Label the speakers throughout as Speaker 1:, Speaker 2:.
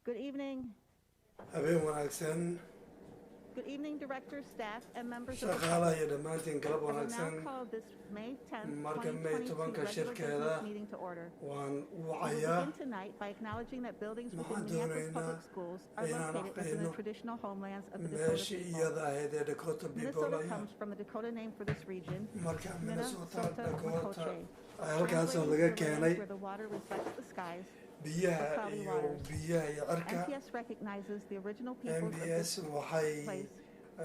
Speaker 1: Good evening.
Speaker 2: habeen wanaagsan
Speaker 1: Good evening, directors, staff, and members of the
Speaker 2: shaqaalaha
Speaker 1: public.
Speaker 2: iyo dhammaantiin galab
Speaker 1: I will
Speaker 2: wanaagsan
Speaker 1: now call this May 10th,
Speaker 2: marka May
Speaker 1: 2022
Speaker 2: tobanka
Speaker 1: regular
Speaker 2: shirkeeda
Speaker 1: business meeting to order.
Speaker 2: waan
Speaker 1: We will
Speaker 2: wacayaa
Speaker 1: begin tonight by acknowledging that buildings within
Speaker 2: Waxaan
Speaker 1: Minneapolis
Speaker 2: doonaynaa
Speaker 1: Public Schools are
Speaker 2: inaan
Speaker 1: located within the
Speaker 2: aqeeno
Speaker 1: traditional homelands of the Dakota
Speaker 2: meeshii
Speaker 1: people.
Speaker 2: iyada ahayd ee Dakota people
Speaker 1: Minnesota
Speaker 2: ayaa
Speaker 1: comes from the Dakota name for this region,
Speaker 2: marka Minnesota
Speaker 1: Minnesota
Speaker 2: Dakota
Speaker 1: Makoche,
Speaker 2: halkaasoo
Speaker 1: translating
Speaker 2: laga
Speaker 1: to the land
Speaker 2: keenay
Speaker 1: where the water reflects the skies.
Speaker 2: biyaha
Speaker 1: cloudy
Speaker 2: iyo
Speaker 1: waters.
Speaker 2: biyaha iyo cirka
Speaker 1: MPS recognizes the original peoples of
Speaker 2: MPS
Speaker 1: this
Speaker 2: waxay
Speaker 1: place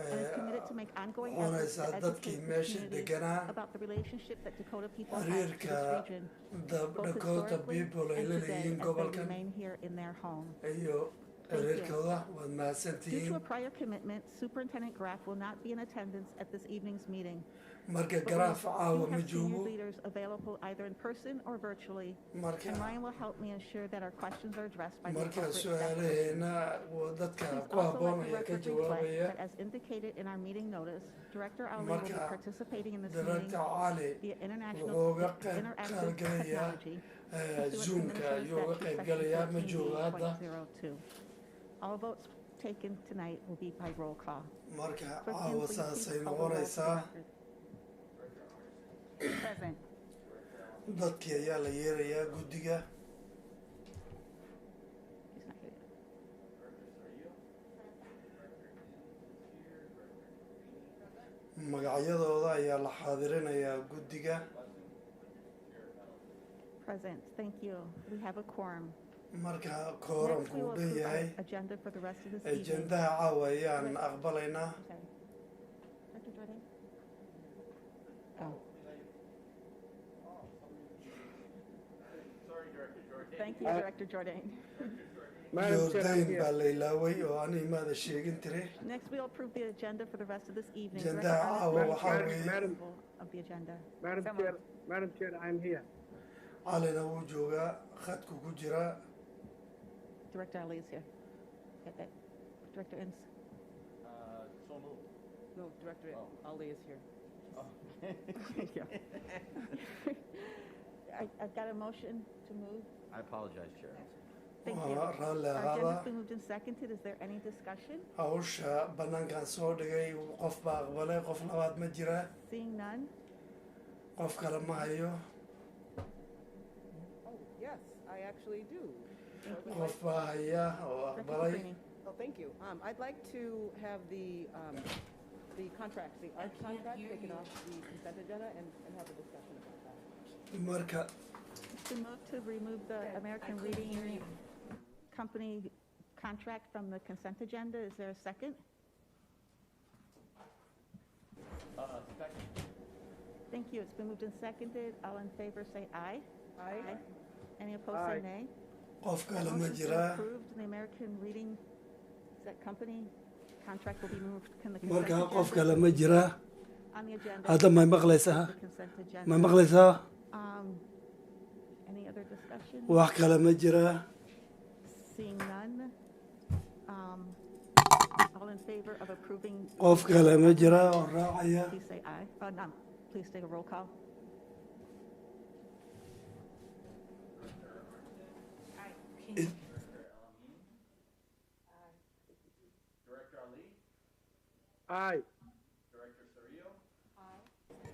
Speaker 1: and is committed to make ongoing efforts to
Speaker 2: cunaysaa dadkii
Speaker 1: educate the
Speaker 2: meesha
Speaker 1: community
Speaker 2: deganaa
Speaker 1: about the relationship that Dakota people have to
Speaker 2: xiriirka
Speaker 1: this region, both
Speaker 2: Dakota
Speaker 1: historically
Speaker 2: people ay
Speaker 1: and
Speaker 2: la
Speaker 1: today
Speaker 2: leeyihiin
Speaker 1: as they
Speaker 2: gobolkan
Speaker 1: remain here in their home.
Speaker 2: iyo xiriirkooda waad
Speaker 1: Due
Speaker 2: mahadsantihiin
Speaker 1: to a prior commitment, Superintendent Graff will not be in attendance at this evening's meeting.
Speaker 2: marka
Speaker 1: But we
Speaker 2: garaaf
Speaker 1: do
Speaker 2: caawa ma
Speaker 1: have senior
Speaker 2: joogo
Speaker 1: leaders available either in person or virtually,
Speaker 2: marka
Speaker 1: and Ryan will help me ensure that our questions are addressed by the
Speaker 2: marka
Speaker 1: appropriate staff person.
Speaker 2: su-aalaheena dadka
Speaker 1: Please
Speaker 2: ku
Speaker 1: also
Speaker 2: habboon
Speaker 1: let the
Speaker 2: ayaa ka
Speaker 1: record reflect
Speaker 2: jawaabaya
Speaker 1: that as indicated in our meeting notice, Director Ali will be
Speaker 2: Marka,
Speaker 1: participating in this
Speaker 2: Director
Speaker 1: meeting
Speaker 2: Ali
Speaker 1: via
Speaker 2: wuxuu uga qayb
Speaker 1: interactive
Speaker 2: qaybgalayaa
Speaker 1: technology.
Speaker 2: zoomka ayuu uga qayb galayaa ma joogo hadda
Speaker 1: 14B.02. All votes taken tonight will be by roll call.
Speaker 2: marka
Speaker 1: Clerk,
Speaker 2: caawa
Speaker 1: please
Speaker 2: saasay
Speaker 1: call the roll for the
Speaker 2: noqonaysaa
Speaker 1: record. Present.
Speaker 2: dadkii ayaa la yeerayaa guddiga
Speaker 1: He's not here yet.
Speaker 2: magacyadooda ayaa la xaadirinayaa guddiga
Speaker 1: Present. Thank you. We have a quorum.
Speaker 2: marka
Speaker 1: Next,
Speaker 2: kooramku
Speaker 1: we will
Speaker 2: uu dhan
Speaker 1: approve
Speaker 2: yahay
Speaker 1: our agenda for the rest of this evening.
Speaker 2: ajendaha caawa ayaan aqbalaynaa
Speaker 1: Okay. Dr. Jordan? Oh. Thank you, Director Jordan.
Speaker 2: yoordayn baa la ilaaway oo aan imaada sheegin tiri
Speaker 1: Next, we'll approve the agenda for the rest of this evening.
Speaker 2: Agenda
Speaker 1: Director Arnott,
Speaker 2: caawa
Speaker 1: please
Speaker 2: waxaa
Speaker 1: read the
Speaker 2: weeye-
Speaker 1: approval of the agenda.
Speaker 3: Madam Chair, I'm here.
Speaker 2: calina wuu joogaa khadku ku jira
Speaker 1: Director Ali is here. Director Inns.
Speaker 4: So moved.
Speaker 5: No, Director Ali is here.
Speaker 1: Thank you. I've got a motion to move.
Speaker 4: I apologize, Chair.
Speaker 1: Thank you.
Speaker 2: Waa raalli
Speaker 1: Our
Speaker 2: ahaada
Speaker 1: agenda's been moved and seconded. Is there any discussion?
Speaker 2: hawsha bannaankan soo dhigay qof baa aqbalay qof labaad ma jira
Speaker 1: Seeing none,
Speaker 2: qof kale ma hayo
Speaker 5: Oh, yes, I actually do.
Speaker 2: qof baa haya oo
Speaker 1: Director
Speaker 2: aqbalay
Speaker 1: Cabrini.
Speaker 5: Oh, thank you. I'd like to have the contract, the arts contract taken off the consent agenda and have a discussion about that.
Speaker 2: marka
Speaker 1: It's been moved to remove the American Reading Company contract from the consent agenda. Is there a second?
Speaker 4: Second.
Speaker 1: Thank you. It's been moved and seconded. All in favor say aye.
Speaker 5: Aye.
Speaker 1: Any opposed say
Speaker 3: Aye.
Speaker 1: nay.
Speaker 2: qof kale ma
Speaker 1: Motion's been
Speaker 2: jira
Speaker 1: approved. The American Reading Company contract will be moved. Can the
Speaker 2: marka
Speaker 1: consent
Speaker 2: qof
Speaker 1: agenda
Speaker 2: kale ma jira
Speaker 1: on the agenda?
Speaker 2: hadda may maqlaysaa
Speaker 1: The consent agenda.
Speaker 2: may maqlaysaa
Speaker 1: Any other discussion?
Speaker 2: wax kale ma jira
Speaker 1: Seeing none. All in favor of approving?
Speaker 2: qof kale ma jira oo raacaya
Speaker 1: Please say aye. No, please take a roll call.
Speaker 2: It-
Speaker 4: Director Ali,
Speaker 3: Aye.
Speaker 4: Director Sarillo,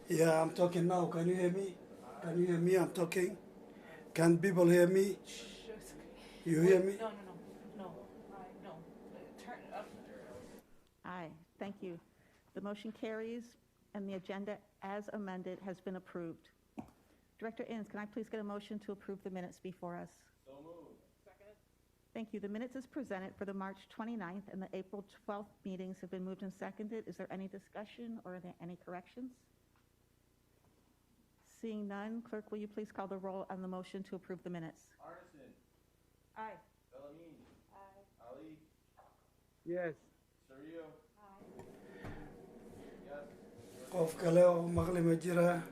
Speaker 2: yeah I'm talking now can you hear me can you hear me I'm talking can people hear me you hear me
Speaker 6: No. Turn it up.
Speaker 1: Aye. Thank you. The motion carries and the agenda as amended has been approved. Director Inns, can I please get a motion to approve the minutes before us?
Speaker 4: so moved.
Speaker 1: Thank you. The minutes as presented for the March 29th and the April 12th meetings have been moved and seconded. Is there any discussion or any corrections? Seeing none, clerk, will you please call the roll on the motion to approve the minutes?
Speaker 4: Arneson,
Speaker 1: Aye.
Speaker 4: Bellamine. Ali,
Speaker 3: Yes.
Speaker 4: Sarillo. Yes.
Speaker 2: qof kale oo maqli ma jira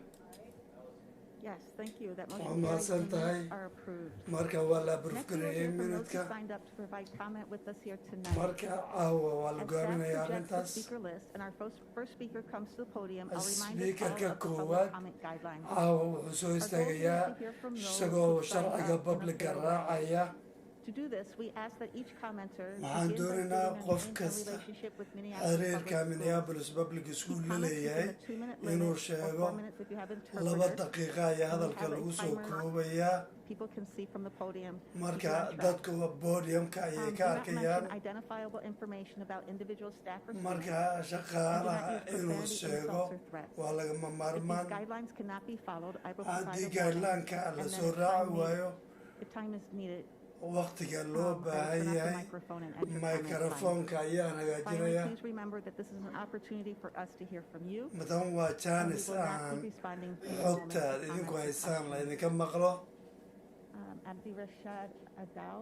Speaker 1: Yes, thank you. That motion
Speaker 2: Waa
Speaker 1: carries.
Speaker 2: mahadsan
Speaker 1: The minutes
Speaker 2: tahay.
Speaker 1: are approved.
Speaker 2: marka waa la
Speaker 1: Next, we'll
Speaker 2: burfgareeyey
Speaker 1: hear from those who
Speaker 2: minidka
Speaker 1: signed up to provide comment with us here tonight.
Speaker 2: marka caawa waa la
Speaker 1: As staff
Speaker 2: goaaminayaa
Speaker 1: projects the
Speaker 2: arrintaas
Speaker 1: speaker list and our first speaker comes to the podium, I'll remind us all
Speaker 2: Speaker-ka
Speaker 1: of the public
Speaker 2: koowaad
Speaker 1: comment guidelines.
Speaker 2: caawa wuxuu soo
Speaker 1: Our goal here
Speaker 2: istaagayaa
Speaker 1: is to hear from those
Speaker 2: isagoo
Speaker 1: who signed
Speaker 2: sharciga
Speaker 1: up in a
Speaker 2: publica
Speaker 1: fair way.
Speaker 2: raacaya
Speaker 1: To do this, we ask that each commenter
Speaker 2: waxaan
Speaker 1: begin by
Speaker 2: doonaynaa
Speaker 1: stating their
Speaker 2: qof
Speaker 1: name and
Speaker 2: kasta
Speaker 1: relationship with Minneapolis
Speaker 2: xiriirka
Speaker 1: Public Schools.
Speaker 2: Minneapolis Public
Speaker 1: Keep
Speaker 2: School la
Speaker 1: comments
Speaker 2: leeyahay
Speaker 1: within a 2-minute
Speaker 2: inuu
Speaker 1: limit or
Speaker 2: sheego
Speaker 1: 4 minutes if you have
Speaker 2: 2
Speaker 1: interpreters.
Speaker 2: daqiiqa ayaa
Speaker 1: And we
Speaker 2: hadalka
Speaker 1: have a
Speaker 2: lagu soo
Speaker 1: timer
Speaker 2: koobayaa
Speaker 1: people can see from the podium. Keep you
Speaker 2: marka
Speaker 1: on track.
Speaker 2: dadku podiumka ayay
Speaker 1: Do
Speaker 2: ka
Speaker 1: not
Speaker 2: arkayaan
Speaker 1: mention identifiable information about individual staff or students.
Speaker 2: marka shaqaalaha inuu
Speaker 1: profanity,
Speaker 2: sheego
Speaker 1: insults, or threats.
Speaker 2: waa lagama
Speaker 1: If these
Speaker 2: maarmaan
Speaker 1: guidelines cannot be followed, I will
Speaker 2: haddii
Speaker 1: provide a warning.
Speaker 2: guideline-ka la
Speaker 1: And then
Speaker 2: soo
Speaker 1: if
Speaker 2: raaci waayo
Speaker 1: if time is needed,
Speaker 2: waqtiga loo
Speaker 1: I will
Speaker 2: baahan
Speaker 1: turn off the
Speaker 2: yahay
Speaker 1: microphone and end your comment time.
Speaker 2: microphone-ka ayaan
Speaker 1: Finally,
Speaker 2: hagaajinayaa
Speaker 1: please remember that this is an opportunity for us to hear from you.
Speaker 2: madan waa
Speaker 1: And we
Speaker 2: jaanis
Speaker 1: will not
Speaker 2: aan
Speaker 1: be responding to your moments
Speaker 2: xogta
Speaker 1: of
Speaker 2: idinku
Speaker 1: comments or
Speaker 2: haysaan
Speaker 1: questions.
Speaker 2: laydinka maqlo
Speaker 1: Abdi Rashad Adal.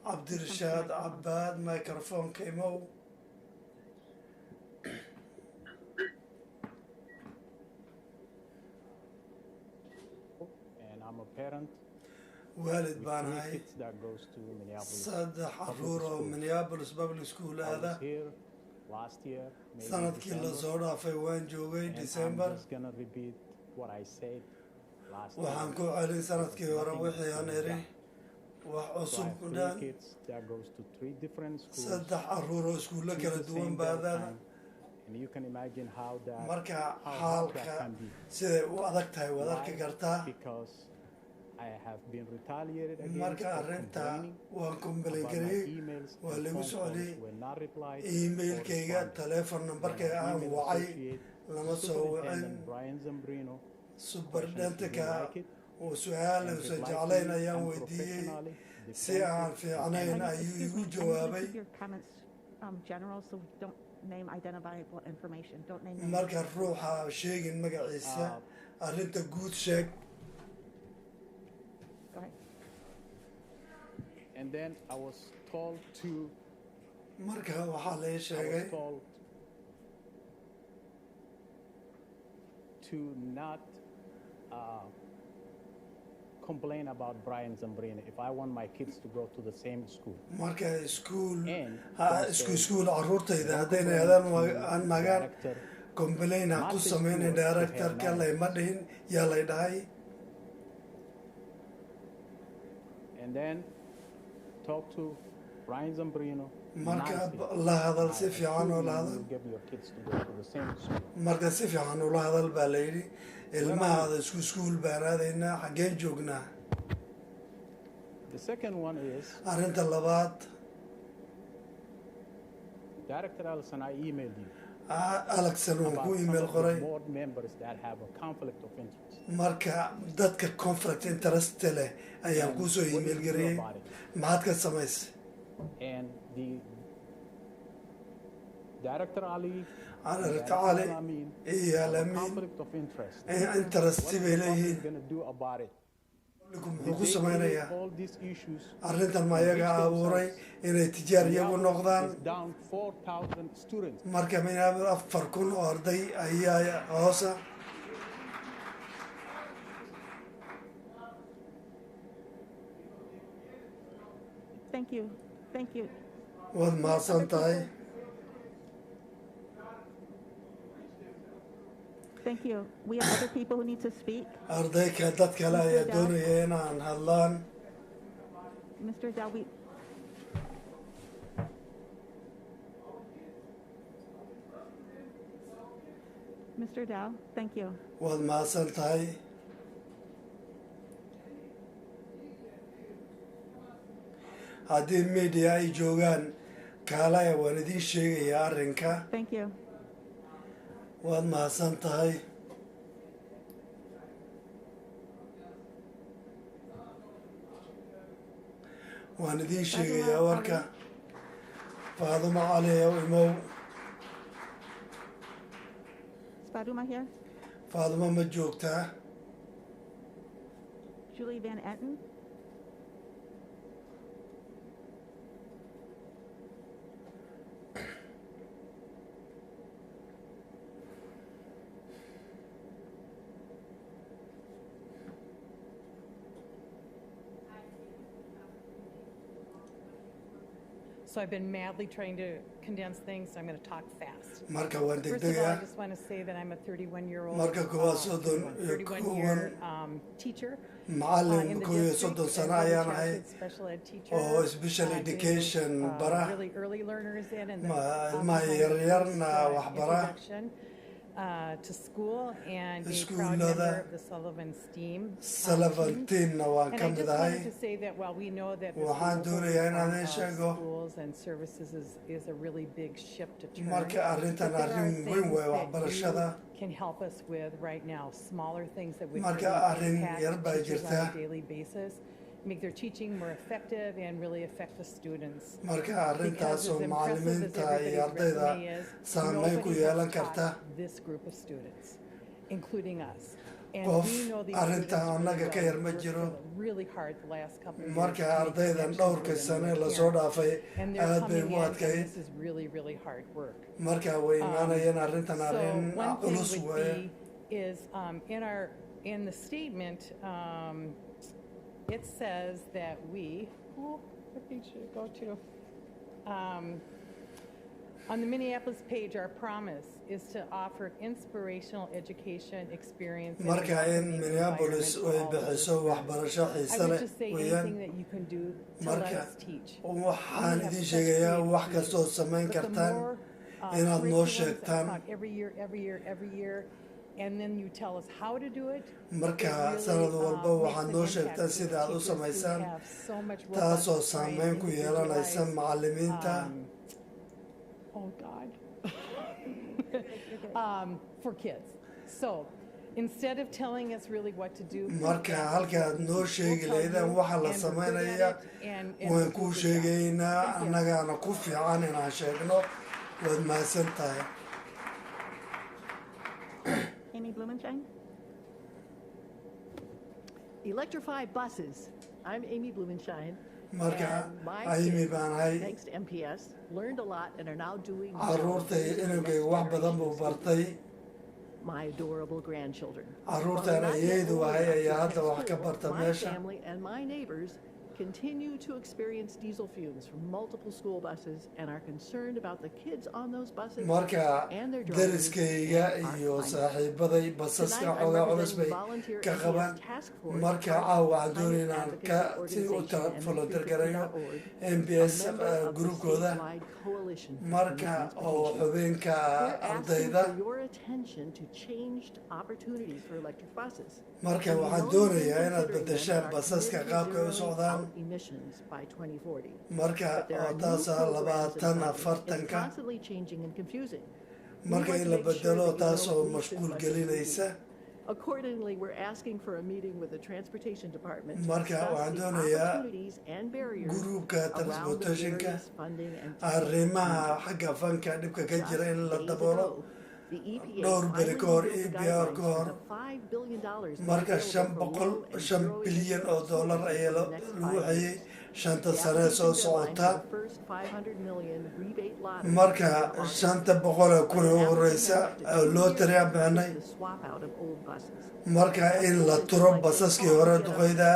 Speaker 2: cabdirashaad cabaad microphone-ka imow
Speaker 7: And I'm a parent
Speaker 2: waalid
Speaker 7: with
Speaker 2: baan
Speaker 7: 3
Speaker 2: ahay
Speaker 7: kids that goes to Minneapolis.
Speaker 2: saddex caruur oo
Speaker 7: Schools.
Speaker 2: Minneapolis Public School
Speaker 7: I
Speaker 2: aada
Speaker 7: was here last year, maybe in
Speaker 2: sanadkii la
Speaker 7: December,
Speaker 2: soo dhaafay waan joogay
Speaker 7: and
Speaker 2: December
Speaker 7: I'm just gonna repeat what I said last
Speaker 2: waxaan
Speaker 7: year.
Speaker 2: ku celin sanadkii hore
Speaker 7: Nothing
Speaker 2: wixii aan
Speaker 7: is
Speaker 2: iri
Speaker 7: done.
Speaker 2: wax
Speaker 7: So I
Speaker 2: cusub
Speaker 7: have
Speaker 2: ku
Speaker 7: 3
Speaker 2: dhaan
Speaker 7: kids that goes to 3 different schools.
Speaker 2: saddex caruur oo iskuulla
Speaker 7: to
Speaker 2: kala
Speaker 7: the
Speaker 2: duwan
Speaker 7: same
Speaker 2: baadaada
Speaker 7: time, and you can imagine how
Speaker 2: marka
Speaker 7: hard that
Speaker 2: xaalka
Speaker 7: can be.
Speaker 2: siday u adag tahay waad arki
Speaker 7: Why?
Speaker 2: kartaa
Speaker 7: Because I have been retaliated against
Speaker 2: marka
Speaker 7: for
Speaker 2: arrinta
Speaker 7: complaining
Speaker 2: waan kumbalin
Speaker 7: about my
Speaker 2: kariyey
Speaker 7: emails
Speaker 2: waa
Speaker 7: and
Speaker 2: lagu
Speaker 7: phone calls
Speaker 2: socday
Speaker 7: were not replied or
Speaker 2: emailkayga
Speaker 7: responded.
Speaker 2: telephone numberka
Speaker 7: When
Speaker 2: aan
Speaker 7: email
Speaker 2: wacay
Speaker 7: associate
Speaker 2: lama soo wicin
Speaker 7: Superintendent Brian Zambrino
Speaker 2: superdentka
Speaker 7: like it
Speaker 2: uu su-aal
Speaker 7: and
Speaker 2: uusan
Speaker 7: replied to
Speaker 2: jeclayn
Speaker 7: me
Speaker 2: ayaan
Speaker 7: and
Speaker 2: weydiiyey
Speaker 7: professionally
Speaker 2: si
Speaker 7: defended
Speaker 2: aan
Speaker 7: the
Speaker 2: fiicnayn
Speaker 7: candidate.
Speaker 2: ayuu
Speaker 1: Excuse
Speaker 2: igu
Speaker 1: me, I need you to
Speaker 2: jawaabay
Speaker 1: keep your comments general, so don't name identifiable information. Don't name names.
Speaker 2: marka ruuxa sheegin magaciisa arrinta guud sheeg
Speaker 1: Go ahead.
Speaker 7: And then I was told to
Speaker 2: marka waxaa la ii
Speaker 7: I
Speaker 2: sheegay
Speaker 7: was told to not complain about Brian Zambrino if I want my kids to go to the same school.
Speaker 2: marka iskuul
Speaker 7: And
Speaker 2: iskuul caruurtayda haddayna aadaan aan magaan
Speaker 7: Director,
Speaker 2: complain ha ku sameynin directorka layma dhihin yaa lay dhahay
Speaker 7: and then talk to Brian Zambrino.
Speaker 2: marka
Speaker 7: nicely.
Speaker 2: la hadal si
Speaker 7: I
Speaker 2: fiican oo
Speaker 7: assure
Speaker 2: la
Speaker 7: you
Speaker 2: hadal
Speaker 7: will get your kids to go to the same school.
Speaker 2: marka si fiican ula hadal baa la yidhi ilmahaada isku iskuul baan aadaynaa xaggeen joognaa
Speaker 7: The second one is
Speaker 2: arrinta labaad
Speaker 7: Director Allison, I emailed you
Speaker 2: alexan waan
Speaker 7: about
Speaker 2: ku
Speaker 7: some
Speaker 2: email
Speaker 7: of
Speaker 2: qoray
Speaker 7: the board members that have a conflict of interest.
Speaker 2: marka dadka conflict interest leh ayaan
Speaker 7: And
Speaker 2: kusoo
Speaker 7: what did
Speaker 2: email
Speaker 7: you do
Speaker 2: gariyey
Speaker 7: about it?
Speaker 2: maxaad ka samaysay
Speaker 7: And the Director Ali,
Speaker 2: Director
Speaker 7: Director
Speaker 2: Ali
Speaker 7: Alamin
Speaker 2: iyo
Speaker 7: have a
Speaker 2: Alamin
Speaker 7: conflict of interest.
Speaker 2: interest
Speaker 7: What
Speaker 2: bay
Speaker 7: is the
Speaker 2: leeyihiin
Speaker 7: going to do about it?
Speaker 2: muxuu
Speaker 7: Did
Speaker 2: ku
Speaker 7: they
Speaker 2: sameynayaa
Speaker 7: create all these issues?
Speaker 2: arrintan ma ayaga abuuray inay tijaar iyagu noqdaan
Speaker 7: Is down 4,000 students.
Speaker 2: marka minaabil 4,000 oo arday ayaa hoosa
Speaker 1: Thank you. Thank you.
Speaker 2: waad mahadsan tahay
Speaker 1: Thank you. We have other people who need to speak.
Speaker 2: ardayka dad kale ayaa doonaya inaan hadlaan
Speaker 1: Mr. Adel, Mr. Adel, thank you.
Speaker 2: waad mahadsan tahay haddii media ay joogaan kaalaya waan idiin sheegayaa arrinka
Speaker 1: Thank you.
Speaker 2: waad mahadsan tahay waan idiin sheegayaa warka faadumo cali ow imow
Speaker 1: Is Faduma here?
Speaker 2: faadumo ma joogtaa
Speaker 1: Julie Van Etten?
Speaker 8: So I've been madly trying to condense things, so I'm going to talk fast.
Speaker 2: marka waan
Speaker 8: First of all, I
Speaker 2: degdegaa
Speaker 8: just want to say that I'm a 31-year-old,
Speaker 2: marka koowaad soddon iyo
Speaker 8: 31-year teacher.
Speaker 2: macallin koow iyo soddon sano ayaan ahay
Speaker 8: Special ed teacher.
Speaker 2: oo special education bara
Speaker 8: Really early learners in and
Speaker 2: ilmaha yaryarna waxbara
Speaker 8: to school and a proud
Speaker 2: Iskuullada
Speaker 8: member of the Sullivan STEAM
Speaker 2: Sullivan
Speaker 8: team.
Speaker 2: teamna waan
Speaker 8: And
Speaker 2: ka
Speaker 8: I
Speaker 2: mid
Speaker 8: just
Speaker 2: ahay
Speaker 8: wanted to say that while we know that this
Speaker 2: waxaan
Speaker 8: global
Speaker 2: doonayaa inaan
Speaker 8: reform
Speaker 2: idin
Speaker 8: of
Speaker 2: sheego
Speaker 8: schools and services is a really big ship to turn.
Speaker 2: marka arrintan
Speaker 8: But there are
Speaker 2: arrin weyn
Speaker 8: things
Speaker 2: waay
Speaker 8: that
Speaker 2: waxbarashada
Speaker 8: you can help us with right now, smaller things that would
Speaker 2: Marka
Speaker 8: really
Speaker 2: arrin
Speaker 8: impact
Speaker 2: yar baa
Speaker 8: teachers on
Speaker 2: jirta.
Speaker 8: a daily basis, make their teaching more effective and really affect the students.
Speaker 2: marka
Speaker 8: Because
Speaker 2: arrintaas oo
Speaker 8: as impressive as
Speaker 2: macallimiinta iyo
Speaker 8: everybody's
Speaker 2: ardayda
Speaker 8: resume is,
Speaker 2: saameyn ku
Speaker 8: nobody
Speaker 2: yeelan
Speaker 8: has
Speaker 2: karta
Speaker 8: taught this group of students, including us. And
Speaker 2: qof
Speaker 8: we know these
Speaker 2: arrintan
Speaker 8: students
Speaker 2: annaga ka
Speaker 8: really
Speaker 2: yar ma
Speaker 8: well.
Speaker 2: jiro
Speaker 8: Worked really hard the last couple of years
Speaker 2: marka
Speaker 8: to make
Speaker 2: ardaydan
Speaker 8: connections
Speaker 2: dhowrka
Speaker 8: with
Speaker 2: sane
Speaker 8: them
Speaker 2: lasoo
Speaker 8: here.
Speaker 2: dhaafay
Speaker 8: And they're
Speaker 2: aad bay
Speaker 8: coming
Speaker 2: u
Speaker 8: in, and
Speaker 2: adkayd
Speaker 8: this is really, really hard work.
Speaker 2: marka way imaanayeen arrintan
Speaker 8: So
Speaker 2: arrin
Speaker 8: one thing
Speaker 2: culus
Speaker 8: would
Speaker 2: weeye
Speaker 8: be is in the statement, it says that what page should it go to? On the Minneapolis page, our promise is to offer inspirational education experience. in a
Speaker 2: marka in
Speaker 8: welcoming
Speaker 2: Minneapolis
Speaker 8: environment
Speaker 2: ay
Speaker 8: for all
Speaker 2: bixiso
Speaker 8: those
Speaker 2: waxbarasho
Speaker 8: I
Speaker 2: xiise
Speaker 8: would
Speaker 2: leh
Speaker 8: just say
Speaker 2: weeyaan
Speaker 8: anything that you can do to let
Speaker 2: marka
Speaker 8: us teach.
Speaker 2: waxaan
Speaker 8: We have
Speaker 2: idin
Speaker 8: such
Speaker 2: sheegayaa
Speaker 8: great
Speaker 2: wax kastood
Speaker 8: leaders.
Speaker 2: samayn
Speaker 8: But the
Speaker 2: kartaan
Speaker 8: more,
Speaker 2: inaad noo
Speaker 8: curriculums that
Speaker 2: sheegtaan
Speaker 8: come out every year, and then you tell us how to do it.
Speaker 2: marka
Speaker 8: it really,
Speaker 2: sanad walba
Speaker 8: makes
Speaker 2: waxaad
Speaker 8: an
Speaker 2: noo
Speaker 8: impact
Speaker 2: sheegtaan
Speaker 8: for
Speaker 2: sida aad u
Speaker 8: teachers who
Speaker 2: samaysaan
Speaker 8: have so much
Speaker 2: taasoo
Speaker 8: robust,
Speaker 2: saameyn
Speaker 8: trained,
Speaker 2: ku yeelanaysa
Speaker 8: individualized,
Speaker 2: macallimiinta
Speaker 8: oh God, for kids. So instead of telling us really what to do,
Speaker 2: marka halkaad noo sheegi lahaydaan waxa la samaynaya waan kuu sheegaynaa annagaana ku fiican inaan sheegno waad mahadsan tahay
Speaker 1: Amy Blumenshine?
Speaker 9: Electrify buses. I'm Amy Blumenshine.
Speaker 2: marka
Speaker 9: and my
Speaker 2: aymi
Speaker 9: kids,
Speaker 2: baan ahay
Speaker 9: thanks to MPS, learned a lot and are now doing well
Speaker 2: caruurtay
Speaker 9: in the
Speaker 2: inagay
Speaker 9: next
Speaker 2: wax badan buu
Speaker 9: generation of
Speaker 2: bartay
Speaker 9: students. My adorable grandchildren.
Speaker 2: caruurtaan
Speaker 9: While not yet
Speaker 2: ayeedu
Speaker 9: old
Speaker 2: ahay
Speaker 9: enough to
Speaker 2: ayaa
Speaker 9: attend
Speaker 2: hadda wax ka
Speaker 9: school,
Speaker 2: barta
Speaker 9: my
Speaker 2: meesha
Speaker 9: family and my neighbors continue to experience diesel fumes from multiple school buses and are concerned about the kids on those buses
Speaker 2: marka
Speaker 9: and their drivers
Speaker 2: dariskayga
Speaker 9: and our
Speaker 2: iyo
Speaker 9: climate.
Speaker 2: saaxiibaday basaska
Speaker 9: Tonight, I'm
Speaker 2: xoogaa culus
Speaker 9: representing
Speaker 2: bay
Speaker 9: volunteer
Speaker 2: ka
Speaker 9: MPS
Speaker 2: qabaan
Speaker 9: task force,
Speaker 2: marka
Speaker 9: part of
Speaker 2: caawa
Speaker 9: the
Speaker 2: waxaan doonaya
Speaker 9: climate
Speaker 2: inaan
Speaker 9: advocacy
Speaker 2: ka si u
Speaker 9: organization and
Speaker 2: volunteer-gareeyo
Speaker 9: MPS,
Speaker 2: MPS
Speaker 9: a member of the
Speaker 2: groupkooda
Speaker 9: statewide coalition for
Speaker 2: marka oo
Speaker 9: transportation.
Speaker 2: xubinka
Speaker 9: We're asking
Speaker 2: ardayda
Speaker 9: for your attention to changed opportunities for electric buses.
Speaker 2: marka
Speaker 9: And we
Speaker 2: waxaan
Speaker 9: know you've been
Speaker 2: doonayaa inaad
Speaker 9: considering them
Speaker 2: bedeshaan
Speaker 9: and are
Speaker 2: basaska
Speaker 9: committed to
Speaker 2: qaabka ay u
Speaker 9: zeroing
Speaker 2: socdaan
Speaker 9: out emissions by 2040.
Speaker 2: marka
Speaker 9: But there
Speaker 2: oo
Speaker 9: are new
Speaker 2: taasa
Speaker 9: programs in
Speaker 2: 20
Speaker 9: place. It's
Speaker 2: 40ka
Speaker 9: constantly changing and confusing. We
Speaker 2: marka
Speaker 9: want
Speaker 2: in
Speaker 9: to
Speaker 2: la
Speaker 9: make sure
Speaker 2: bedelo
Speaker 9: that you
Speaker 2: taas
Speaker 9: know
Speaker 2: oo
Speaker 9: we should
Speaker 2: mashquul
Speaker 9: budget
Speaker 2: gelinaysa
Speaker 9: Accordingly, we're asking for a meeting with the Transportation Department to
Speaker 2: Marka
Speaker 9: discuss
Speaker 2: waxaan
Speaker 9: the
Speaker 2: doonayaa
Speaker 9: opportunities and barriers
Speaker 2: gruupka
Speaker 9: around the
Speaker 2: transportationka
Speaker 9: various funding and
Speaker 2: arrimaha xagga fanka dhibka ka jira in la daboolo
Speaker 9: the EPA
Speaker 2: dhowr beri ka hor
Speaker 9: finally revealed the
Speaker 2: EPR ka hor
Speaker 9: guidelines for the $5 billion
Speaker 2: marka
Speaker 9: available for low and
Speaker 2: 5
Speaker 9: zero
Speaker 2: bilyan
Speaker 9: emission
Speaker 2: oo dollar
Speaker 9: buses
Speaker 2: ayaa
Speaker 9: for the next
Speaker 2: lagu
Speaker 9: 5
Speaker 2: hayay
Speaker 9: years.
Speaker 2: shanta
Speaker 9: The
Speaker 2: sane soo
Speaker 9: application deadline
Speaker 2: socota
Speaker 9: for the first 500 million rebate lottery
Speaker 2: marka
Speaker 9: is August.
Speaker 2: 500 kun oo horeysa oo loo tiriyaa bixinay
Speaker 9: To swap out of old buses.
Speaker 2: marka in la turo basaskii hore duqeyda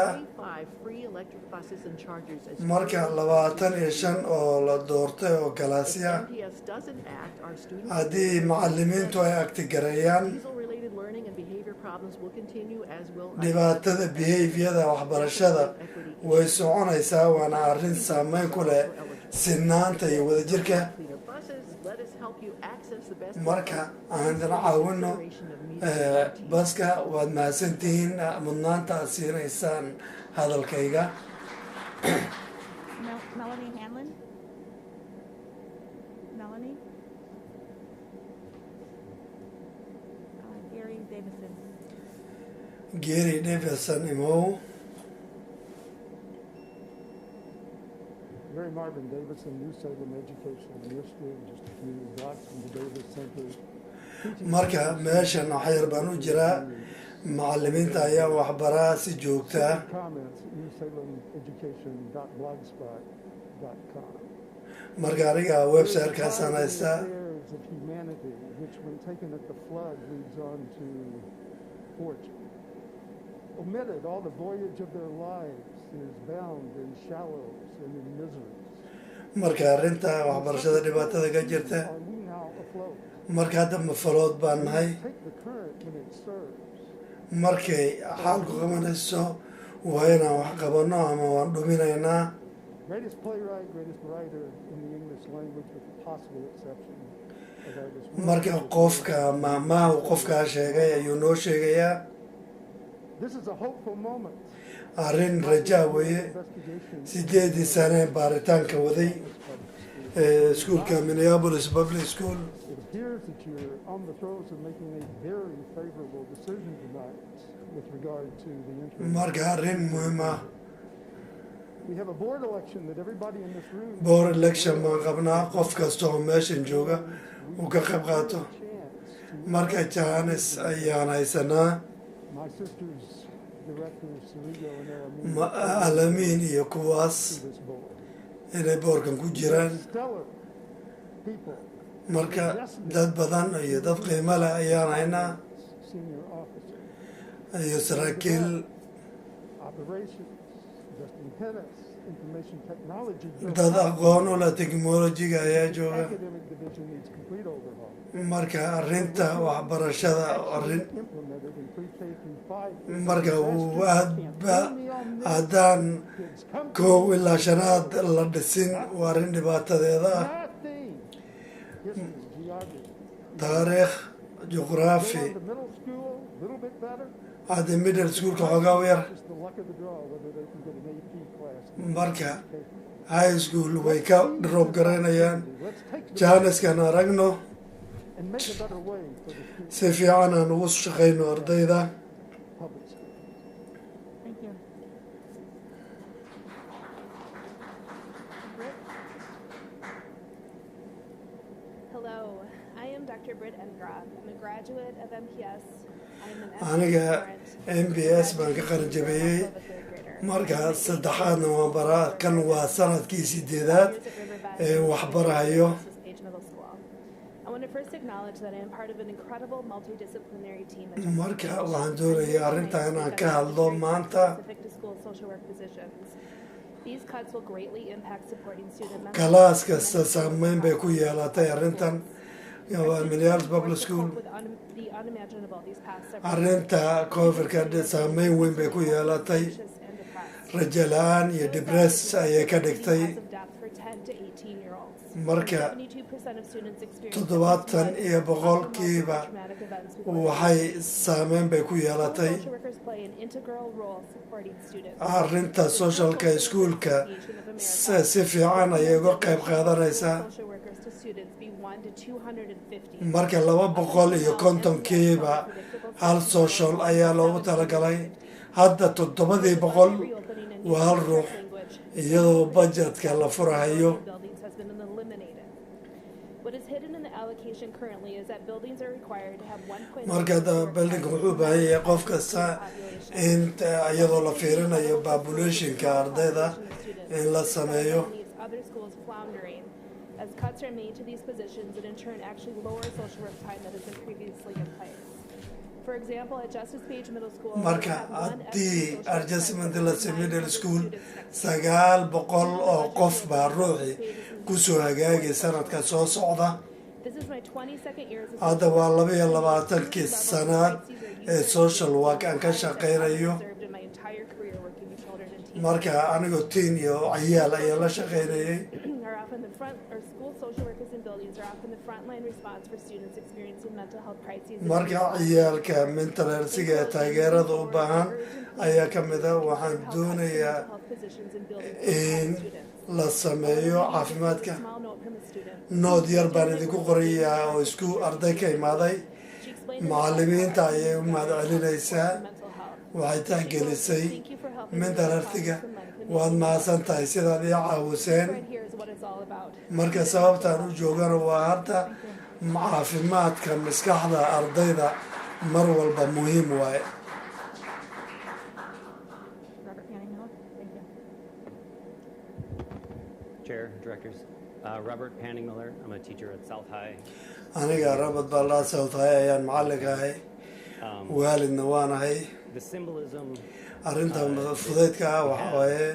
Speaker 2: marka 25 oo la doortay oo galaasya haddii macallimiintu ay agtigareeyaan dhibaatada behaviorada waxbarashada way soconaysaa waana arrin saameyn ku leh sinaanta iyo wadajirka marka aan idin caawino baska waad mahadsantihiin mudnaanta aad siinaysaan hadalkayga
Speaker 1: Melanie Hanlon? Melanie? Gary Davison.
Speaker 2: Gary Davison imow
Speaker 10: Mary Marvin Davidson, New Salem Educational Ministry, just a few blocks from the Davis Center.
Speaker 2: marka meeshan wax yar baan u jiraa macallimiinta ayaa waxbaraa si joogta ah
Speaker 10: Comments at newsalemeducation.blogspot.com.
Speaker 2: marka aniga website-kaasaan haystaa
Speaker 10: Affairs of humanity, which when taken at the flood leads on to fortune. Omitted all the voyage of their lives is bound in shallows and in miseries.
Speaker 2: marka arrinta waxbarashada dhibaatada ka jirta
Speaker 10: are we now afloat?
Speaker 2: marka hadda mafalood baan nahay
Speaker 10: Take the current when it serves.
Speaker 2: markay xaalku qabanayso waa inaan wax qabanno ama waan dhuminaynaa
Speaker 10: Greatest playwright, greatest writer in the English language with the possible exception of artist.
Speaker 2: marka qofka maamaha uu qofkaa sheegay ayuu noo sheegayaa
Speaker 10: This is a hopeful moment.
Speaker 2: arrin rajaa weeye
Speaker 10: Investigation
Speaker 2: 8 sane baaritaanka waday iskuulka Minneapolis Public School
Speaker 10: It appears that you're on the throes of making a very favorable decision tonight with regard to the interim.
Speaker 2: marka arrin muhiim ah
Speaker 10: We have a board election that everybody in this room
Speaker 2: board election baan qabnaa qof kasta oo meeshan jooga uu ka qayb qaato
Speaker 10: chance to
Speaker 2: marka jaanis ayaan haysanaa
Speaker 10: my sisters, directors Surigo and Elamine,
Speaker 2: alaamiin iyo kuwaas
Speaker 10: to this board.
Speaker 2: inay boorkan ku jiraan
Speaker 10: Stellar people,
Speaker 2: marka dad badan iyo dad qiimo leh ayaan haynaa
Speaker 10: senior officers,
Speaker 2: iyo saraakiil
Speaker 10: operations, Justin Pettis, information technology.
Speaker 2: dad aqoon u leh teknolojiga ayaa jooga
Speaker 10: Academic division needs complete overhaul.
Speaker 2: marka arrinta waxbarashada arrin
Speaker 10: Implemented in pre-K through 5.
Speaker 2: marka uu aadba haddaan koow ilaa shanaad la dhisin waa arrin dhibaatadeeda ah
Speaker 10: Nothing. History, geography.
Speaker 2: taariikh juqraafi
Speaker 10: Go on to middle school, a little bit better.
Speaker 2: hadda middle schoolka xoogaa u yar
Speaker 10: Just the luck of the draw whether they can get an AP class.
Speaker 2: marka high school way ka drop garaynayaan
Speaker 10: Let's take the
Speaker 2: jaaniskan aragno
Speaker 10: and make a better way for the students.
Speaker 2: si fiican aan ugu shaqayno ardayda
Speaker 10: Public school.
Speaker 1: Thank you.
Speaker 11: Hello, I am Dr. Britt Engroff. I'm a graduate of MPS. I'm an
Speaker 2: aniga
Speaker 11: parent.
Speaker 2: MPS baan ka qaran jabeeyey
Speaker 11: I'm a third grader.
Speaker 2: marka saddexaadna waan baraa kan waa sanadkii 8aad ee waxbarahayo
Speaker 11: Page Middle School. I want to first acknowledge that I am part of an incredible multidisciplinary team at
Speaker 2: marka waxaan doonayaa arrintaa inaan ka hadlo maanta
Speaker 11: specific to school social work positions. These cuts will greatly impact supporting student mental
Speaker 2: kalaas
Speaker 11: health
Speaker 2: kasta
Speaker 11: and
Speaker 2: saameyn bay ku yeelatay arrintan Minneapolis Public School
Speaker 11: the unimaginable these past several
Speaker 2: arrinta coverka saameyn weyn bay ku yeelatay
Speaker 11: and depressed.
Speaker 2: rajo la-aan iyo debress ayay ka dhigtay
Speaker 11: Cause of death for 10 to 18-year-olds.
Speaker 2: marka
Speaker 11: 72% of students experience
Speaker 2: 70%
Speaker 11: traumatic events with
Speaker 2: waxay saameyn bay ku yeelatay
Speaker 11: social workers play an integral role supporting students.
Speaker 2: arrinta socialka iskuulka si fiican ayay uga qayb qaadanaysaa
Speaker 11: Social workers to students be 1 to 250.
Speaker 2: marka 250kiiba hal social ayaa loogu talagalay hadda 700 waa hal ruux iyadoo budgetka la furahayo
Speaker 11: Buildings has been eliminated. What is hidden in the allocation currently is that buildings are required to have 1.0
Speaker 2: marka building wuxuu u baahan yahay qof kasta inta iyadoo la fiirinayo populationka ardayda in la sameeyo
Speaker 11: Other schools floundering as cuts are made to these positions and in turn actually lower social work time that has been previously in place. For example, at Justice Page Middle School, we
Speaker 2: marka
Speaker 11: have one extra
Speaker 2: haddii
Speaker 11: social work
Speaker 2: adjustment
Speaker 11: time
Speaker 2: la
Speaker 11: for
Speaker 2: sameeyo middle
Speaker 11: 900
Speaker 2: school
Speaker 11: students next year.
Speaker 2: 900 oo qof baa ruuxi kusoo hagaagay sanadka soo socda
Speaker 11: This is my 22nd year as a
Speaker 2: hadda waa 22kii sanaad ee social work aan ka shaqaynayo
Speaker 11: served in my entire career working with children and teens.
Speaker 2: marka anigoo tiin iyo ciyaal ayaa la shaqaynayay
Speaker 11: Are often the front, or school social workers in buildings are often the frontline response for students experiencing mental health crises. and
Speaker 2: marka
Speaker 11: abuse.
Speaker 2: ciyaalka mental healthsiga ee taageerada u baahan ayaa ka mid ah waxaan doonayaa
Speaker 11: Mental health positions in buildings for
Speaker 2: in
Speaker 11: students.
Speaker 2: la sameeyo caafimaadka
Speaker 11: Small note from a student.
Speaker 2: nood yar baan idinku qorayaa oo isku arday ka imaaday
Speaker 11: She explained
Speaker 2: macallimiinta ayay u mahadcelinaysaa
Speaker 11: mental health.
Speaker 2: waxay taagelisay
Speaker 11: Thank you for helping
Speaker 2: mental healthga waad mahadsan tahay sidaad ii caawiseen
Speaker 11: right here is what it's all about.
Speaker 2: marka sababtaan u joogana waa hadda caafimaadka maskaxda ardayda mar walba muhiim waaye
Speaker 1: Robert Canning Miller. Thank you.
Speaker 12: Chair, directors. Robert Panning Miller. I'm a teacher at South High.
Speaker 2: aniga rabad ballaa sawtahay ayaan macallinkahay waalidna waanahay
Speaker 12: The symbolism
Speaker 2: arrinta fudaydka ah waxa waaye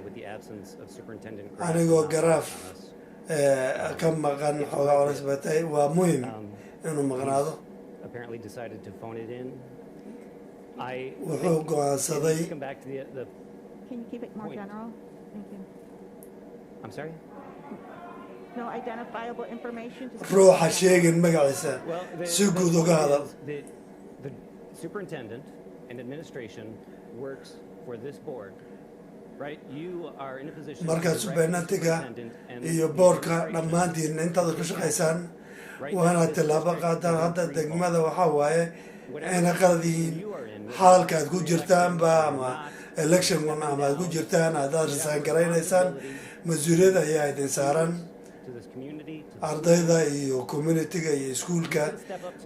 Speaker 12: with the absence of Superintendent
Speaker 2: anigoo garaaf ka maqan xoogaa culays batay waa muhim inuu maqnaado
Speaker 12: apparently decided to phone it in.
Speaker 2: wuxuu go'aansaday
Speaker 12: Come back to the
Speaker 1: Can you keep it more
Speaker 12: Point.
Speaker 1: general? Thank you.
Speaker 12: I'm sorry?
Speaker 1: No identifiable information? Just-
Speaker 2: ruuxa sheegin magaciisa
Speaker 12: Well,
Speaker 2: si guud
Speaker 12: the
Speaker 2: uga
Speaker 12: point
Speaker 2: hadal
Speaker 12: is that the superintendent and administration works for this board, right? You are in a position to
Speaker 2: marka
Speaker 12: direct the
Speaker 2: subenantiga
Speaker 12: superintendent and
Speaker 2: iyo
Speaker 12: the
Speaker 2: boorka
Speaker 12: administration.
Speaker 2: dhammaantiin intaad ka shaqaysaan waana tillaabo qaadaan hadda degmada waxaa waaye ayna qalad yihiin xaalka aad ku jirtaanba ama electionkan ama aad ku jirtaan haddaad risaan garaynaysaan mas-uuliyad ayaa idin saaran
Speaker 12: To this community, to
Speaker 2: ardayda iyo communitiga iyo iskuulka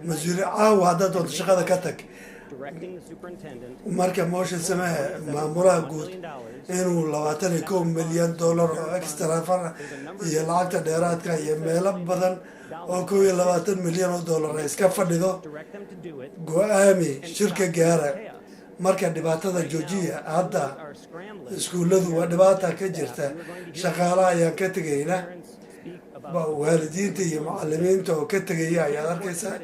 Speaker 2: mas-uuliyad caawa haddaad doonto shaqada ka tag
Speaker 12: directing the superintendent
Speaker 2: marka mooshin samehe maamulaha guud inuu 21 milyan dollar oo extra fana iyo lacagta dheeraadka iyo meelo badan oo 22 milyan oo dollar ay iska fadhido
Speaker 12: direct them to do it.
Speaker 2: go-aami shirka gaara marka dhibaatada joojiya hadda
Speaker 12: Are scrambling.
Speaker 2: iskuulladu waa dhibaata ka jirta shaqaalaha ayaan ka tegayna
Speaker 12: Speak about
Speaker 2: waalidiinta iyo macalimiinta oo ka tegaya ayaad arkaysaa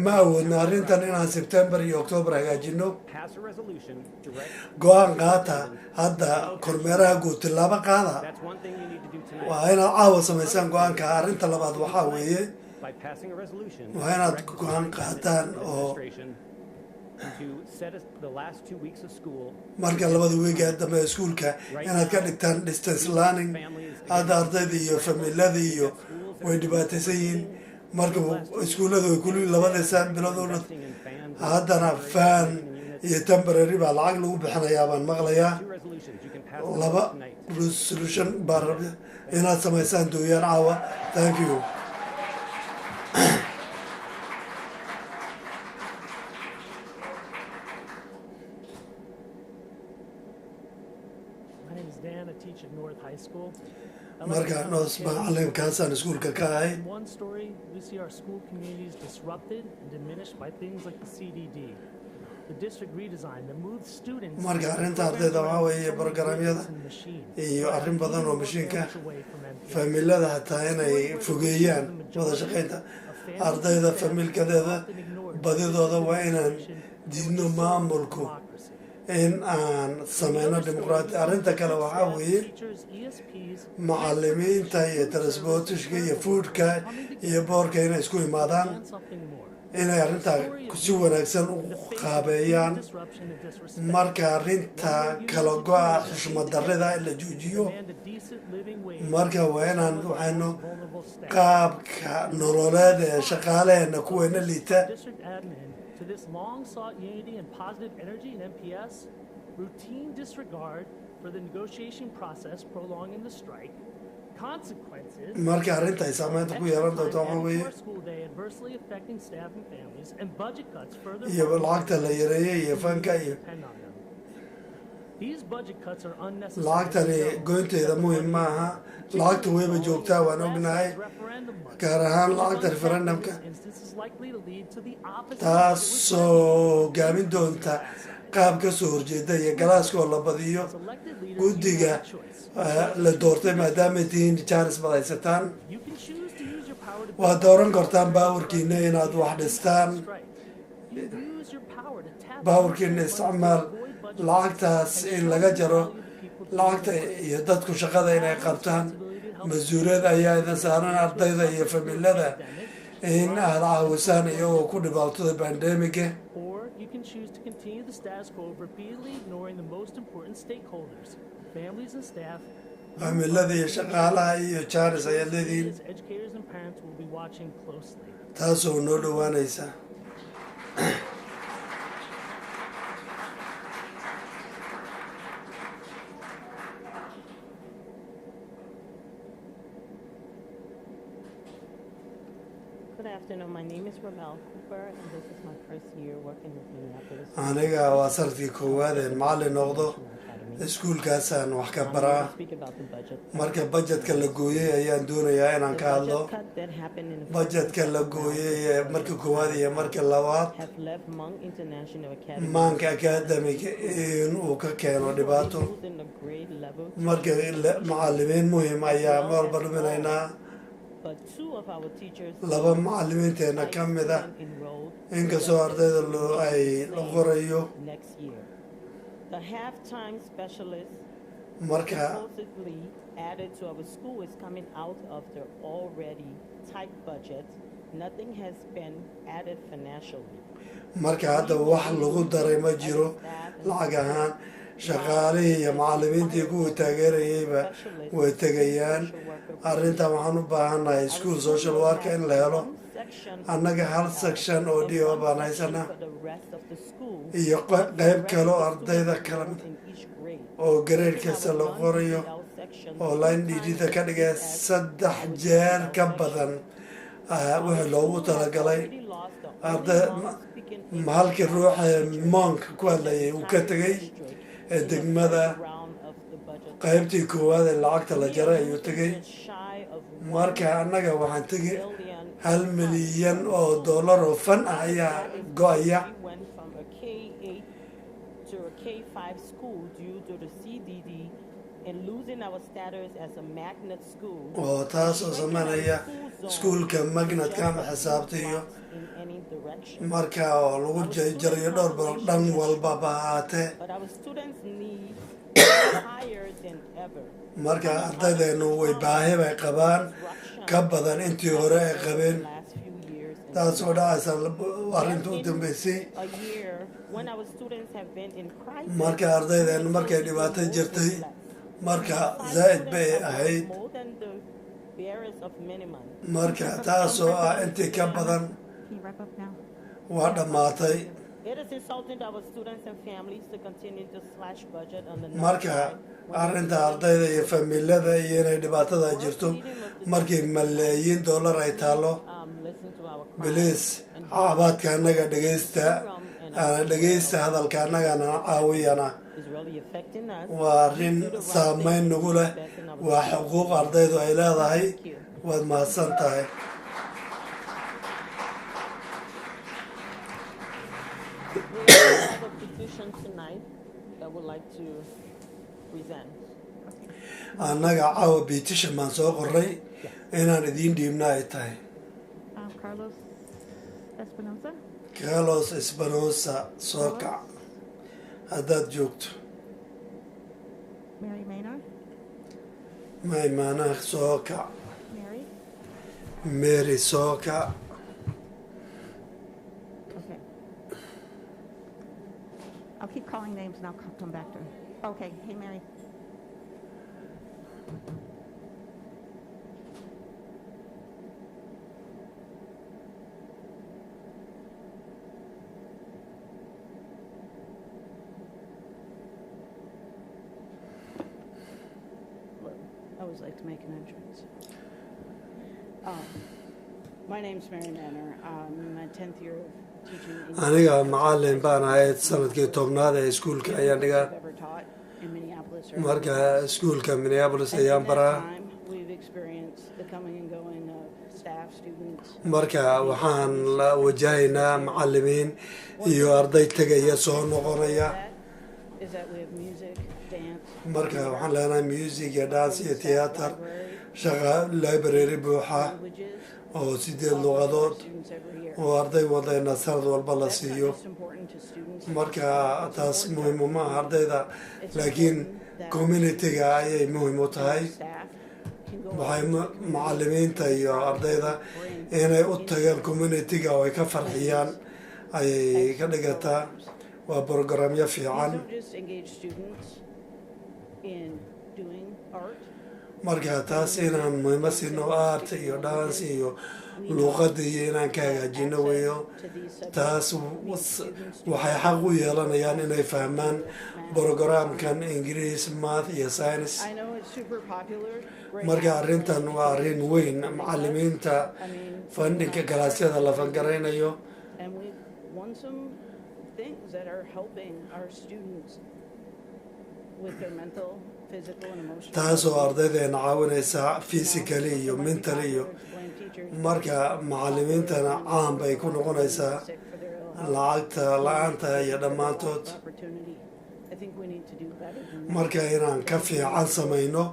Speaker 2: ma awoodna arrintan inaan sebtembar iyo oktoobar hagaajino
Speaker 12: pass a resolution, direct.
Speaker 2: go-aan qaata hadda kormeeraha guud tillaabo qaada
Speaker 12: That's one thing you need to do tonight.
Speaker 2: waa inaad caawa samaysaan go-aanka arrinta labaad waxaa weeye
Speaker 12: By passing a resolution,
Speaker 2: waa inaad
Speaker 12: direct the
Speaker 2: go-aan
Speaker 12: superintendent
Speaker 2: qaataan
Speaker 12: and
Speaker 2: oo
Speaker 12: administration to set the last 2 weeks of school.
Speaker 2: marka labada weeg ee dambe iskuulka inaad ka dhigtaan distance learning hadda ardayda iyo familada iyo way dhibaataysan yihiin marka iskuulladu way kuli labada bilood haddana fan iyo temporary baa lacag lagu bixinayaa baan maqlayaa
Speaker 12: Two resolutions you can pass
Speaker 2: laba
Speaker 12: tonight.
Speaker 2: resolution baan rabya inaad samaysaan dooyaan caawa thank you
Speaker 13: My name is Dan. I teach at North High School.
Speaker 2: marka noos macalimkaasaan iskuulka ka ahay
Speaker 13: In one story, we see our school communities disrupted and diminished by things like the CDD, the district redesign that moves students
Speaker 2: marka arrinta ardayda waxaa weeye programyada iyo arrin badan oo mashiinka familada hataa inay fogeeyaan wada shaqaynta ardayda familkadeeda badidooda waa inaan diidno maamulku in aan sameyno dimuqraati arrinta kale waxaa weeye macalimiinta iyo transportishka iyo foodka iyo boorka inay isku imaadaan inay arrintaa si wanaagsan u qaabeeyaan marka arrinta kala go-a xushmad darrida in la joojiyo marka waa inaan waxaynu qaabka nololeed ee shaqaalaheena kuweena liita
Speaker 13: to this long-sought unity and positive energy in MPS, routine disregard for the negotiation process prolonging the strike, consequences
Speaker 2: marka arrinta ay saameynta ku yeelan doonto waxaa weeye
Speaker 13: school day adversely affecting staff and families, and budget cuts further
Speaker 2: iyo lacagta la yareeyey iyo fanka iyo
Speaker 13: depend on them. These budget cuts are unnecessary.
Speaker 2: lacagtani goynteeda muhim maaha lacagta wayba joogtaa waan ognahay gaar ahaan lacagta referendumka taasoo hogaamin doonta qaab ka soo horjeeda iyo galaaska oo la badiyo guddiga la doortay maadaama tihiin jaanis bad haysataan waad dooran kartaan baawarkiina inaad wax dhistaan baawarkiina isticmaal lacagtaas in laga jaro lacagta iyo dadku shaqada inay qabtaan mas-uuliyad ayaa idin saaran ardayda iyo familada in aad caawisaan iyagoo ku dhibaatada bandemiga
Speaker 13: Or you can choose to continue the status quo, repeatedly ignoring the most important stakeholders, families and staff.
Speaker 2: familada iyo shaqaalaha iyo jaanis ayaad leedihiin
Speaker 13: Educators and parents will be watching closely.
Speaker 2: taasoo noo dhowaanaysa
Speaker 14: Good afternoon. My name is Ramel Cooper, and this is my first year working with Minneapolis.
Speaker 2: aniga waa sanadkii koowaad een macallin noqdo iskuulkaasaan wax ka baraa marka bajetka la gooyey ayaan doonayaa inaan ka hadlo bajetka la gooyey ee marka koowaad iyo marka labaad maanka academic inuu ka keeno dhibaato marka macalimiin muhim ayaa mar walba dhuminaynaa
Speaker 14: but 2 of our teachers
Speaker 2: laba macallimiinteena ka mid ah inkastoo ardayda ay la qorayo
Speaker 14: next year. The half-time specialist
Speaker 2: marka
Speaker 14: supposedly added to our school is coming out of their already tight budget. Nothing has been added financially.
Speaker 2: marka hadda wax lagu daray ma jiro lacag ahaan shaqaalihii iyo macallimiintii kuwii taageerayayba way tegayaan arrintan waxaan u baahannahay school social worker in la helo annaga hal section oo dhiba baan haysanaa iyo qayb kale oo ardayda kala mid oo grade kasta la qorayo oo line dhidida ka dhigay 3 jeer ka badan wixii loogu talagalay arday halkii ruuxa monk ku hadlayay uu ka tegay ee degmada qaybtii koowaad ee lacagta la jaray ayuu tegay marka annaga waxaan tegay $1 milyan oo fan ah ayaa go-aya oo taas oo sameynaya iskuulka magnatka ama xisaabta iyo marka oo lagu jarayo dhowr dhan walbaba ahaatee marka ardaydeenu way baahi bay qabaan ka badan intii hore ay qabeen taas oo dhacaysa arrinta u dambeysay marka ardaydeenu markay dhibaato jirtay marka zaa'id bay ahayd marka taas oo ah intii ka badan waa dhammaatay marka arrinta ardayda iyo familada iyo inay dhibaatada jirto markii malaayiin dollar ay taalo biliis caabaadka annaga dhegaysta hadalka annagana caawiyana waa arrin saameyn nagu leh waa xuquuq ardaydu ay leedahay waad mahadsan tahay annaga caawa petition baan soo qoray inaan idiin dhiibna ay tahay carlos espinosa soo kac haddaad joogto maymana soo kac mary soo kac
Speaker 1: I'll keep calling names and I'll come back to her. Okay, hey Mary.
Speaker 15: I always like to make an entrance. My name's Mary Manor. I'm in my 10th year of teaching English.
Speaker 2: aniga macallin baan ahayd sanadkii tobnaad ee iskuulka ayaan dhigaa marka iskuulka Minneapolis ayaan baraa marka waxaan la wajahaynaa macallimiin iyo arday tegaya soo noqonaya marka waxaan leenahay music iyo dance iyo theater shaqa library buuxa oo 8 luqadood oo arday wadayna sanad walba la siiyo marka taas muhiim uma aha ardayda laakiin communityga ayay muhiim u tahay waxay macallimiinta iyo ardayda inay u tagaan communityga oo ay ka farxiyaan ayay ka dhigataa waa programyo fiican marka taas inaan muhiima siino art iyo dance iyo luuqada iyo inaan ka hagaajino weeyo taas waxay xaq u yeelanayaan inay fahmaan programkan ingiriis math iyo science marka arrintan waa arrin weyn macallimiinta fandhinka galaasyada la fangaraynayo taasoo ardaydeena caawinaysa physically iyo mentally iyo marka macallimiintana caan bay ku noqonaysaa lacagta la-aanta iyo dhammaantood marka inaan ka fiican samayno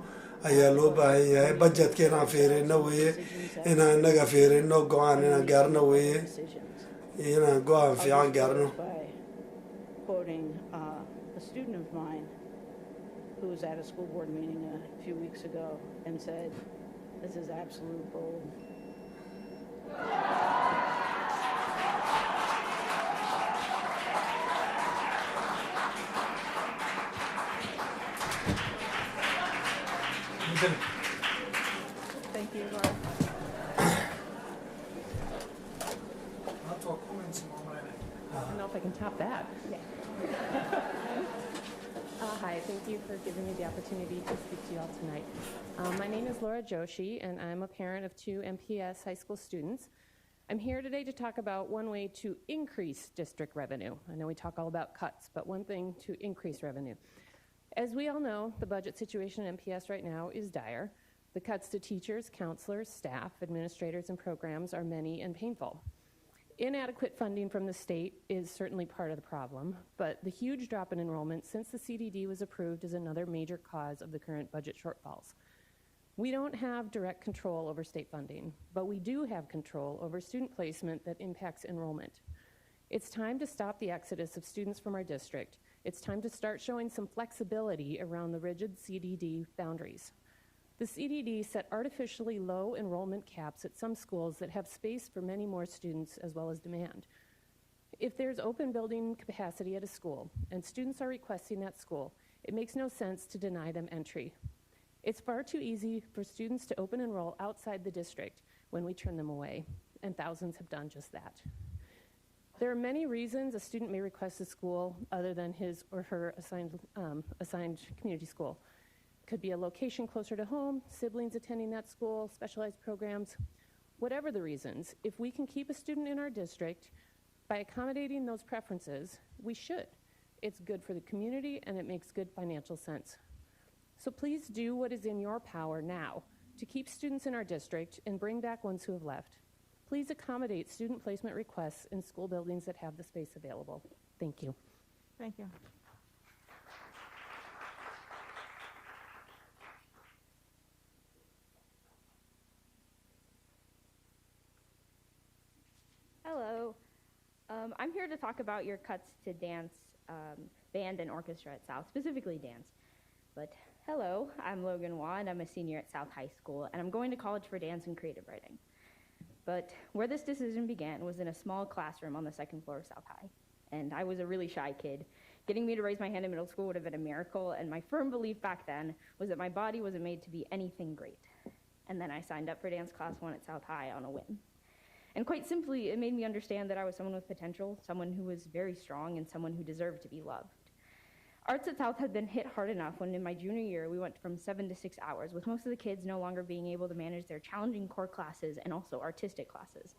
Speaker 2: ayaa loo baahan yahay budgetka inaan fiirino weeye inaan innaga fiirino go-aan inaan gaarno weeye inaan go-aan fiican gaarno.
Speaker 15: Quoting a student of mine who was at a school board meeting a few weeks ago and said, "This is absolute gold."
Speaker 1: Thank you, Laura.
Speaker 8: I don't know if I can top that.
Speaker 16: Hi, thank you for giving me the opportunity to speak to you all tonight. My name is Laura Joshi, and I'm a parent of 2 MPS high school students. I'm here today to talk about one way to increase district revenue. I know we talk all about cuts, but one thing to increase revenue. As we all know, the budget situation in MPS right now is dire. The cuts to teachers, counselors, staff, administrators, and programs are many and painful. Inadequate funding from the state is certainly part of the problem, but the huge drop in enrollment since the CDD was approved is another major cause of the current budget shortfalls. We don't have direct control over state funding, but we do have control over student placement that impacts enrollment. It's time to stop the exodus of students from our district. It's time to start showing some flexibility around the rigid CDD boundaries. The CDD set artificially low enrollment caps at some schools that have space for many more students as well as demand. If there's open building capacity at a school and students are requesting that school, it makes no sense to deny them entry. It's far too easy for students to open enroll outside the district when we turn them away, and thousands have done just that. There are many reasons a student may request a school other than his or her assigned community school. Could be a location closer to home, siblings attending that school, specialized programs. Whatever the reasons, if we can keep a student in our district by accommodating those preferences, we should. It's good for the community and it makes good financial sense. So please do what is in your power now to keep students in our district and bring back ones who have left. Please accommodate student placement requests in school buildings that have the space available. Thank you.
Speaker 1: Thank you.
Speaker 17: Hello. I'm here to talk about your cuts to dance, band, and orchestra at South, specifically dance. But hello, I'm Logan Waugh, and I'm a senior at South High School, and I'm going to college for dance and creative writing. But where this decision began was in a small classroom on the second floor of South High, and I was a really shy kid. Getting me to raise my hand in middle school would have been a miracle, and my firm belief back then was that my body wasn't made to be anything great. And then I signed up for dance class 1 at South High on a whim. And quite simply, it made me understand that I was someone with potential, someone who was very strong, and someone who deserved to be loved. Arts at South had been hit hard enough when in my junior year we went from 7 to 6 hours, with most of the kids no longer being able to manage their challenging core classes and also artistic classes.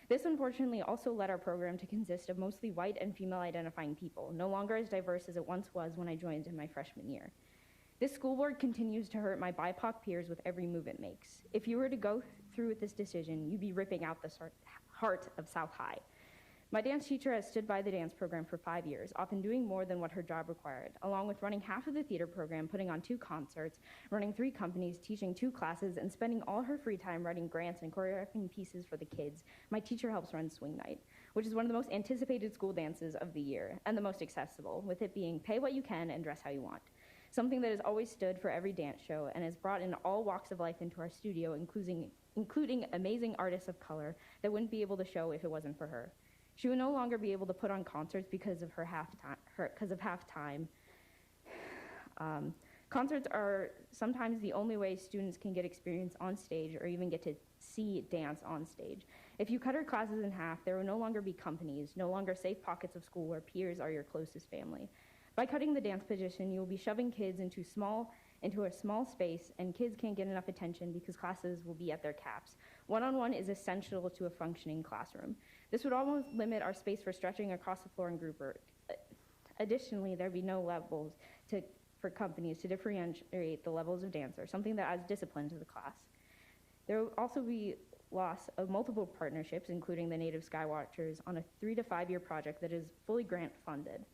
Speaker 17: This unfortunately also led our program to consist of mostly white and female identifying people, no longer as diverse as it once was when I joined in my freshman year. This school board continues to hurt my BIPOC peers with every move it makes. If you were to go through with this decision, you'd be ripping out the heart of South High. My dance teacher has stood by the dance program for 5 years, often doing more than what her job required, along with running half of the theater program, putting on 2 concerts, running 3 companies, teaching 2 classes, and spending all her free time writing grants and choreographing pieces for the kids. My teacher helps run Swing Night, which is one of the most anticipated school dances of the year, and the most accessible, with it being pay what you can and dress how you want. Something that has always stood for every dance show and has brought in all walks of life into our studio, including amazing artists of color that wouldn't be able to show if it wasn't for her. She would no longer be able to put on concerts because of halftime. Concerts are sometimes the only way students can get experience on stage or even get to see dance on stage. If you cut her classes in half, there will no longer be companies, no longer safe pockets of school where peers are your closest family. By cutting the dance position, you will be shoving kids into a small space, and kids can't get enough attention because classes will be at their caps. One-on-one is essential to a functioning classroom. This would almost limit our space for stretching across the floor in group work. Additionally, there'd be no levels for companies to differentiate the levels of dancers, something that adds discipline to the class. There will also be loss of multiple partnerships, including the Native Skywatchers, on a 3 to 5 year project that is fully grant funded.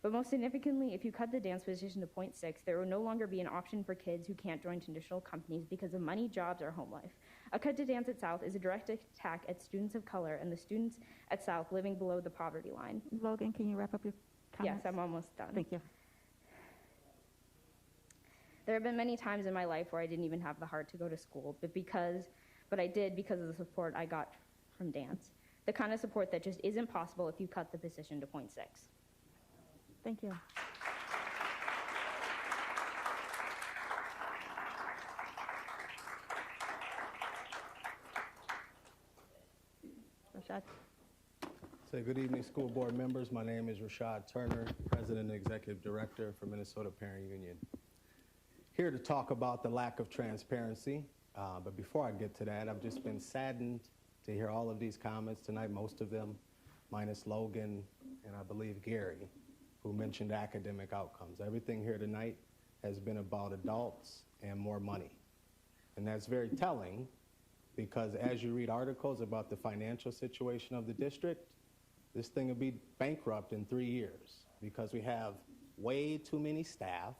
Speaker 17: But most significantly, if you cut the dance position to 0.6, there will no longer be an option for kids who can't join traditional companies because of money, jobs, or home life. A cut to dance at South is a direct attack at students of color and the students at South living below the poverty line.
Speaker 1: Logan, can you wrap up your comments?
Speaker 17: Yes, I'm almost done.
Speaker 1: Thank you.
Speaker 17: There have been many times in my life where I didn't even have the heart to go to school, but I did because of the support I got from dance. The kind of support that just isn't possible if you cut the position to 0.6.
Speaker 1: Thank you. Rashad.
Speaker 18: Say good evening, school board members. My name is Rashad Turner, President and Executive Director for Minnesota Parent Union. Here to talk about the lack of transparency, but before I get to that, I've just been saddened to hear all of these comments tonight, most of them minus Logan and I believe Gary, who mentioned academic outcomes. Everything here tonight has been about adults and more money. And that's very telling because as you read articles about the financial situation of the district, this thing will be bankrupt in 3 years because we have way too many staff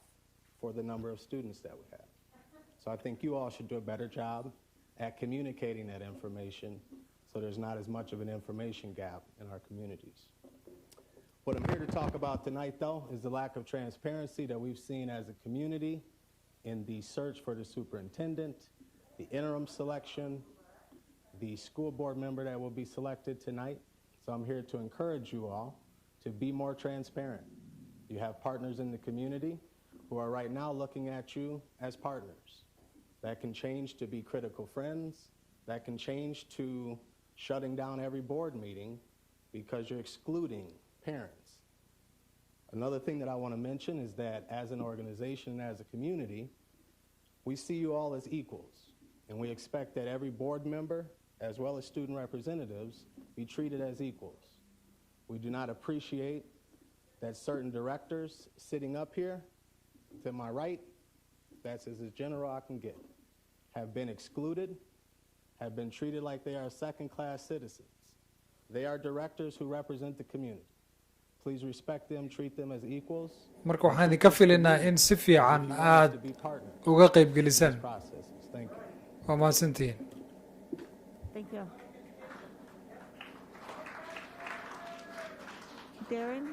Speaker 18: for the number of students that we have. So I think you all should do a better job at communicating that information so there's not as much of an information gap in our communities. What I'm here to talk about tonight, though, is the lack of transparency that we've seen as a community in the search for the superintendent, the interim selection, the school board member that will be selected tonight. So I'm here to encourage you all to be more transparent. You have partners in the community who are right now looking at you as partners. That can change to be critical friends. That can change to shutting down every board meeting because you're excluding parents. Another thing that I want to mention is that as an organization and as a community, we see you all as equals, and we expect that every board member, as well as student representatives, be treated as equals. We do not appreciate that certain directors sitting up here, to my right, that's as general I can get, have been excluded, have been treated like they are second-class citizens. They are directors who represent the community. Please respect them, treat them as equals.
Speaker 19: marka waxaan idinka filinaa in si fiican aad uga qayb gelisaan. Waa mahadsantihiin.
Speaker 1: Thank you. Darren?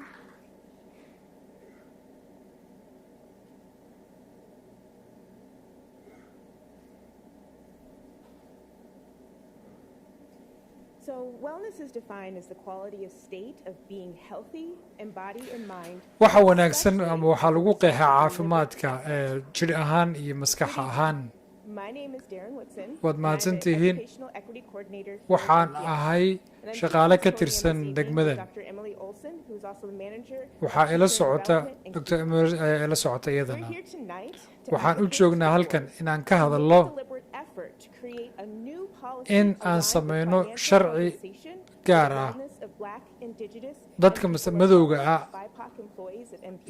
Speaker 5: So wellness is defined as the quality of state of being healthy in body and mind.
Speaker 19: waxa wanaagsan ama waxaa lagu qeexaa caafimaadka jir ahaan iyo maskax ahaan.
Speaker 5: My name is Darren Woodson.
Speaker 19: waad mahadsantihiin. waxaan ahay shaqaale ka tirsan degmadan. waxaa ila socota Dr. Emily ayaa ila socota iyadana. waxaan u joognaa halkan inaan ka hadalno in aan sameyno sharci gaar ah dadka madowga ah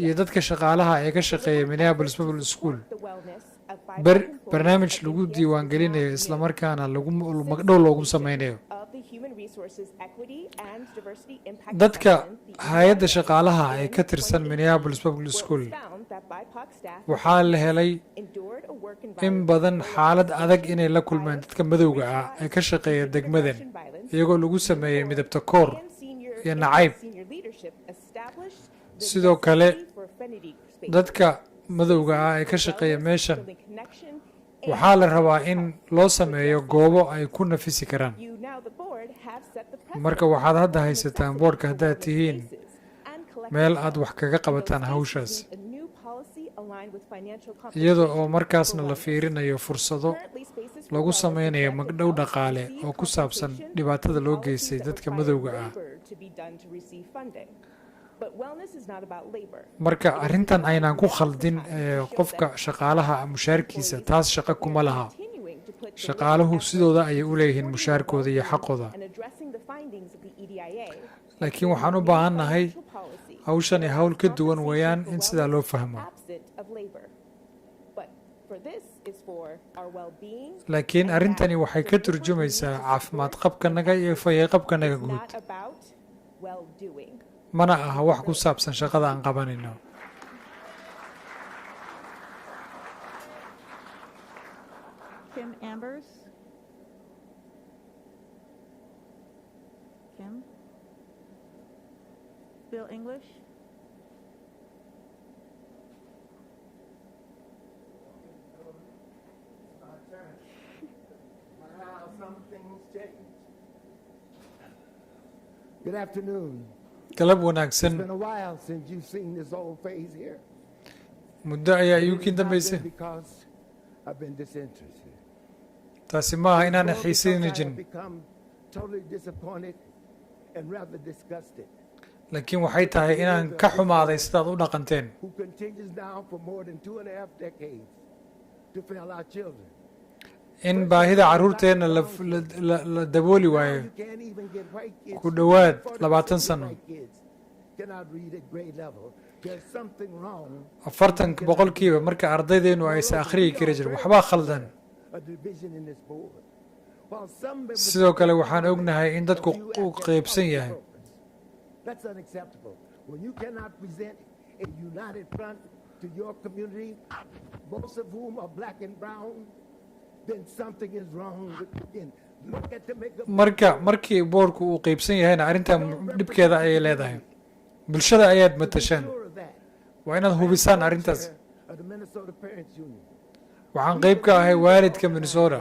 Speaker 19: iyo dadka shaqaalaha ee ka shaqeeya Minneapolis Public School barnaamij lagu diiwaangelinayo isla markaana magdhow loogu sameynayo dadka hay'adda shaqaalaha ee ka tirsan Minneapolis Public School waxaa la helay in badan xaalad adag inay la kulmaan dadka madowga ah ee ka shaqeeya degmadan iyagoo lagu sameeyay midabta koor iyo nacayb. sidoo kale dadka madowga ah ee ka shaqeeya meeshan waxaa la rabaa in loo sameeyo goobo ay ku nafisi karaan. marka waxaad hadda haysataan boodhka haddaad tihiin meel aad wax kaga qabataan hawshaas iyada oo markaasna la fiirinayo fursado lagu sameynayo magdhow dhaqaale oo ku saabsan dhibaatada loo geystay dadka madowga ah. marka arrintan aynaan ku khaldin qofka shaqaalaha mushaarkiisa taas shaqo kuma laha. shaqaaluhu sidooda ayay u leeyihiin mushaarkooda iyo xaqooda. laakiin waxaan u baahannahay hawshani hawl ka duwan weeyaan in sidaa loo fahmo. laakiin arrintani waxay ka turjumaysaa caafimaad qabkanaga iyo fayo-qabkanaga guud. mana aha wax ku saabsan shaqada aan qabanayno.
Speaker 1: Kim Ambers. Kim. Bill English.
Speaker 20: Some things change. Good afternoon.
Speaker 19: Galab
Speaker 20: It's
Speaker 19: wanaagsan.
Speaker 20: been a while since you've seen this old phase here.
Speaker 19: Muddo ayaa
Speaker 20: It
Speaker 19: iigu
Speaker 20: has
Speaker 19: kin
Speaker 20: not been
Speaker 19: dambaysay.
Speaker 20: because I've been disinterested.
Speaker 19: Taasi maaha inaan
Speaker 20: Nor because
Speaker 19: xiisayni
Speaker 20: I have
Speaker 19: jirin,
Speaker 20: become totally disappointed and rather disgusted.
Speaker 19: laakiin waxay tahay inaan ka xumaaday sidaad u dhaqanteen.
Speaker 20: Who continues now for more than 2.5 decades to fail our children.
Speaker 19: In baahida carruurteenna la dabooli waayo
Speaker 20: You can't even get white kids.
Speaker 19: ku dhowaad
Speaker 20: 40%
Speaker 19: 20
Speaker 20: of
Speaker 19: sano.
Speaker 20: white kids cannot read at grade level. There's something wrong.
Speaker 19: 40% marka ardaydeenu aysan akhriyi kari jirin waxbaa khaldan.
Speaker 20: A division in this board. While some members
Speaker 19: Sidoo kale waxaan ognahay in dadku u qaybsan yahay.
Speaker 20: That's unacceptable. When you cannot present a united front to your community, most of whom are black and brown, then something is wrong with again. Look at the makeup.
Speaker 19: Markii boorku uu qaybsan yahayna arrintan dhibkeeda ayay leedahay. Bulshada ayaad matashaan. Waa inaad hubisaan arrintaas.
Speaker 20: Of the Minnesota Parents Union.
Speaker 19: Waxaan qayb ka ahay waalidka Minnesota.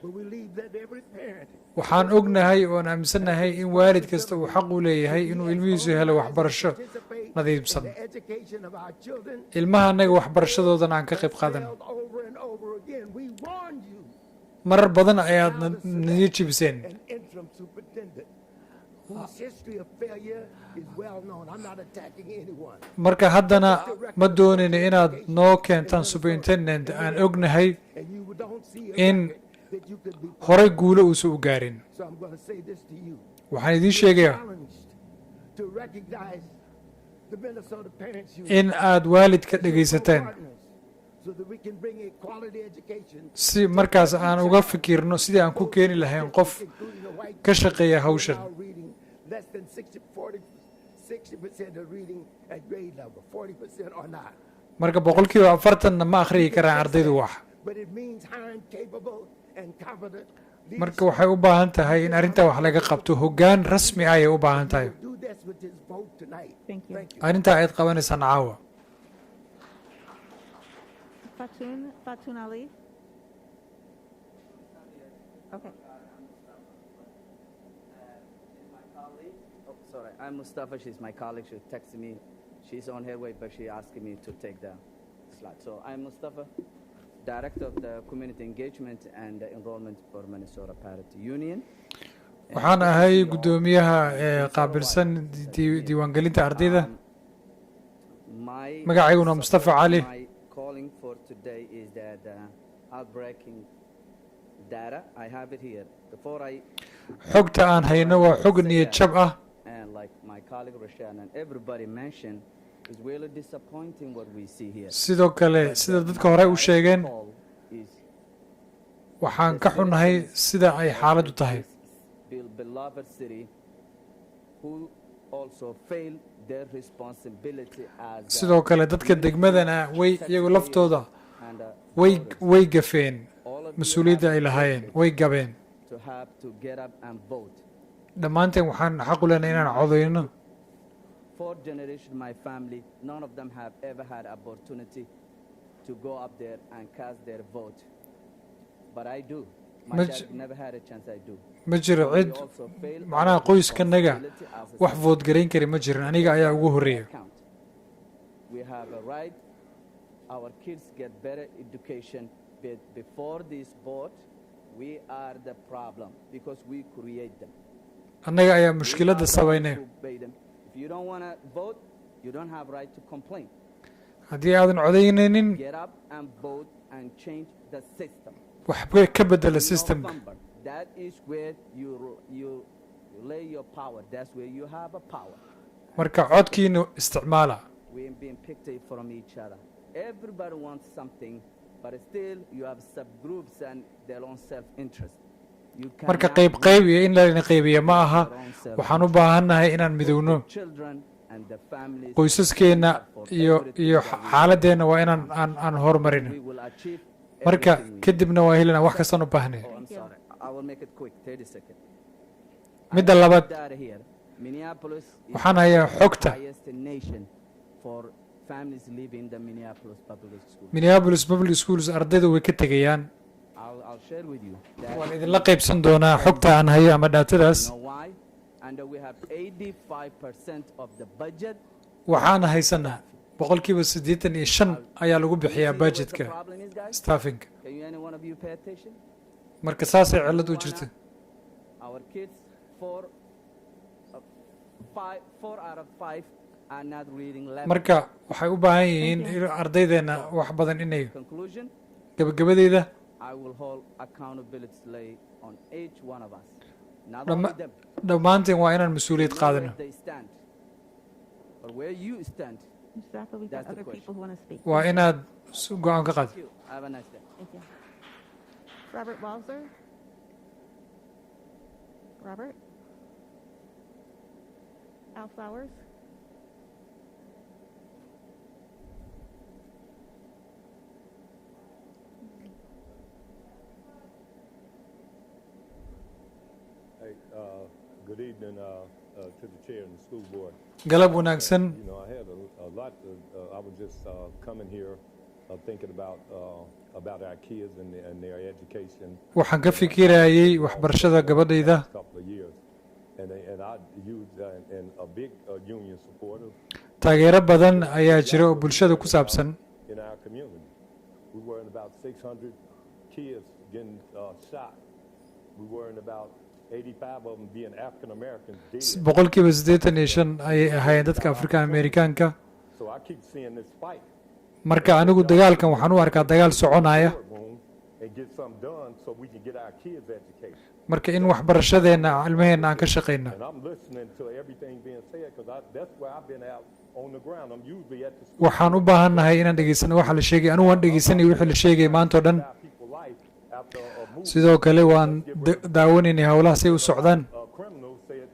Speaker 20: But we leave that every parent
Speaker 19: Waxaan ognahay oo aan aaminsanahay in waalid kasta uu xaq u leeyahay inuu ilmihiisu helo waxbarasho nadiifsan.
Speaker 20: the education of our children.
Speaker 19: Ilmaha anaga waxbarashadoodan aan ka qayb qaadan.
Speaker 20: Over and over again, we warned you.
Speaker 19: Marar badan ayaad niyad jebiseen.
Speaker 20: An interim superintendent whose history of failure is well known. I'm not attacking anyone.
Speaker 19: Marka haddana ma doonayno inaad noo keentaan superintendent aan ognahay
Speaker 20: And you don't see
Speaker 19: in
Speaker 20: that you could be
Speaker 19: horay guulo uusan u gaarin.
Speaker 20: So I'm going to say this to you.
Speaker 19: Waxaan idiin sheegayaa
Speaker 20: Challenged to recognize the Minnesota Parents Union
Speaker 19: in aad waalidka dhegaysateen
Speaker 20: so that we can bring a quality education
Speaker 19: si markaas aan uga fikirno sidii aan ku keeni lahayn qof ka shaqeeya hawshan.
Speaker 20: now reading less than 60% are reading at grade level, 40% are not.
Speaker 19: Marka 40% ma akhriyi karaan ardaydu wax.
Speaker 20: But it means hiring capable and competent
Speaker 19: Marka waxay u baahan tahay in arrinta wax laga qabto hoggaan rasmi ah ay u baahan tahay.
Speaker 20: do this with this vote tonight.
Speaker 1: Thank you.
Speaker 19: Arrinta aad qabanaysaan caawa.
Speaker 1: Fatun Ali. Okay.
Speaker 21: Oh, sorry, I'm Mustafa. She's my colleague. She texted me. She's on her way, but she asked me to take the slide. So I'm Mustafa, Director of the Community Engagement and Enrollment for Minnesota Parent Union.
Speaker 19: Waxaan ahay gudoomiyaha qaabilsan diiwaangelinta ardayda. Magacayguna Mustafa Ali.
Speaker 21: My calling for today is that outbreaking data. I have it here. Before I
Speaker 19: Xogta aan hayno waa xog niyad jab ah.
Speaker 20: and like my colleague Rashan and everybody mentioned, is really disappointing what we see here.
Speaker 19: Sidoo kale sida dadka hore u sheegeen waxaan ka xunahay sida ay xaaladdu tahay.
Speaker 20: Beloved city who also failed their responsibility as
Speaker 19: Sidoo kale dadka degmadana way iyagu laftooda way gafeen mas'uuliyadda ay lahaayeen way gabeen.
Speaker 20: to have to get up and vote.
Speaker 19: Dhammaanteen waxaan xaq u leenahay inaan codayno.
Speaker 20: Fourth generation, my family, none of them have ever had opportunity to go up there and cast their vote. But I do. My dad never had a chance, I do.
Speaker 19: Ma jiro cid macnaha qoyskanaga wax vote garayn kari ma jirin aniga ayaa ugu horeeya.
Speaker 20: We have a right, our kids get better education, but before this vote, we are the problem because we create them.
Speaker 19: Annaga ayaa mushkiladda sabaynay.
Speaker 20: If you don't want to vote, you don't have right to complain.
Speaker 19: Haddii aadan codaynaynin
Speaker 20: Get up and vote and change the system.
Speaker 19: waxba ka bedela systemka.
Speaker 20: That is where you lay your power. That's where you have a power.
Speaker 19: Marka codkiinu isticmaala.
Speaker 20: We're being picked from each other. Everybody wants something, but still you have subgroups and their own self-interest.
Speaker 19: marka qayb iyo in la qaybiyo ma aha waxaan u baahannahay inaan midowno qoysaskeenna iyo xaaladeenna waa inaan aan horumarino marka kadibna waa helinaa wax kastaan u baahnay midda labaad waxaan hayaa xogta Minneapolis Public Schools ardaydu way ka tegayaan waan idinla qaybsan doonaa xogta aan hayo ama dhaatadaas waxaan haysanaa 85% ayaa lagu bixiyaa budgetka staffinga marka saasay cillad u jirta marka waxay u baahan yihiin ardaydeena wax badan inay gabagabadeyda dhammaanteen waa inaan mas-uuliyad qaadano waa inaad go-aan ka qaad
Speaker 1: Robert Walzer. Robert. Al Flowers.
Speaker 6: Hey, good evening to the chair and the school board.
Speaker 19: galab wanaagsan
Speaker 6: You know, I had a lot. I was just coming here thinking about our kids and their education.
Speaker 19: waxaan ka fikirayay waxbarashada gabadhayda
Speaker 6: Couple of years, and I used and a big union supporter
Speaker 19: taageero badan ayaa jira oo bulshada ku saabsan
Speaker 6: in our community. We were in about 600 kids getting shot. We were in about 85 of them being African Americans dead.
Speaker 19: boqolkiiba 85 ayay ahaayeen dadka Afrikaan Amerikaanka
Speaker 6: So I keep seeing this fight.
Speaker 19: marka anigu dagaalkan waxaan u arkaa dagaal soconaya
Speaker 6: And get something done so we can get our kids educated.
Speaker 19: marka in waxbarashadeena cilmaheena aan ka shaqeyno
Speaker 6: And I'm listening to everything being said because that's where I've been out on the ground. I'm usually at the school.
Speaker 19: waxaan u baahannahay inaan dhegeysano waxa la sheegay anigu waan dhegeysanay wixii la sheegay maanta oo dhan
Speaker 6: People's life after a movie.
Speaker 19: sidoo kale waan daawanaynay howlaha say u socdaan
Speaker 6: Criminals said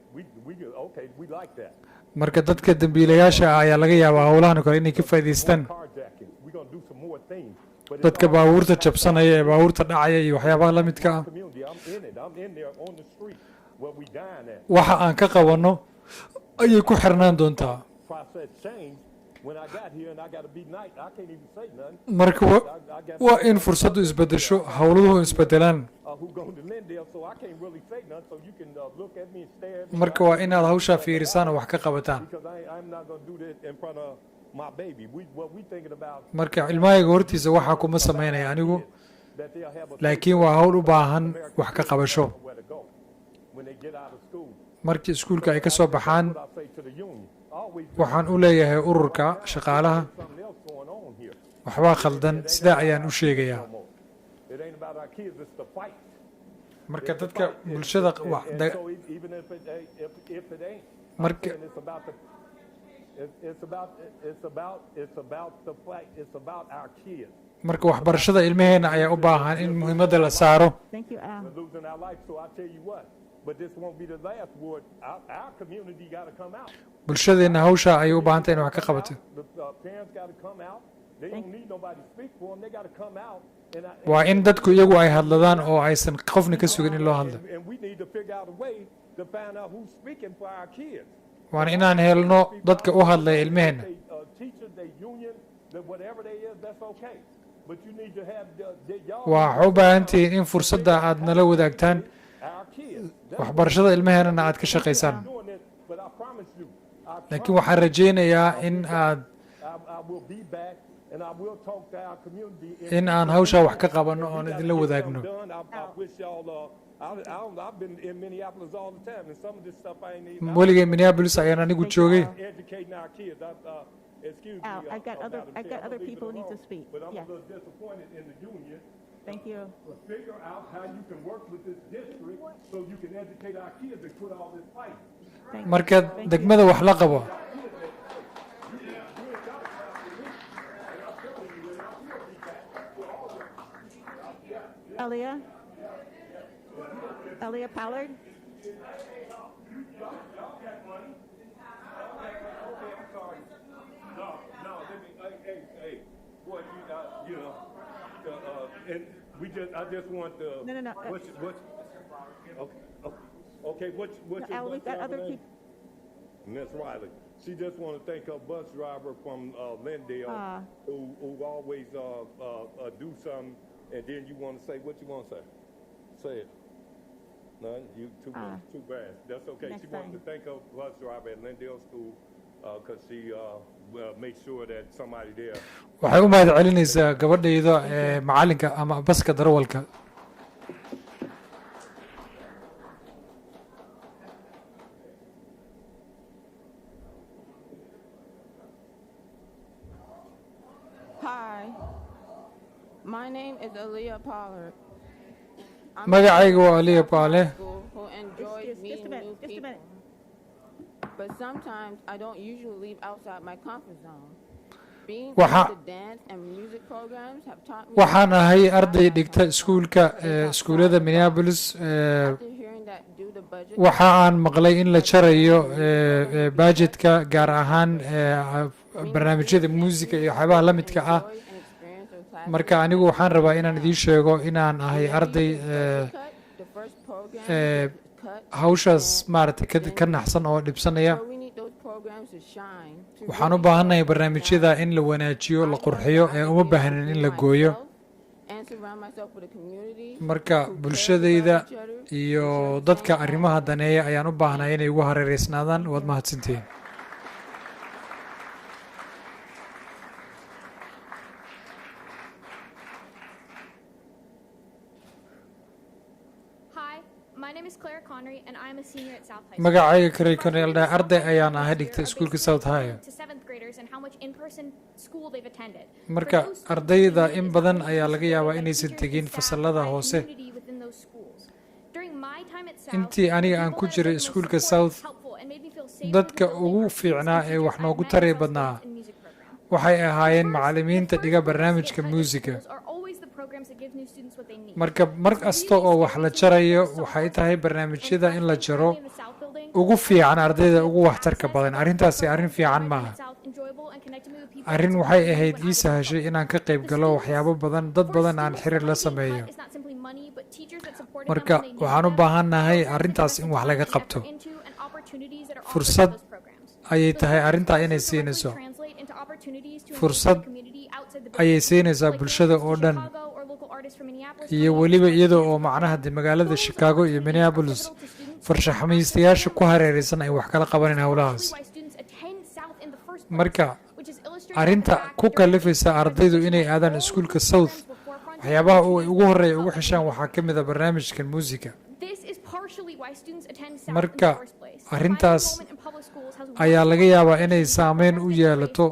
Speaker 6: okay, we like that.
Speaker 19: marka dadka dambiilayaasha ah ayaa laga yaabaa howlahan kale inay ka faa'iidaystaan
Speaker 6: Carjacking. We're gonna do some more things. But
Speaker 19: dadka baabuurta jabsanaya ee baabuurta dhacaya iyo waxyaabaha la midka ah
Speaker 6: community, I'm in it. I'm in there on the street where we dying at.
Speaker 19: waxa aan ka qabanno ayay ku xirnaan doontaa
Speaker 6: Process change. When I got here and I got to be nice, I can't even say nothing.
Speaker 19: marka waa in fursaddu isbedesho howladuhu isbedelaan
Speaker 6: Who going to Lindale, so I can't really say nothing. So you can look at me and stare at me.
Speaker 19: marka waa inaad hawshaa fiirisaan oo wax ka qabataan
Speaker 6: Because I'm not going to do this in front of my baby. What we thinking about
Speaker 19: marka ilmahayga hortiisa waxaa kuma samaynaya anigu
Speaker 6: that they'll have a
Speaker 19: laakiin waa hawl u baahan wax ka qabasho
Speaker 6: where to go when they get out of school.
Speaker 19: markii iskuulka ay ka soo baxaan
Speaker 6: What I say to the union, always
Speaker 19: waxaan u leeyahay ururka shaqaalaha
Speaker 6: something else going on here.
Speaker 19: waxbaa khaldan sidaa ayaan u sheegayaa
Speaker 6: It ain't about our kids, it's the fight.
Speaker 19: marka dadka bulshada
Speaker 6: And so even if it ain't,
Speaker 19: marka
Speaker 6: and it's about the fight. It's about our kids.
Speaker 19: marka waxbarashada ilmaheena ayaa u baahan in muhiimadda la saaro
Speaker 1: Thank you, Al.
Speaker 6: We're losing our life, so I tell you what. But this won't be the last word. Our community got to come out.
Speaker 19: bulshadeena hawsha ayay u baahantay in wax ka qabato
Speaker 6: The parents got to come out. They don't need nobody to speak for them. They got to come out.
Speaker 19: waa in dadku iyagu ay hadladaan oo aysan qofna ka sugin in loo hadlo
Speaker 6: And we need to figure out a way to find out who's speaking for our kids.
Speaker 19: waana inaan helno dadka u hadlaya ilmaheena
Speaker 6: Teachers, they union, whatever they is, that's okay. But you need to have y'all.
Speaker 19: waxaa u baahan tihiin in fursadda aad nala wadaagtaan waxbarashada ilmaheenana aad ka shaqaysaan
Speaker 6: But I promise you,
Speaker 19: laakiin waxaan rajaynayaa in aad
Speaker 6: I will be back and I will talk to our community.
Speaker 19: in aan hawshaa wax ka qabanno oon idinla wadaagno
Speaker 6: I wish y'all. I've been in Minneapolis all the time, and some of this stuff I ain't even.
Speaker 19: weligay minneapolis ayaan anigu joogay
Speaker 6: Educating our kids. Excuse
Speaker 1: Al,
Speaker 6: me.
Speaker 1: I've got other people who need to speak.
Speaker 6: But I'm
Speaker 1: Yeah.
Speaker 6: a little disappointed in the union.
Speaker 1: Thank you.
Speaker 6: But figure out how you can work with this district so you can educate our kids and quit all this fight.
Speaker 19: marka degmada wax la qabo
Speaker 1: Elia? Aaliyah Pollard?
Speaker 6: Hey, boy, and I just want the.
Speaker 1: No.
Speaker 6: What's, okay, what's
Speaker 1: No,
Speaker 6: your
Speaker 1: Al,
Speaker 6: bus
Speaker 1: we've got
Speaker 6: driver
Speaker 1: other
Speaker 6: name? Miss Riley. She just want to thank her bus driver from Lindale who always do something, and then you want to say what you want to say. Say it. No, you too bad. That's okay. She wants to thank her bus driver at Lindale School because she makes sure that somebody there.
Speaker 19: waxay u mahad celinaysaa gabadhayda macalinka ama baska darawalka.
Speaker 3: Hi, my name is Aaliyah Pollard.
Speaker 19: magacayga waa Aaliyah Pollard.
Speaker 3: Who enjoys meeting new people. But sometimes I don't usually leave outside my comfort zone. Being in the dance and music programs have taught me.
Speaker 19: waxaan ahay arday dhigta iskuulada Minneapolis. waxa aan maqlay in la jarayo budgetka gaar ahaan barnaamijyada muusiga iyo waxyaabaha la midka ah. marka anigu waxaan rabaa inaan idiin sheego inaan ahay arday hawshaas maaragtay ka naxsan oo dhibsanaya. waxaan u baahannahay barnaamijyada in la wanaajiyo la qurxiyo uma baahnin in la gooyo. marka bulshadayda iyo dadka arrimaha daneeya ayaan u baahnaa inay ugu hareereysnaadaan. waad mahadsantihiin. magacayga Claire Connery arday ayaan ahay dhigta iskuulka South High. marka ardayda in badan ayaa laga yaabaa inaysan tegin fasalada hoose. intii aniga aan ku jiray iskuulka South, dadka ugu fiicnaa ee wax noogu taray badnaa waxay ahaayeen macallimiinta dhiga barnaamijka muusiga. marka mar kasta oo wax la jarayo waxay tahay barnaamijyada in la jaro ugu fiican ardayda ugu waxtarka badan. arrintaasi arrin fiican maaha. arrin waxay ahayd ii sahashay inaan ka qayb galo waxyaabo badan, dad badan aan xiriir la sameeyo. marka waxaan u baahannahay arrintaas in wax laga qabto. fursad ayay tahay arrintaa inay siinayso. fursad ayay siinaysaa bulshada oo dhan, iyo weliba iyada oo macnaha de magaalada Chicago iyo Minneapolis farshaxmaystayaasha ku hareeraysan ay wax kala qabaneen howlahaas. marka arrinta ku kalifaysa ardaydu inay aadaan iskuulka South, waxyaabaha ugu horeeya ugu xishaan waxaa ka mid ah barnaamijkan muusiga. marka arrintaas ayaa laga yaabaa inay saameyn u yeelato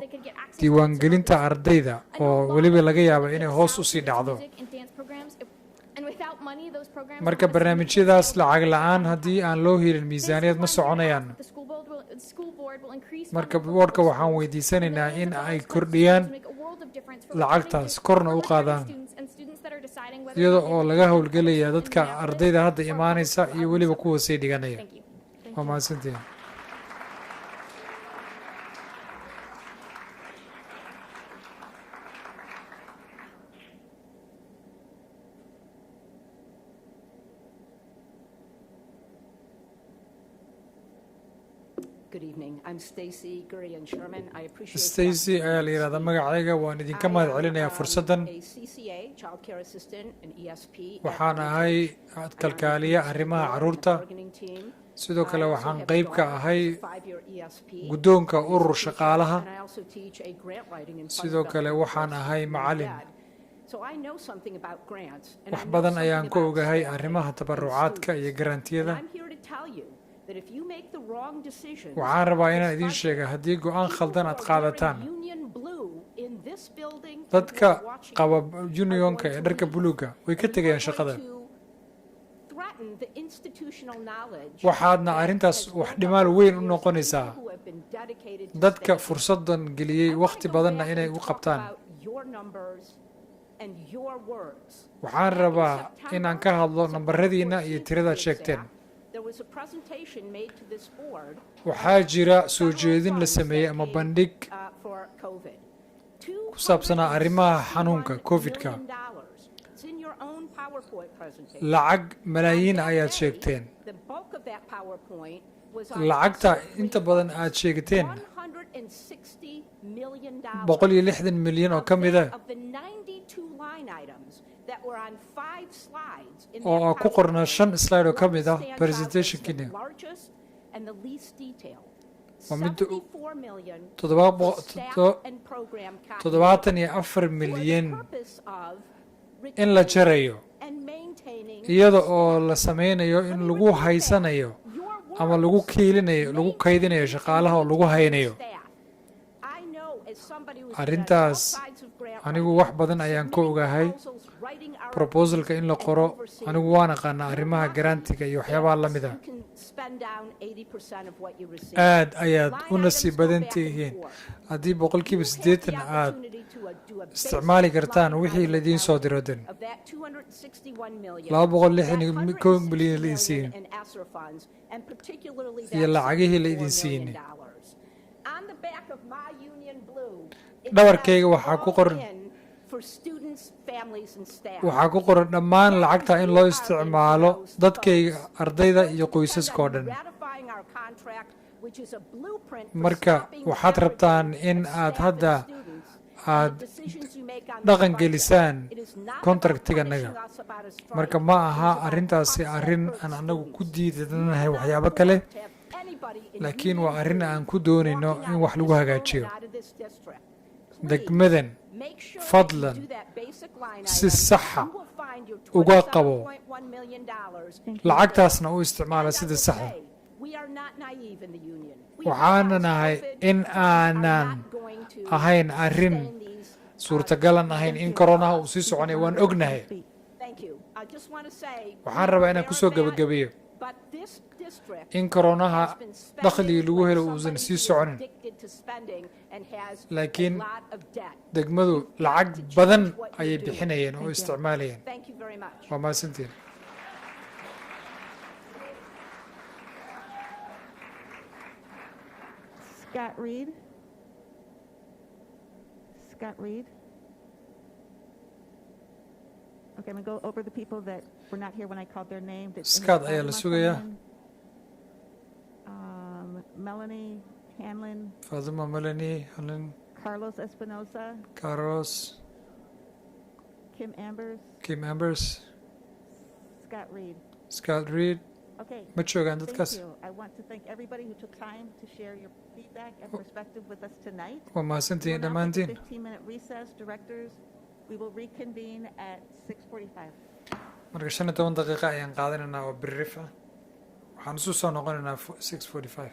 Speaker 19: diiwaangelinta ardayda oo weliba laga yaaba inay hoos u sii dhacdo. marka barnaamijyadaas lacag la'aan haddii aan loo helin miisaaniyad ma soconayaan. marka boodhka waxaan weydiisanaynaa in ay kordhiyaan lacagtaas, korna u qaadaan, iyada oo laga howlgelaya dadka ardayda hadda imaanaysa iyo weliba kuwa sii dhiganaya. waa mahadsantihiin.
Speaker 22: Good evening. I'm Stacy Gurian Sherman. I appreciate
Speaker 19: Stacy ayaa la yiraahdaa magacayga. waan idinka mahad celinayaa fursaddan. waxaan ahay kalkaaliye arrimaha carruurta. sidoo kale waxaan qayb ka ahay guddoonka urur shaqaalaha. sidoo kale waxaan ahay macallin. wax badan ayaan ka ogahay arrimaha tabarucaadka iyo garantiyada. waxaan rabaa inaan idiin sheega haddii go'aan khaldan aad qaadataan, dadka qaba unionka ee dharka buluuga way ka tegayaan shaqada. waxaadna arrintaas wax dhimaal weyn u noqonaysaa dadka fursaddan geliyey wakhti badanna inay u qabtaan.
Speaker 22: and your words.
Speaker 19: waxaan rabaa inaan ka hadlo nambaradiina iyo tiradaad sheegteen
Speaker 22: There was a presentation made to this board
Speaker 19: waxaa jira soo jeedin la sameeyey ama bandhig
Speaker 22: for COVID.
Speaker 19: ku saabsanaa arrimaha xanuunka covid-ka
Speaker 22: It's in your own PowerPoint presentation.
Speaker 19: lacag malaayiin ayaad sheegteen
Speaker 22: The bulk of that PowerPoint was
Speaker 19: lacagta inta badan aad sheegteen
Speaker 22: $160 million
Speaker 19: $160 milyan oo ka mid ah
Speaker 22: of the 92 line items that were on 5 slides in
Speaker 19: oo
Speaker 22: that
Speaker 19: ku qornaa 5 slide oo ka mid ah
Speaker 22: stands out as
Speaker 19: presentationkiina
Speaker 22: the largest and the least detailed.
Speaker 19: waa midda
Speaker 22: 74 million and program copies
Speaker 19: 74 milyan
Speaker 22: purpose of
Speaker 19: in la jarayo
Speaker 22: and maintaining
Speaker 19: iyada oo la sameynayo in lagu haysanayo ama lagu kiilinayo lagu kaydinayo shaqaalaha oo lagu haynayo arrintaas anigu wax badan ayaan ka ogahay proposalka in la qoro anigu waan aqaanaa arrimaha garantiga iyo waxyaabaha la mid ah aad ayaad u nasiib badan tihiin haddii 80% aad isticmaali kartaan wixii laidiin soo diro dan 261 milyan la idin siin iyo lacagihii la idin siinay dhabarkayga waxaa ku qoran dhammaan lacagta in loo isticmaalo dadkayga ardayda iyo qoysaska oo dhan marka waxaad rabtaan in aad hadda aad dhaqan gelisaan contractiganaga marka ma aha arrintaasi arrin aan anagu ku diidanahay waxyaabo kale laakiin waa arrin aan ku doonayno in wax lagu hagaajiyo degmadan fadlan si saxa uga qabo lacagtaasna u isticmaala sida saxa waxaanan ahay in aanan ahayn arrin suurtagalan ahayn in koronaha uu sii soconaya waan ognahay waxaan rabaa inaan kusoo gebagabeeyo in koronaha dakhligii lagu helo uusan sii soconin laakiin degmadu lacag badan ayay bixinayeen oo isticmaalayeen waa mahadsantiin
Speaker 1: Scott Reed. Scott Reed. Okay, I'm going to go over the people that were not here when I called their name.
Speaker 19: Scott ayaa la sugayaa.
Speaker 1: Melanie Hanlon.
Speaker 19: Fatima Melanie Hanlon.
Speaker 1: Carlos Espinosa.
Speaker 19: Carlos.
Speaker 1: Kim Ambers.
Speaker 19: Kim Ambers.
Speaker 1: Scott Reed.
Speaker 19: Scott Reed.
Speaker 1: Okay.
Speaker 19: Ma joogaan dadkaas?
Speaker 1: Thank you. I want to thank everybody who took time to share your feedback and perspective with us tonight.
Speaker 19: Waa mahadsantihiin dhammaantiin.
Speaker 1: 15-minute recess, directors. We will reconvene at 6:45.
Speaker 19: Marka 15 daqiiqo ayaan qaadanaynaa oo brief ah. Waxaan isu soo noqonaynaa 6:45.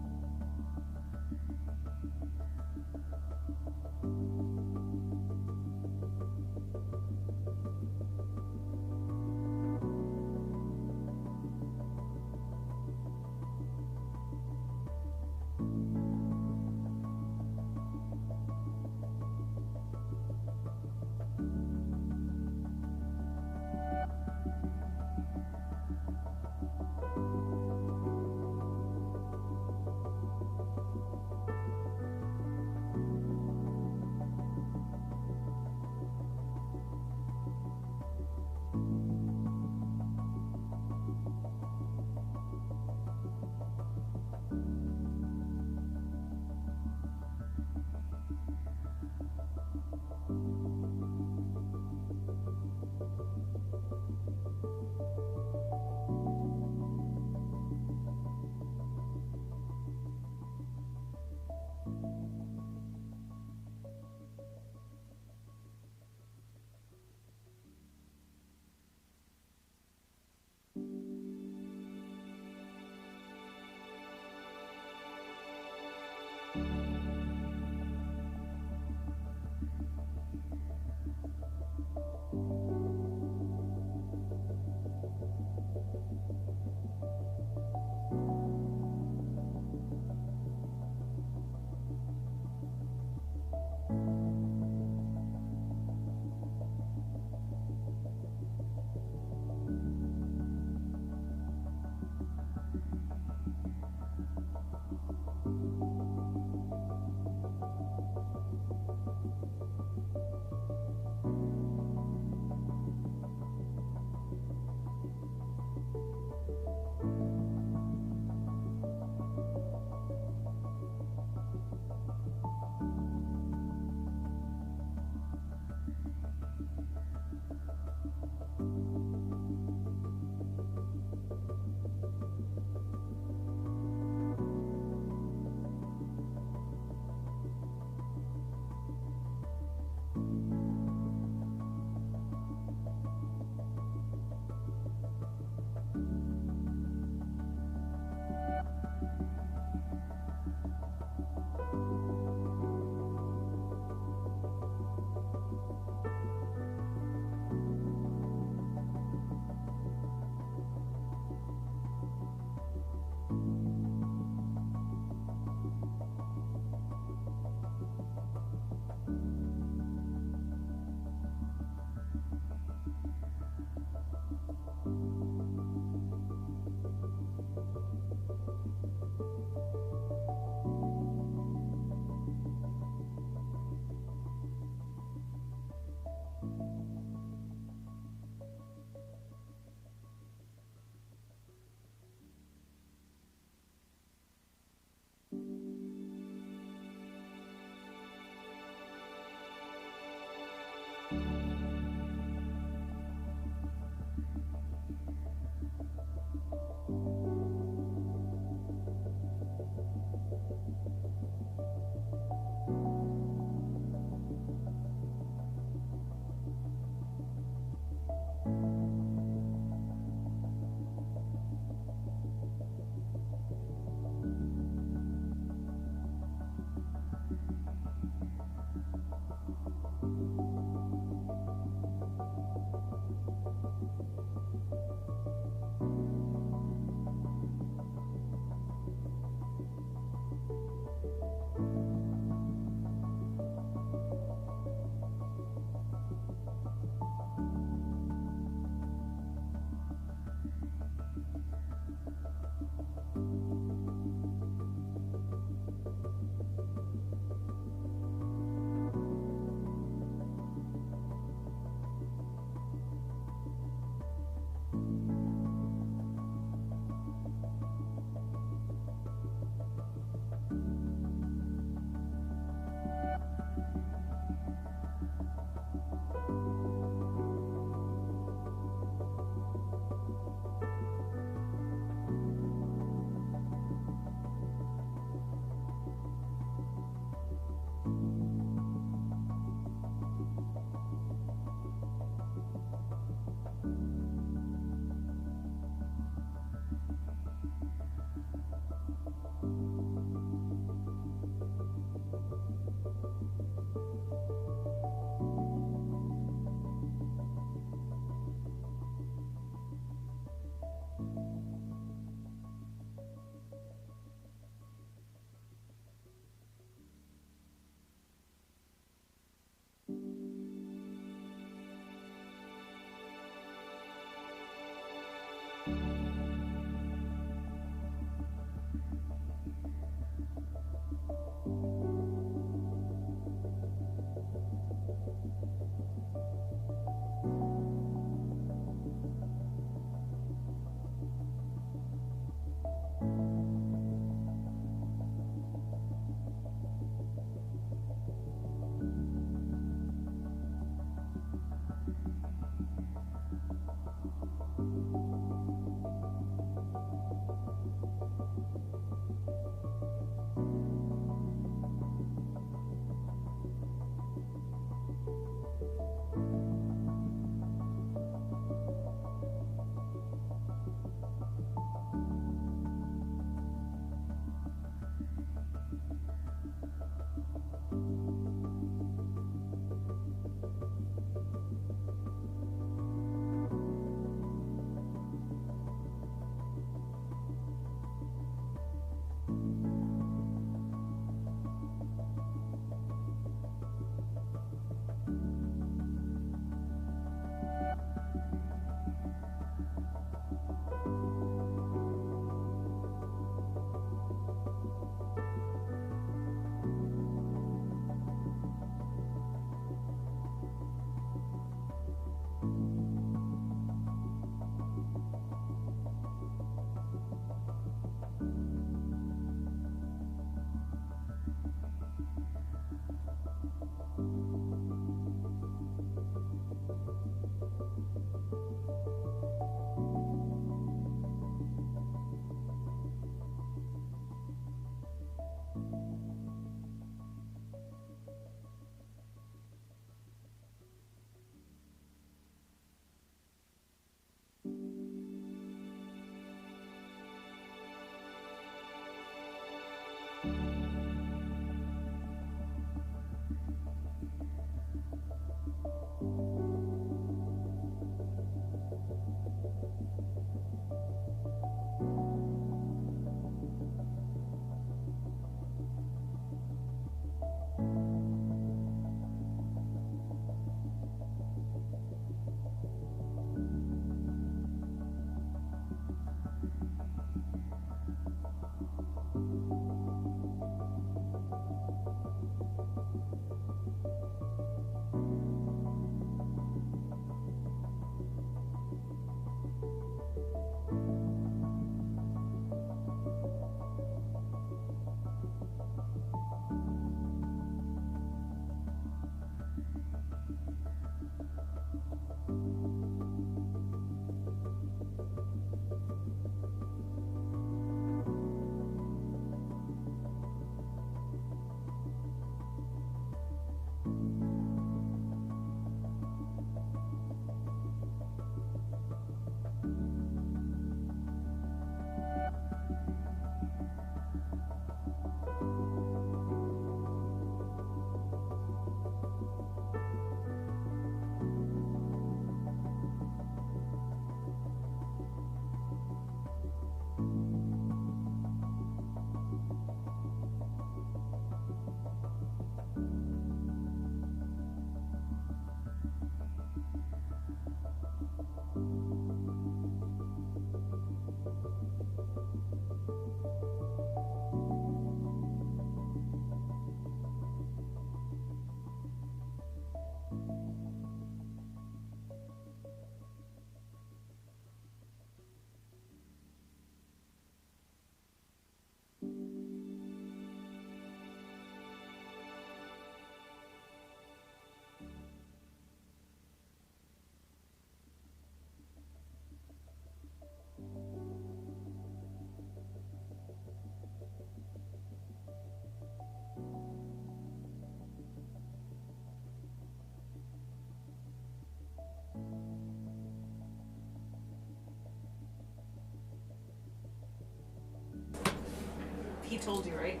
Speaker 4: He told you, right?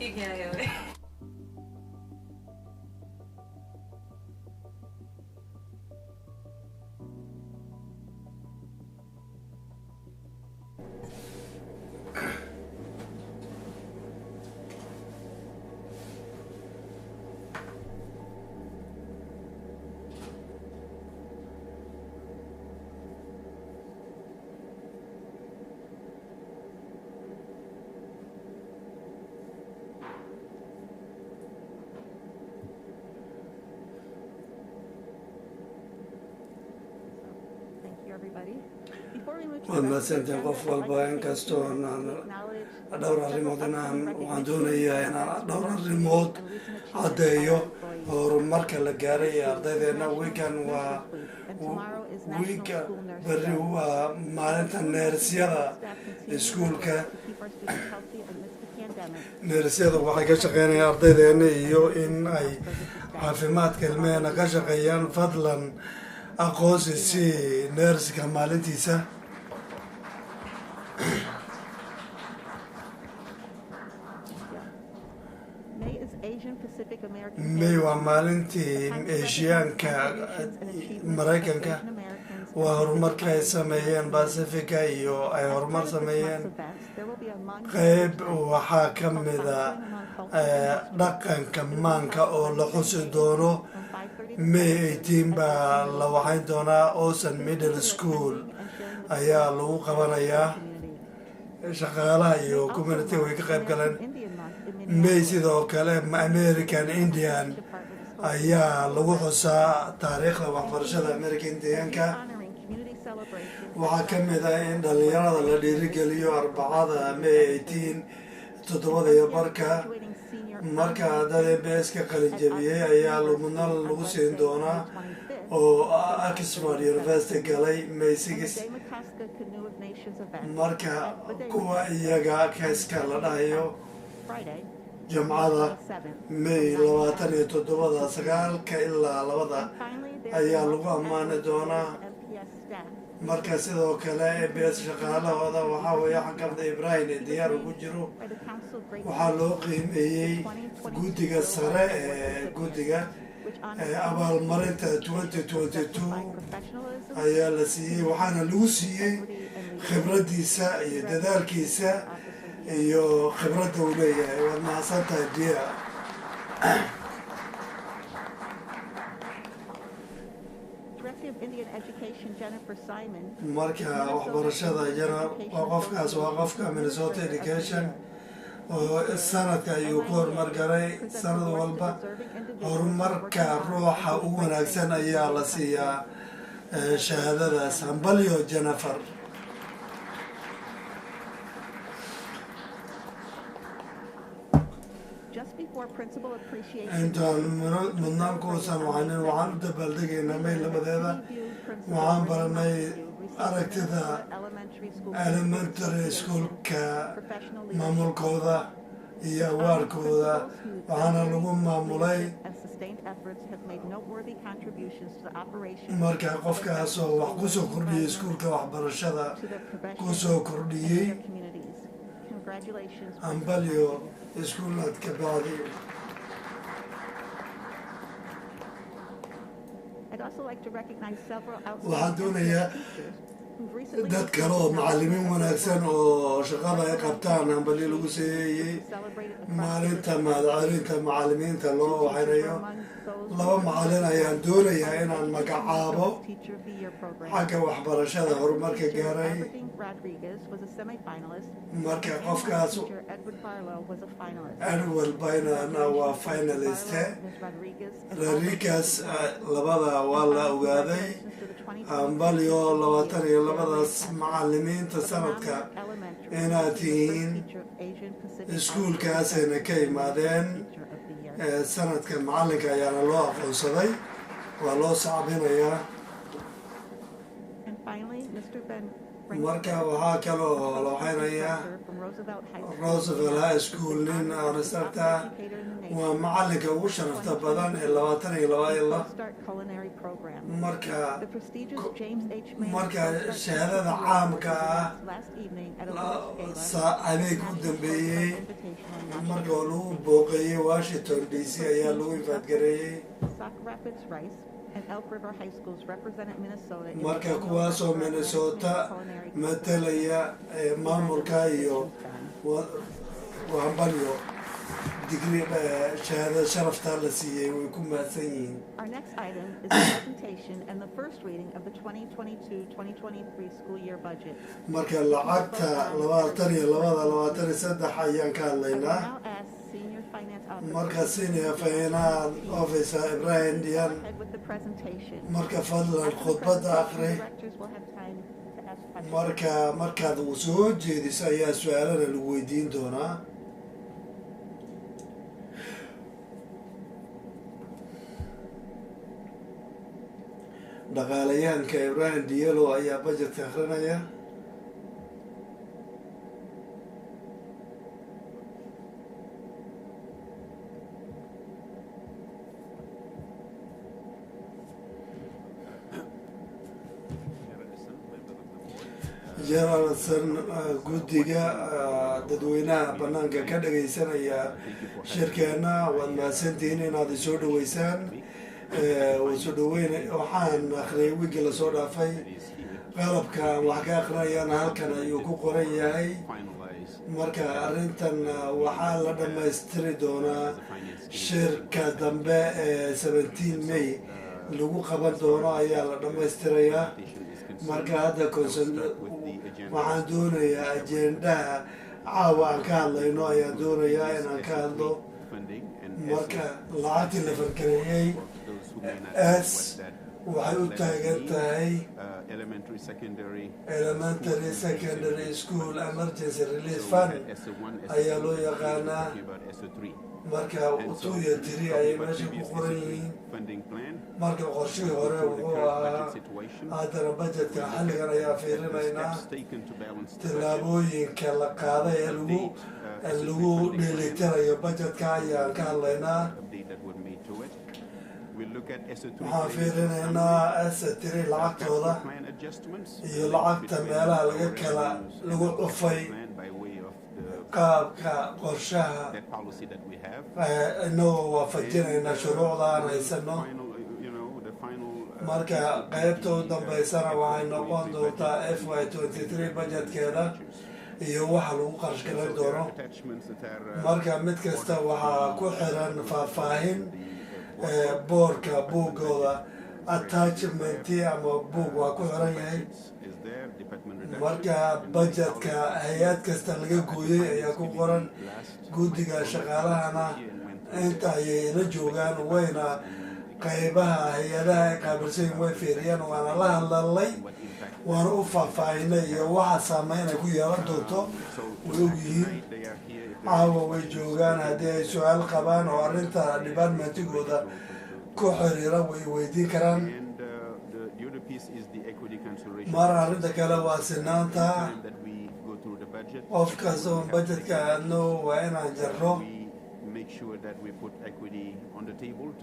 Speaker 4: You can't have it.
Speaker 1: Thank you, everybody. Before we move to
Speaker 2: waad
Speaker 1: the rest of the
Speaker 2: mahadsantahay
Speaker 1: agenda,
Speaker 2: qof
Speaker 1: I'd like
Speaker 2: walba
Speaker 1: to say
Speaker 2: inkastoo
Speaker 1: a few
Speaker 2: aan
Speaker 1: acknowledge
Speaker 2: dhowr
Speaker 1: several
Speaker 2: arrimood inaan
Speaker 1: upcoming
Speaker 2: waxaan
Speaker 1: recognitions
Speaker 2: doonayaa
Speaker 1: and
Speaker 2: inaan
Speaker 1: events
Speaker 2: dhowr
Speaker 1: for
Speaker 2: arrimood
Speaker 1: and recent achievements
Speaker 2: caddeeyo
Speaker 1: by our employees.
Speaker 2: horumarka la gaaray ee ardaydeena
Speaker 1: National
Speaker 2: weekend waa
Speaker 1: Nurses Week, and tomorrow is National
Speaker 2: wiigga
Speaker 1: School Nurse
Speaker 2: berri
Speaker 1: Day.
Speaker 2: waa maalinta neersyada iskuulka
Speaker 1: To keep our students healthy amidst the pandemic.
Speaker 2: neersyada waxay ka shaqeynayaan ardaydeena iyo in ay caafimaadka ilmeheena ka shaqeeyaan fadlan aqoonsi si neerska maalintiisa
Speaker 1: May is Asian Pacific American
Speaker 2: may
Speaker 1: Day.
Speaker 2: waa maalintii eeshiyaanka maraykanka waa horumarka ay sameeyeen basifika iyo ay horumar sameeyeen qeyb waxaa ka mida dhaqanka maanka oo la xusi doono may 18 baa la waxayn doonaa ocean middle school ayaa lagu qabanayaa shaqaalaha iyo community way ka qayb galeen may sidoo kale american indian ayaa lagu xusaa taariikhda waxbarashada american indianka waxaa ka mid ah in dhalinyarada la dhiirigeliyo arbacada may 18 toddobada iyo barka marka dad MPS ka qalinjabiyey ayaa lumudna lagu siin doonaa oo Oxford University galay May 6 marka kuwa iyaga keeska la dhahayo jamcada May 27 sagaalka ilaa 2 ayaa lagu ammaani doonaa marka sidoo kale MPS shaqaalahooda waxaa weeye xakamda Ibrahim ee diyaar ugu jiro waxaa loo qiimeeyey guddiga sare ee guddiga abaalmarinta 2022 ayaa la siiyey waxaana lagu siiyey khibraddiisa iyo dadaalkiisa iyo khibradda uu leeyahay waad mahadsantahay diya marka waxbarashada waa qofka Minnesota Education oo sanadka ayuu ku horumar galay sanad walba horumarka ruuxa ugu wanaagsan ayaa la siiyaa shahaadadaas hambalyo Jennifer intaan mudnaankuusan waxaan u dabaaldegaynaa may labadeeda waxaan baranay aragtida elementary schoolka maamulkooda iyo awaarkooda waxaana lagu maamulay marka qofkaasoo wax kusoo kordhiyey iskuulka waxbarashada kusoo kordhiyey hambalyo iskuulaad ka bacdi waxaan doonayaa dad kale oo macallimiin wanaagsan oo shaqada ay qabtaan hambalyo lagu sameeyey maalinta mahadcelinta macallimiinta loo waxaynayo laba macallin ayaan doonayaa inaan magacaabo xagga waxbarashada horumarka gaaray marka qofkaas Edward Baynana waa finaliste Rodriguez labada waa la ogaaday hambalyo 22daas macallimiinta sanadka inaad tihiin iskuulkaasayna ka yimaadeen sanadka macallinka ayaana loo aqoonsaday waa loo sacbinayaa marka waxaa kaloo loo xeynaya Roosevelt High School nin arasarta waa macalinka ugu sharafta badan ee 22 marka shahaadada caamka ah habeenk u dambeeyey marka lagu booqeeyey Washington DC ayaa lagu ifaadgareeyey marka kuwaasoo Minnesota matalaya maamulka iyo waanbalyo degree shahaadada sharafta la siiyey way ku mahadsan yihiin.
Speaker 1: Our next item is the presentation and the first reading of the 2022-2023 school year budget.
Speaker 2: marka lacagta 22-23 ayaan ka hadlaynaa marka senior finance officer Ibrahim Dian marka fadlan khudbadda akhri markaad uu soo jeediso ayaa su-aalana lagu weydiin doonaa. dhaqaalayahanka Ibrahim Diallo ayaa budgetka akhrinaya. Jaralsan guddiga dadweynaha bannaanka ka dhagaysanaya shirkeena waad mahadsantihiin inaad isoo dhaweysaan. soo dhaweyn waxaan akhriyay wigi lasoo dhaafay qalabka wax ka akhriyana halkan ayuu ku qoran yahay marka arrintan waxaa la dhammaystiri doonaa shirka dambe ee 17 May lagu qaban doono ayaa la dhammaystirayaa marka hadda waxaan doonayaa ajendaha caawa aan ka hadlayno ayaan doonayaa inaan ka hadlo marka lacagtii la fargareeyey S waxay u taagan tahay elementary secondary school emergency relief fund ayaa loo yaqaanaa marka 2 iyo 3 ayay meesha ku qoran yihiin marka qorshihii hore wuxuu ahaa haddana budgetka xilligan ayaa fiirinaynaa tallaabooyinka la qaaday ee lagu dheelitirayo budgetka ayaan ka hadlaynaa. waxaan fiirinaynaa S3 lacagtooda iyo lacagta meelaha lagu cufay qaabka qorshaha inagoo waafajinaynaa shuruucda aan haysano marka qaybta u dambeysana waxay noqon doontaa FY23 budgetkeeda iyo waxa lagu qarash galan doono marka mid kasta waxaa ku xiran faahfaahin boorka buuggooda attachmenti ama buug waa ku xiran yahay marka budgetka hay-ad kasta laga gooyey ayaa ku qoran guddiga shaqaalahana inta ayay la joogaan wayna qaybaha hay-adaha ay qaabilsan way fiiriyaan waana la hadlalay waana u faahfaahinay iyo waxa saameyn ay ku yeelan doonto way ogyihiin caawa way joogaan haddii ay su-aal qabaan oo arrinta departmentigooda ku xiriira way weydiin karaan. mar arrinta kale waa sinaanta qof kasta oo budgetka aadno waa inaan jarro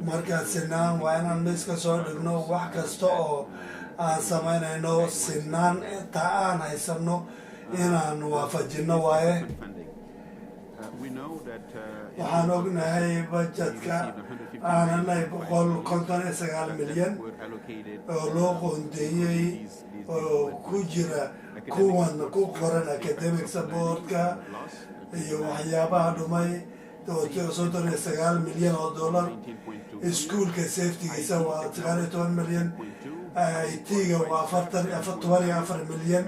Speaker 2: marka sinaan waa inaan miiska soo dhigno wax kasta oo aan samaynayno sinaan inta aan haysano inaan waafajino waaye. waxaan ognahay budgetka aananay 159 milyan oo loo qoondeeyey oo ku jira kuwan ku qoran academic supportka iyo waxyaabaha dhumay oo 39 milyan oo dollar iskuulka safetygiisa waa 19 milyan IT-ga waa 24 milyan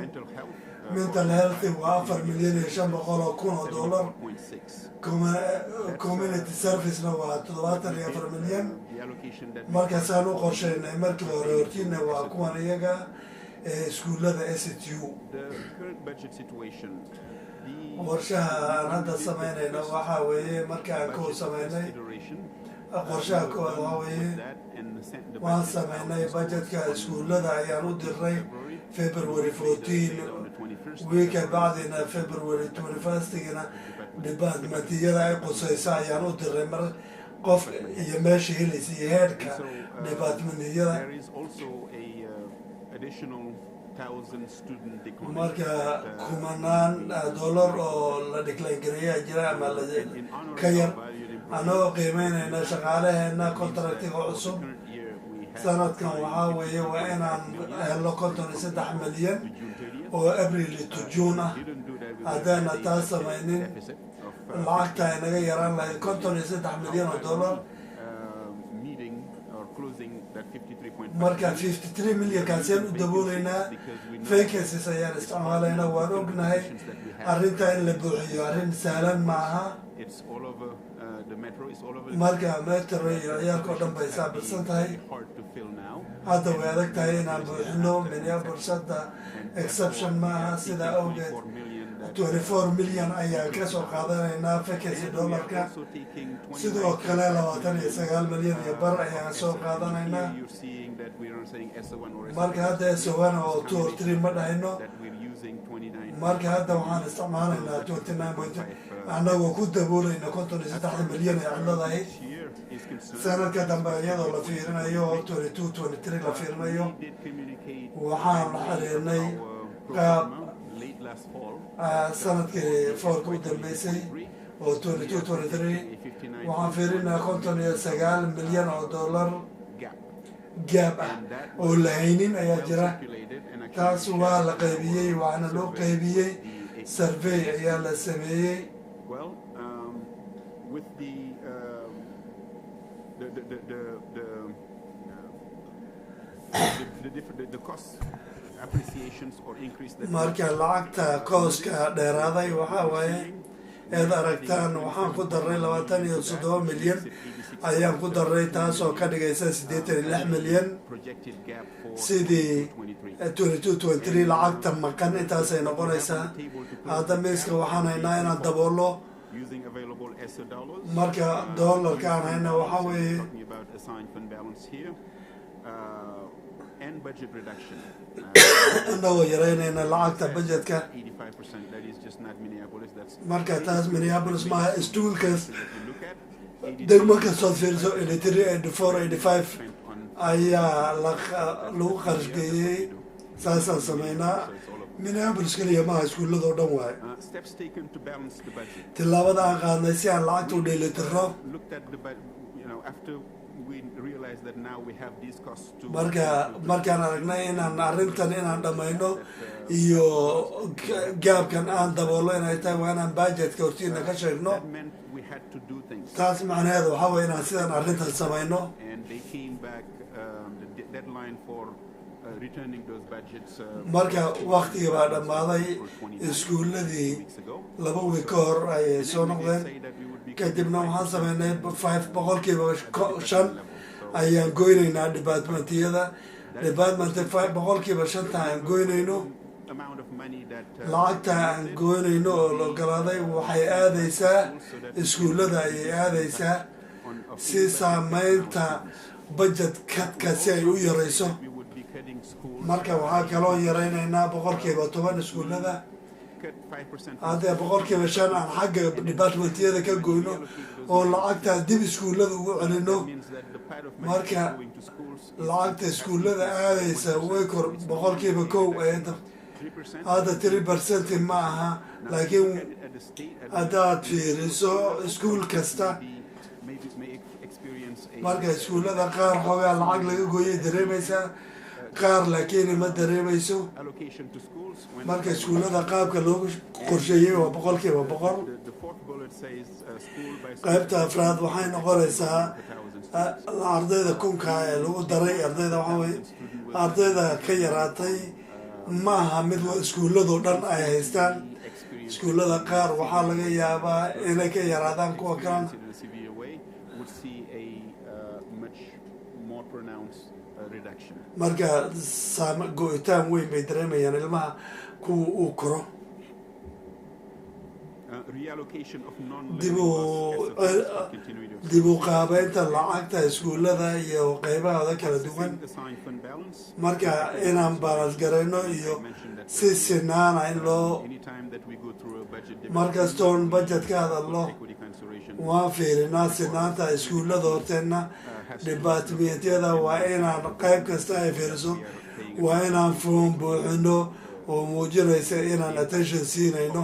Speaker 2: mental health waa 4 milyan iyo 500 kun oo dollar community service-na waa 74 milyan markaasaan u qorshaynay markii hore hortiina waa kuwan iyaga iskuullada STU qorshaha aan hadda samaynayno waxaa weeye markaan ku samaynay qorshaha koowaad waxaa weeye waan sameynay budgetka iskuullada ayaan u diray February 14 wiika bacdina February 21gina departmentiyada ay qusayso ayaan u diray mar qof iyo meesha helaysa iyo heerka departmentiyada marka kumanaan dollar oo la decline gareeyaa jira ama ka yar anagoo qiimeynayna shaqaalaheena contractiga cusub sanadkan waxaa weeye waa inaan helo 53 milyan oo April to June ah haddaana taas samaynin lacagta ay naga yaraan lahayd 53 milyan oo dollar marka 53 milyan kaaseen u dabooleynaa vacancies ayaan isticmaalaynaa waan ognahay arrinta in la buuxiyo arrin sahlan maaha marka metro iyo ciyaalkao dhan bay saabilsan tahay hadda way adag tahay inaan buuxino Minneapolis hadda exception maaha sidaa awgeed 24 milyan ayaan ka soo qaadanaynaa vacancy dollarka sidoo kale 29 milyan iyo bar ayaan soo qaadanaynaa marka hadda SO1 oo 2 or 3 ma dhahayno marka hadda waxaan isticmaalaynaa 29 annagoo ku daboolayna 53 milyan ee cilladahay sanadka dambe iyadoo la fiirinayo 22-23 la fiirinayo waxaan la xiriirnay qaab sanadkii foorka u dambeysay oo 22-23 waxaan fiirinaa 59 milyan oo dollar gaab ah oo la haynin ayaa jira taas waa la qaybiyey waxaana loo qaybiyey survey ayaa la sameeyey marka lacagta kooska dheeraaday waxaa waaye eed aragtaan waxaan ku darnay 27 milyan ayaan ku darnay taasoo ka dhigaysa 86 milyan sidii 22-23 lacagta maqan intaasay noqonaysaa hadda miiska waxaan haynaa inaan daboolo marka dollarka aan hayna waxaa weeye annagoo yaraynayna lacagta budgetka marka taas Minneapolis maaha iskuulkaas degmo kastood fiiriso 83-84-85 ayaa lagu qarashgeeyey saasaan sameynaa Minneapolis keliya maaha iskuulladoo dhan waaye tillaabada aan qaadnay si aan lacagta u dheelitiro markaan aragnay inaan arrintan inaan dhammayno iyo gaabkan aan daboolo inay tahay waa inaan budgetka hortiina ka sheegno taas macnaheedu waxaa waye inaan sidan arrintan samayno marka waktigii baa dhammaaday iskuulladii 2 wiig ka hor ayay soo noqdeen kadibna waxaan sameynay 5% ayaan goynaynaa departmentiyada department 5% aan goynayno lacagta aan goynayno oo la ogolaaday waxay aadaysaa iskuullada ayay aadaysaa si saameynta budget kadka si ay u yarayso marka waxaa kaloo yaraynaynaa 10% iskuullada haddee 5% aan xagga departmentiyada ka goyno oo lacagtaas dib iskuullada ugu celino marka lacagta iskuullada aadaysa way kor 1% hadda 3% ma aha laakiin haddaad fiiriso iskuul kasta marka iskuullada qaar xoogaa lacag laga gooyay dareemaysaa qaar laakiin ma dareemayso marka iskuullada qaabka loogu qorsheeyey waa 100% qaybta afraad waxay noqonaysaa ardayda kunka ee lagu daray ardayda waxaa weye ardayda ka yaraatay ma aha mid iskuulladoo dhan ay haystaan iskuullada qaar waxaa laga yaabaa inay ka yaraadaan kuwa kalena marka go-itaan weyn bay dareemayaan ilmaha kuwa uu koro dib u qaabeynta lacagta iskuullada iyo qaybahooda kala duwan marka inaan balans garayno iyo si sinaana in loo markastoon budget ka hadalno waan fiirinaa sinaanta iskuullada horteenna dhibaatimiintyada waa inaan qayb kasta ay fiiriso waa inaan foom buuxino oo muujinaysa inaan attention siinayno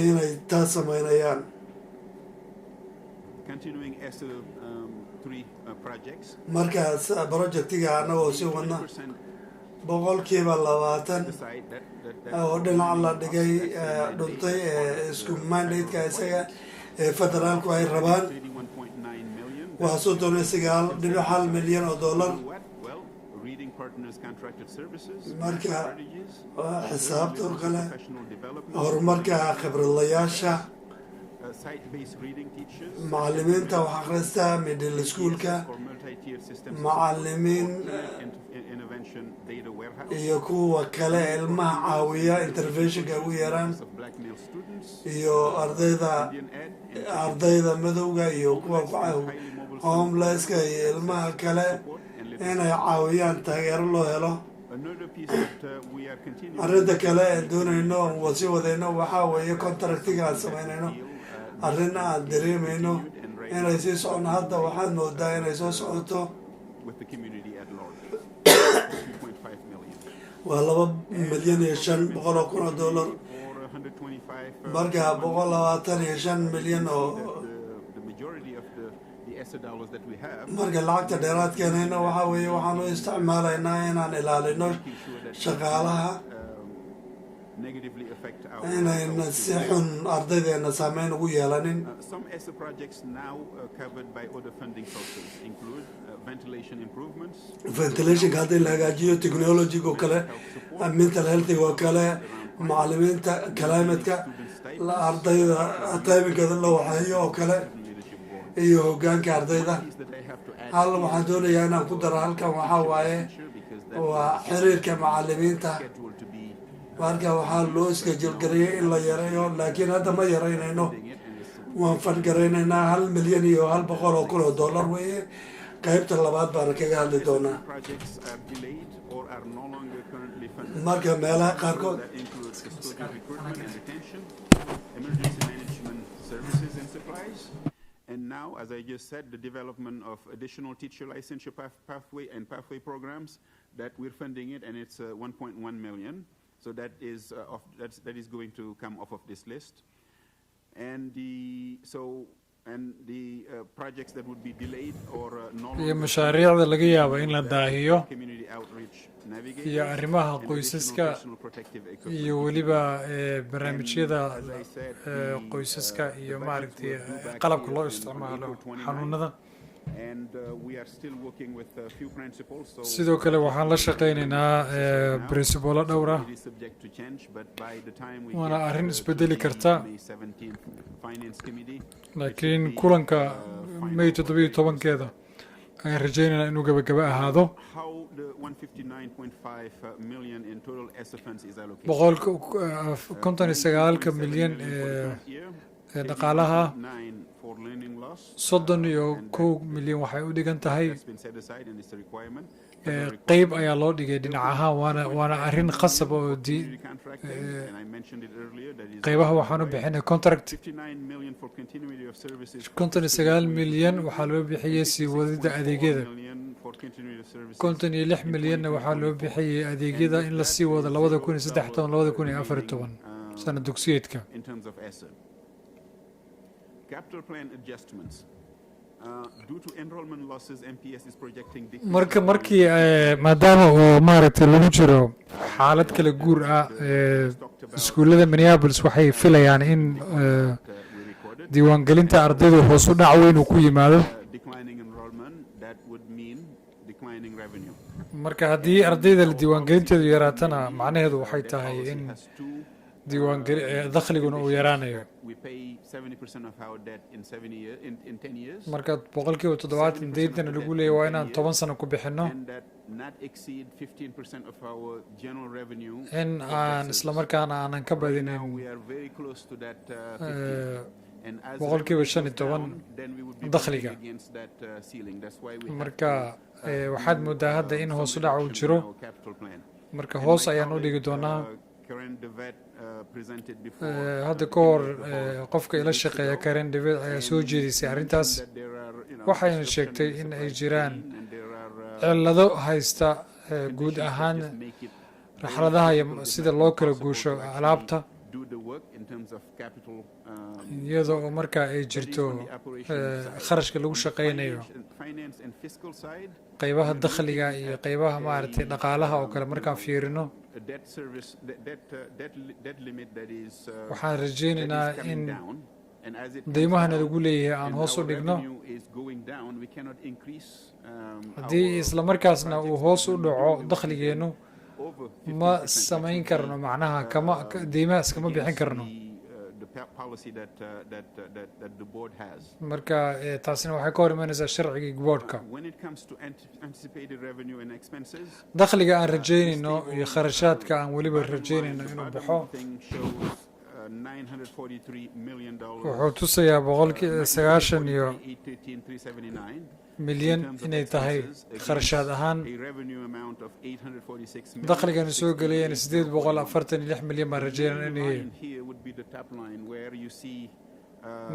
Speaker 2: inay taas samaynayaan markaas projectiga annagoo si wadna 20% oo dhinac la dhigay dhuntay isku mandate-ka isaga ee federaalku ay rabaan waa 39.1 milyan oo dollar marka xisaabta oo kale horumarka khibradlayaasha macallimiinta wax akhrista middle schoolka macallimiin iyo kuwa kale ilmaha caawiya interventionka ugu yaraan iyo ardayda madowga iyo kuwa homelesska iyo ilmaha kale inay caawiyaan taageero loo helo arrinta kale aan doonayno wasi wadayno waxaa weeye contractiga aan samaynayno arrin aan dareemayno inay sii socono hadda waxaad moodaa inay soo socoto waa 2,500,000 dollar marka 125 milyan oo marka lacagta dheeraadkeenayna waxaa weeye waxaan u isticmaalaynaa inaan ilaalino shaqaalaha inayna si xun ardaydeena saameyn ugu yeelanin ventilationka haddii la hagaajiyo technologyga oo kale mental healthiga oo kale macallimiinta climatka ardayda timingada la waxeeyo oo kale iyo hoggaanka ardayda hal waxaan doonayaa inaan ku daro halkan waxaa waaye waa xiriirka macallimiinta marka waxaa loo iskajilgariyay in la yareeyo laakiin hadda ma yaraynayno waan fadgaraynaynaa 1,100,000 dollar weeye qaybta labaad baana kaga hadli doonaa marka meelaha qaarkood
Speaker 7: And now, as I just said, the development of additional teacher licensure pathway programs that we're funding it, and it's 1.1 million. So that is going to come off of this list. And the projects that would be delayed or no longer
Speaker 19: mashaariicda laga yaabo in la daahiyo iyo arrimaha qoysaska iyo weliba barnaamijyada qoysaska iyo maaragtay qalabka loo isticmaalo xanuunada sidoo kale waxaan la shaqaynaynaa principalo dhowr ah waana arrin isbedeli karta laakiin kulanka May 17-keeda ayaan rajaynaynaa inuu gabagaba ahaado 159 milyan ee dhaqaalaha 31 milyan waxay u dhigan tahay qeyb ayaa loo dhigay dhinac ahaan waana arrin khasab oo qeybaha waxaan u bixinay contract 59 milyan waxaa loo bixiyey sii wadida adeegyada 56 milyanna waxaa loo bixiyey adeegyada in la sii wado 2013-2014 sana dugsiyeedka
Speaker 7: Capital plan adjustments. Due to enrollment losses, MPS is projecting
Speaker 19: markii maadaama uu maaragtay lagu jiro xaalad kala guur ah iskuullada Minneapolis waxay filayaan in diiwaangelinta ardaydu hoos u dhac weyn uu ku yimaado marka haddii ardayda diiwaangelinteedu yaraatana macnaheedu waxay tahay in dakhliguna uu yaraanayo marka 70% deydana lagu leeyahay waa inaan 10 sano ku bixino
Speaker 7: not exceed 15% of our general revenue.
Speaker 19: in aan isla markaana aanan ka badinin
Speaker 7: We are very close to that 15. And as
Speaker 19: boqolkiiba
Speaker 7: revenue
Speaker 19: 15
Speaker 7: goes down, then we would be
Speaker 19: dakhliga.
Speaker 7: bumping against that ceiling. That's why we have
Speaker 19: marka waxaad moodaa hadda in hoos u dhac uu
Speaker 7: some
Speaker 19: jiro
Speaker 7: reduction in our capital plan.
Speaker 19: marka
Speaker 7: And
Speaker 19: hoos
Speaker 7: my
Speaker 19: ayaan u dhigi
Speaker 7: colleague,
Speaker 19: doonaa
Speaker 7: Karen DeVet, presented before,
Speaker 19: hadda ka hor qofka ila shaqeeya Karen David ayaa soo jeedisay arrintaas waxayna sheegtay in ay jiraan cillado haysta guud ahaan raxladaha iyo sida loo kala guusho alaabta
Speaker 7: do the work in terms of capital
Speaker 19: iyadoo oo markaa ay jirto kharashka lagu shaqaynayo
Speaker 7: finance and fiscal side.
Speaker 19: qaybaha dakhliga iyo qaybaha maaragtay dhaqaalaha oo kale markaan fiirino
Speaker 7: A debt service debt limit that is
Speaker 19: waxaan rajaynaynaa
Speaker 7: that is coming
Speaker 19: in
Speaker 7: down, and as it comes
Speaker 19: deymahana
Speaker 7: down,
Speaker 19: lagu leeyahay aan
Speaker 7: and
Speaker 19: hoos u
Speaker 7: our
Speaker 19: dhigno
Speaker 7: revenue is going down, we cannot increase
Speaker 19: haddii isla markaasna uu hoos u dhaco dakhligeennu
Speaker 7: over
Speaker 19: ma samayn karno macnaha kama deymaha iskama bixin karno
Speaker 7: the policy that the board has.
Speaker 19: marka taasina waxay ka hor imanaysaa sharcigii boardka
Speaker 7: When it comes to anticipated revenue and expenses,
Speaker 19: dakhliga aan rajaynayno iyo kharashaadka aan weliba rajaynayno inuu baxo
Speaker 7: thing shows $943 million.
Speaker 19: wuxuu tusayaa boqolkiiba 90 iyo
Speaker 7: 813,379.
Speaker 19: milyan inay tahay kharashaad ahaan
Speaker 7: A revenue amount of 846 million.
Speaker 19: dakhligana soo gelayana 846 milyan baan rajaynayna inuu yahay
Speaker 7: Line here would be the top line where you see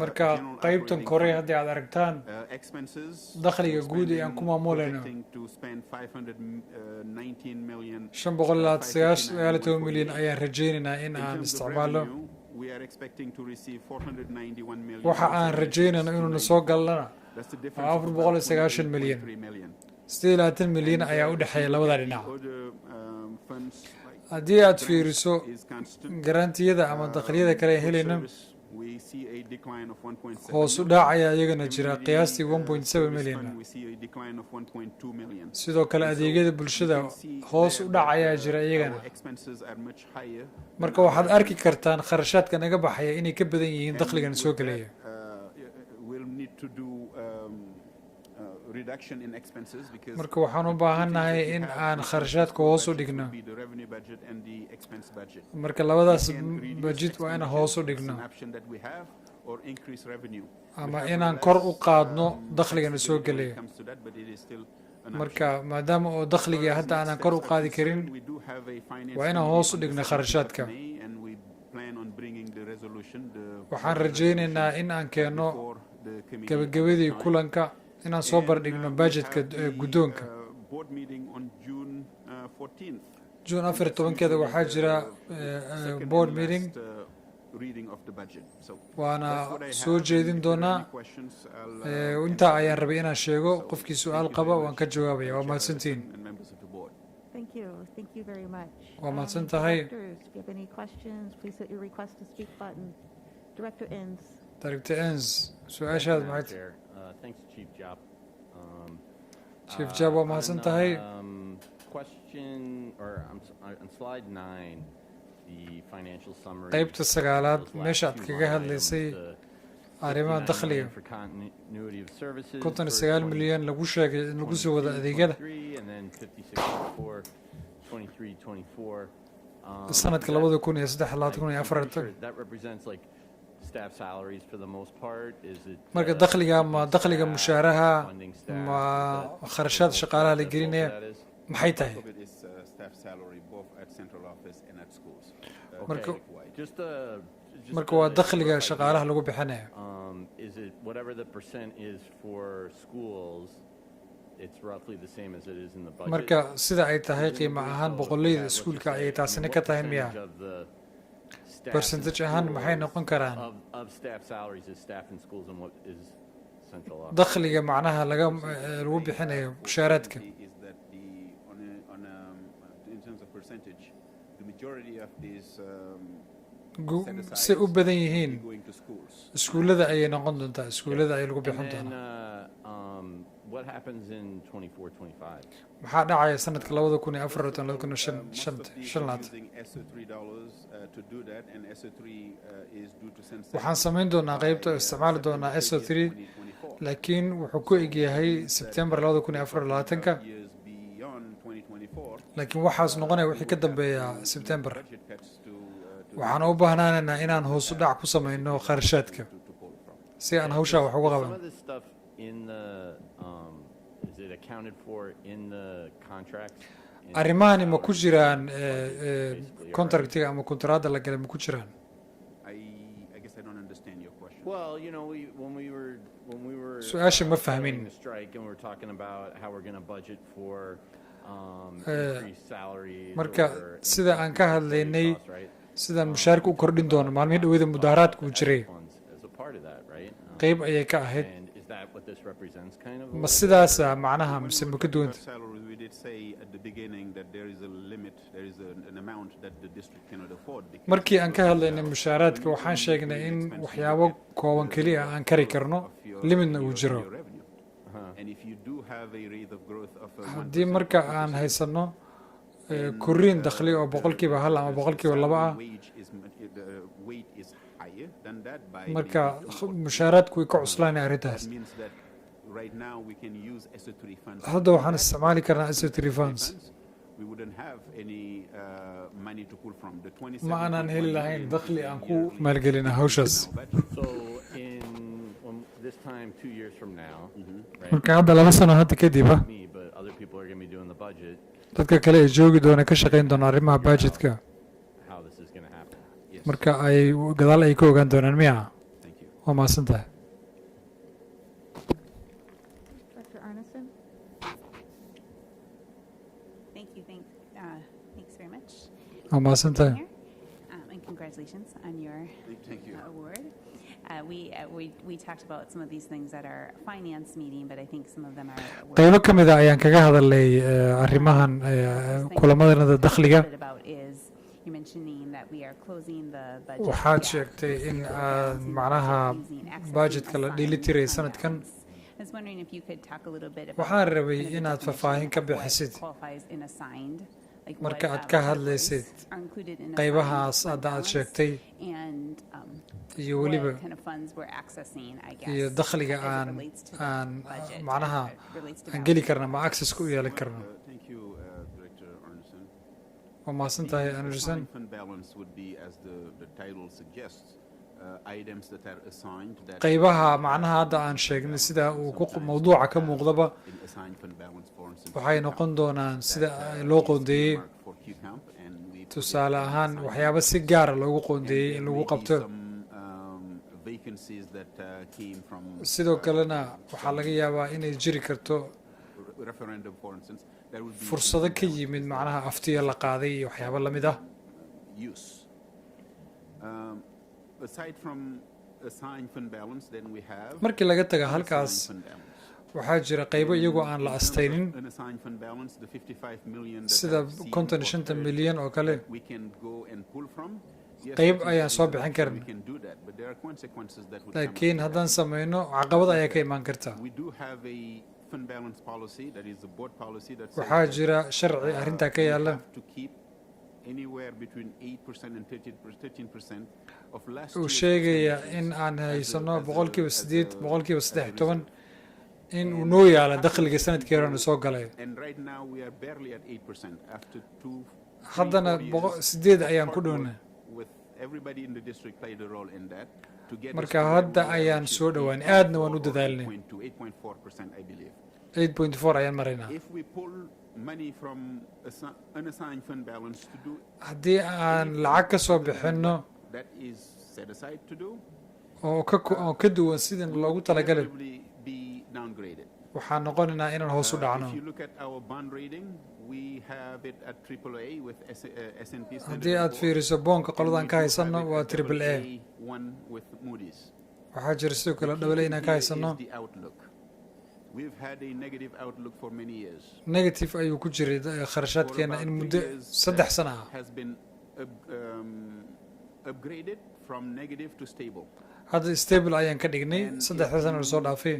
Speaker 19: marka
Speaker 7: general
Speaker 19: qaybtan
Speaker 7: operating
Speaker 19: kore
Speaker 7: fund,
Speaker 19: haddii aad aragtaan
Speaker 7: expenses,
Speaker 19: dakhliga guud ee aan ku maamulayno
Speaker 7: projecting to spend 519 million.
Speaker 19: 599 milyan ayaan rajaynaynaa in
Speaker 7: In
Speaker 19: aan
Speaker 7: terms of
Speaker 19: isticmaalno
Speaker 7: revenue, we are expecting to receive 491 million.
Speaker 19: waxa aan rajaynayno inuuna soo galnana
Speaker 7: That's the
Speaker 19: waa
Speaker 7: difference of about
Speaker 19: 490 milyan
Speaker 7: 28.3 million.
Speaker 19: 28 milyan ayaa u dhexeeya labada dhinac
Speaker 7: Other funds like
Speaker 19: haddii aad fiiriso
Speaker 7: is constant.
Speaker 19: garantiyada ama dakhliyada kale ee helayno
Speaker 7: We see a decline of 1.7
Speaker 19: hoos u dhac ayaa iyagana jira qiyaastii 1.7 milyan
Speaker 7: we see a decline of 1.2 million.
Speaker 19: sidoo kale adeegyada bulshada hoos u dhac ayaa jira iyagana
Speaker 7: Our expenses are much higher.
Speaker 19: marka waxaad arki kartaan kharashaadka naga baxaya inay ka badan yihiin dakhligan soo gelaya
Speaker 7: We'll need to do reduction in expenses because
Speaker 19: marka waxaan u baahannahay in aan kharashaadka hoos u dhigno
Speaker 7: be the revenue budget and the expense budget.
Speaker 19: marka labadaas
Speaker 7: We can reduce
Speaker 19: budget waa inaan hoos u
Speaker 7: expenditures,
Speaker 19: dhigno
Speaker 7: an option that we have, or increase revenue.
Speaker 19: ama inaan kor u qaadno dakhligana soo gelaya
Speaker 7: Comes to that, but it is still an
Speaker 19: marka maadaama oo dakhliga hadda aanan kor u qaadi karin
Speaker 7: we do have a finance
Speaker 19: waa inaan hoos u dhigno kharashaadka
Speaker 7: committee, and we plan on bringing the resolution
Speaker 19: waxaan rajaynaynaa in aan keenno
Speaker 7: before the committee.
Speaker 19: gabagabadii kulanka inaan soo bardhigno budgetka guddoonka
Speaker 7: Board meeting on June 14th.
Speaker 19: juun 14keeda waxaa jira board meeting
Speaker 7: Reading of the budget. So
Speaker 19: waana
Speaker 7: that's what I have.
Speaker 19: soo jeedin
Speaker 7: If there are
Speaker 19: doonaa
Speaker 7: any questions, I'll,
Speaker 19: intaa ayaan rabay inaan sheego qofkii su-aal qaba waan ka jawaabaya waa mahadsantihiin
Speaker 7: and members of the board.
Speaker 1: Thank you. Thank you very much.
Speaker 19: Waa mahadsan tahay.
Speaker 1: Directors, if you have any questions, please hit your request to speak button. Director Inns.
Speaker 19: Director Enz su-aashaad maxay tahay
Speaker 9: Thanks, Chief Job.
Speaker 19: Chief Job waa mahadsan tahay
Speaker 9: Question, or on slide 9, the financial summary.
Speaker 19: qaybta sagaalaad meesha aad kaga hadlaysay arrimaha dakhliga 59 milyan lagu sheegay in lagu soo wada adeegyada
Speaker 9: And then 56.4, 23, 24.
Speaker 19: sanadka 2003
Speaker 9: That represents like staff salaries for the most part. Is it
Speaker 19: marka dakhliga ma dakhliga mushaaraha ma kharashaad shaqaalaha la gelinaya maxay tahay
Speaker 7: It is staff salary both at central office and at schools.
Speaker 19: marka
Speaker 9: just
Speaker 19: marka waa dakhliga shaqaalaha lagu bixinaya
Speaker 9: is it whatever the percent is for schools? It's roughly the same as it is in the budget.
Speaker 19: marka sida ay tahay qiimo ahaan boqolleyda iskuulka ayay taasina ka tahay miya percentage ahaan maxay noqon karaan
Speaker 9: of staff salaries is staff in schools and what is central office?
Speaker 19: dakhliga macnaha lagu bixinayo mushaaraadka
Speaker 7: Is that in terms of percentage, the majority of these
Speaker 19: si u badan yihiin
Speaker 7: going to schools.
Speaker 19: iskuullada ayay noqon doontaa iskuullada ay lagu bixin
Speaker 9: And then,
Speaker 19: doonaa
Speaker 9: what happens in 24-25?
Speaker 19: maxaa dhacaya sanadka 2024
Speaker 7: Using SO3 dollars to do that, and SO3 is due to sunset.
Speaker 19: waxaan samayn doonaa qaybta isticmaali doonaa SO3 laakiin wuxuu ku eg yahay September 2024
Speaker 7: Years beyond
Speaker 19: laakiin waxaas noqonaya wixii ka dambeeya September waxaan u baahnaanaynaa inaan hoos u dhac ku samayno kharashaadka si aan hawshaa wax uga qaban.
Speaker 9: Some of this stuff in the is it accounted for in the contracts?
Speaker 19: arrimahani ma ku jiraan contractiga ama kontraada la galay ma ku jiraan?
Speaker 7: I guess I don't understand your question.
Speaker 9: Well, you know, when we were
Speaker 19: su-aasha ma fahmin.
Speaker 9: the strike and we were talking about how we're going to budget for increased salaries.
Speaker 19: marka sida aan ka hadlaynay sidaan mushaarka u kordhin doono maalmihii dhaweyda mudaharaadka uu jiray qayb ayay ka ahayd. ma sidaasa macnaha mise ma ka duwanta?
Speaker 7: We did say at the beginning that there is a limit, there is an amount that the district cannot afford.
Speaker 19: markii aan ka hadlaynay mushaaraadka waxaan sheegnay in waxyaabo kooban keliya aan kari karno limitna uu jiro.
Speaker 7: And if you do have a rate of growth of
Speaker 19: haddii marka aan haysano koriin dakhli oo boqolkiiba hal ama boqolkiiba laba ah marka mushaaraadku way ka cuslaanaya arrintaas. hadda waxaan isticmaali karnaa SO3 funds. ma aanan heli lahayn dakhli aan ku maalgelina hawshaas. marka hadda 2 sano hadda kadib dadka kale ay joogi doona ka shaqayn doona arrimaha budgetka marka ay gadaal ay ka ogaan doonaan miya. waa mahadsan tahay.
Speaker 1: Dr. Arneson?
Speaker 10: Thanks very much.
Speaker 19: waa mahadsan tahay.
Speaker 10: And congratulations on your award. We talked about some of these things at our finance meeting, but I think some of them are.
Speaker 19: qaybo ka mid ah ayaan kaga hadalnay arrimahan kulamadana dakhliga.
Speaker 10: You're mentioning that we are closing the budget.
Speaker 19: waxaad sheegtay in macnaha budgetka la dheelitiray sanadkan.
Speaker 10: I was wondering if you could talk a little bit about.
Speaker 19: waxaan rabay inaad faahfaahin ka bixisid marka aad ka hadlaysid qaybahaas hadda aad sheegtay iyo weliba iyo dakhliga aan macnaha aan geli karna ma access ku yeelan karna. waa mahadsan tahay Anderson. qaybaha macnaha hadda aan sheegnay sida uu mawduuca ka muuqdaba waxay noqon doonaan sida loo qoondeeyey. tusaale ahaan waxyaabo si gaara loogu qoondeeyey in lagu qabto. sidoo kalena waxaa laga yaabaa inay jiri karto fursado ka yimid macnaha aftiya la qaaday iyo waxyaabo la mid ah. markii laga taga halkaas waxaa jira qaybo iyagoo aan la astaynin sida 55 milyan oo kale. qayb ayaan soo bixin karna laakiin haddaan samayno caqabad ayaa ka imaan karta. waxaa jira sharci arrintaa ka yaala uu sheegaya in aan haysano 8%, 13% in uu noo yaala dakhliga sanadkii horena soo galay. haddana 8 ayaan ku dhownaa. marka hadda ayaan soo dhowaanay aadna waan u dadaalnay. 8.4 ayaan maraynaa. haddii aan lacag ka soo bixinno oo ka duwan sidii loogu talagalay waxaan noqonaynaa inaan hoos u dhacno. haddii aad fiiriso boonka qoladan ka haysanno waa AAA. waxaa jira sidoo kale AA inaan ka haysanno. negative ayuu ku jiray kharashaadkeena in muddo 3 sano ah. hadda stable ayaan ka dhignay 3 sano la soo dhaafay.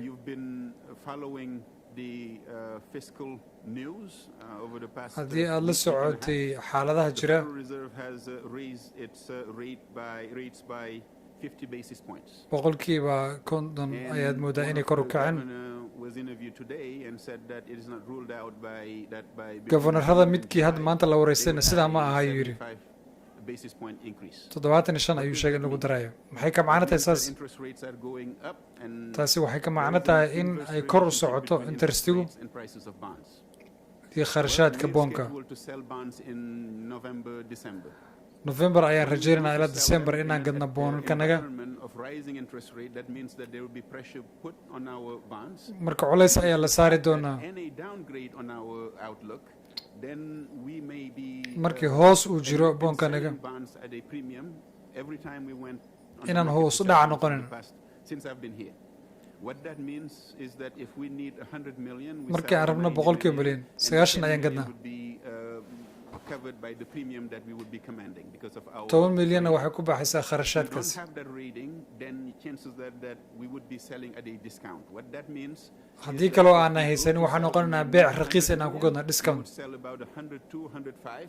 Speaker 19: haddii aad la socotay xaaladaha jira
Speaker 7: 50 basis points.
Speaker 19: boqolkiiba konton ayaad moodaa inay kor u kaceen
Speaker 7: Was interviewed today and said that it is not ruled out by
Speaker 19: governorada midkii hadda maanta la wareystayna sidaa ma aha ayuu yidhi
Speaker 7: 75 basis point increase.
Speaker 19: 75 ayuu sheegay in lagu darayo maxay ka macno tahay saas
Speaker 7: Interest rates are going up and
Speaker 19: taasi waxay ka macno tahay in ay kor u socoto interestigu
Speaker 7: and prices of bonds.
Speaker 19: iyo kharashaadka boonka
Speaker 7: Scheduled to sell bonds in November, December.
Speaker 19: November ayaan rajaynaynaa ilaa December inaan gadno boonalkanaga
Speaker 7: Of rising interest rate, that means that there will be pressure put on our bonds.
Speaker 19: marka culays ayaa la saari doonaa
Speaker 7: Any downgrade on our outlook, then we may be
Speaker 19: markii hoos uu jiro boonkanaga
Speaker 7: selling bonds at a premium every time we went on
Speaker 19: inaan
Speaker 7: the market
Speaker 19: hoos
Speaker 7: to
Speaker 19: u
Speaker 7: sell
Speaker 19: dhaca
Speaker 7: bonds in
Speaker 19: noqonin
Speaker 7: the past, since I've been here. What that means is that if we need 100 million, we
Speaker 19: markii aan
Speaker 7: sell
Speaker 19: rabno
Speaker 7: 90
Speaker 19: boqolkiiba
Speaker 7: million,
Speaker 19: milyan
Speaker 7: and
Speaker 19: 90
Speaker 7: 10
Speaker 19: ayaan
Speaker 7: million
Speaker 19: gadnaa
Speaker 7: would be covered by the premium that we would be commanding because of our
Speaker 19: 10 milyanna waxay ku baxaysaa
Speaker 7: If we
Speaker 19: kharashaadkaas
Speaker 7: don't have that rating, then chances that we would be selling at a discount. What that means
Speaker 19: haddii kaloo aan haysanin waxaan noqonaynaa beec raqiis inaan ku gadno
Speaker 7: we
Speaker 19: discount
Speaker 7: would sell about 102, 105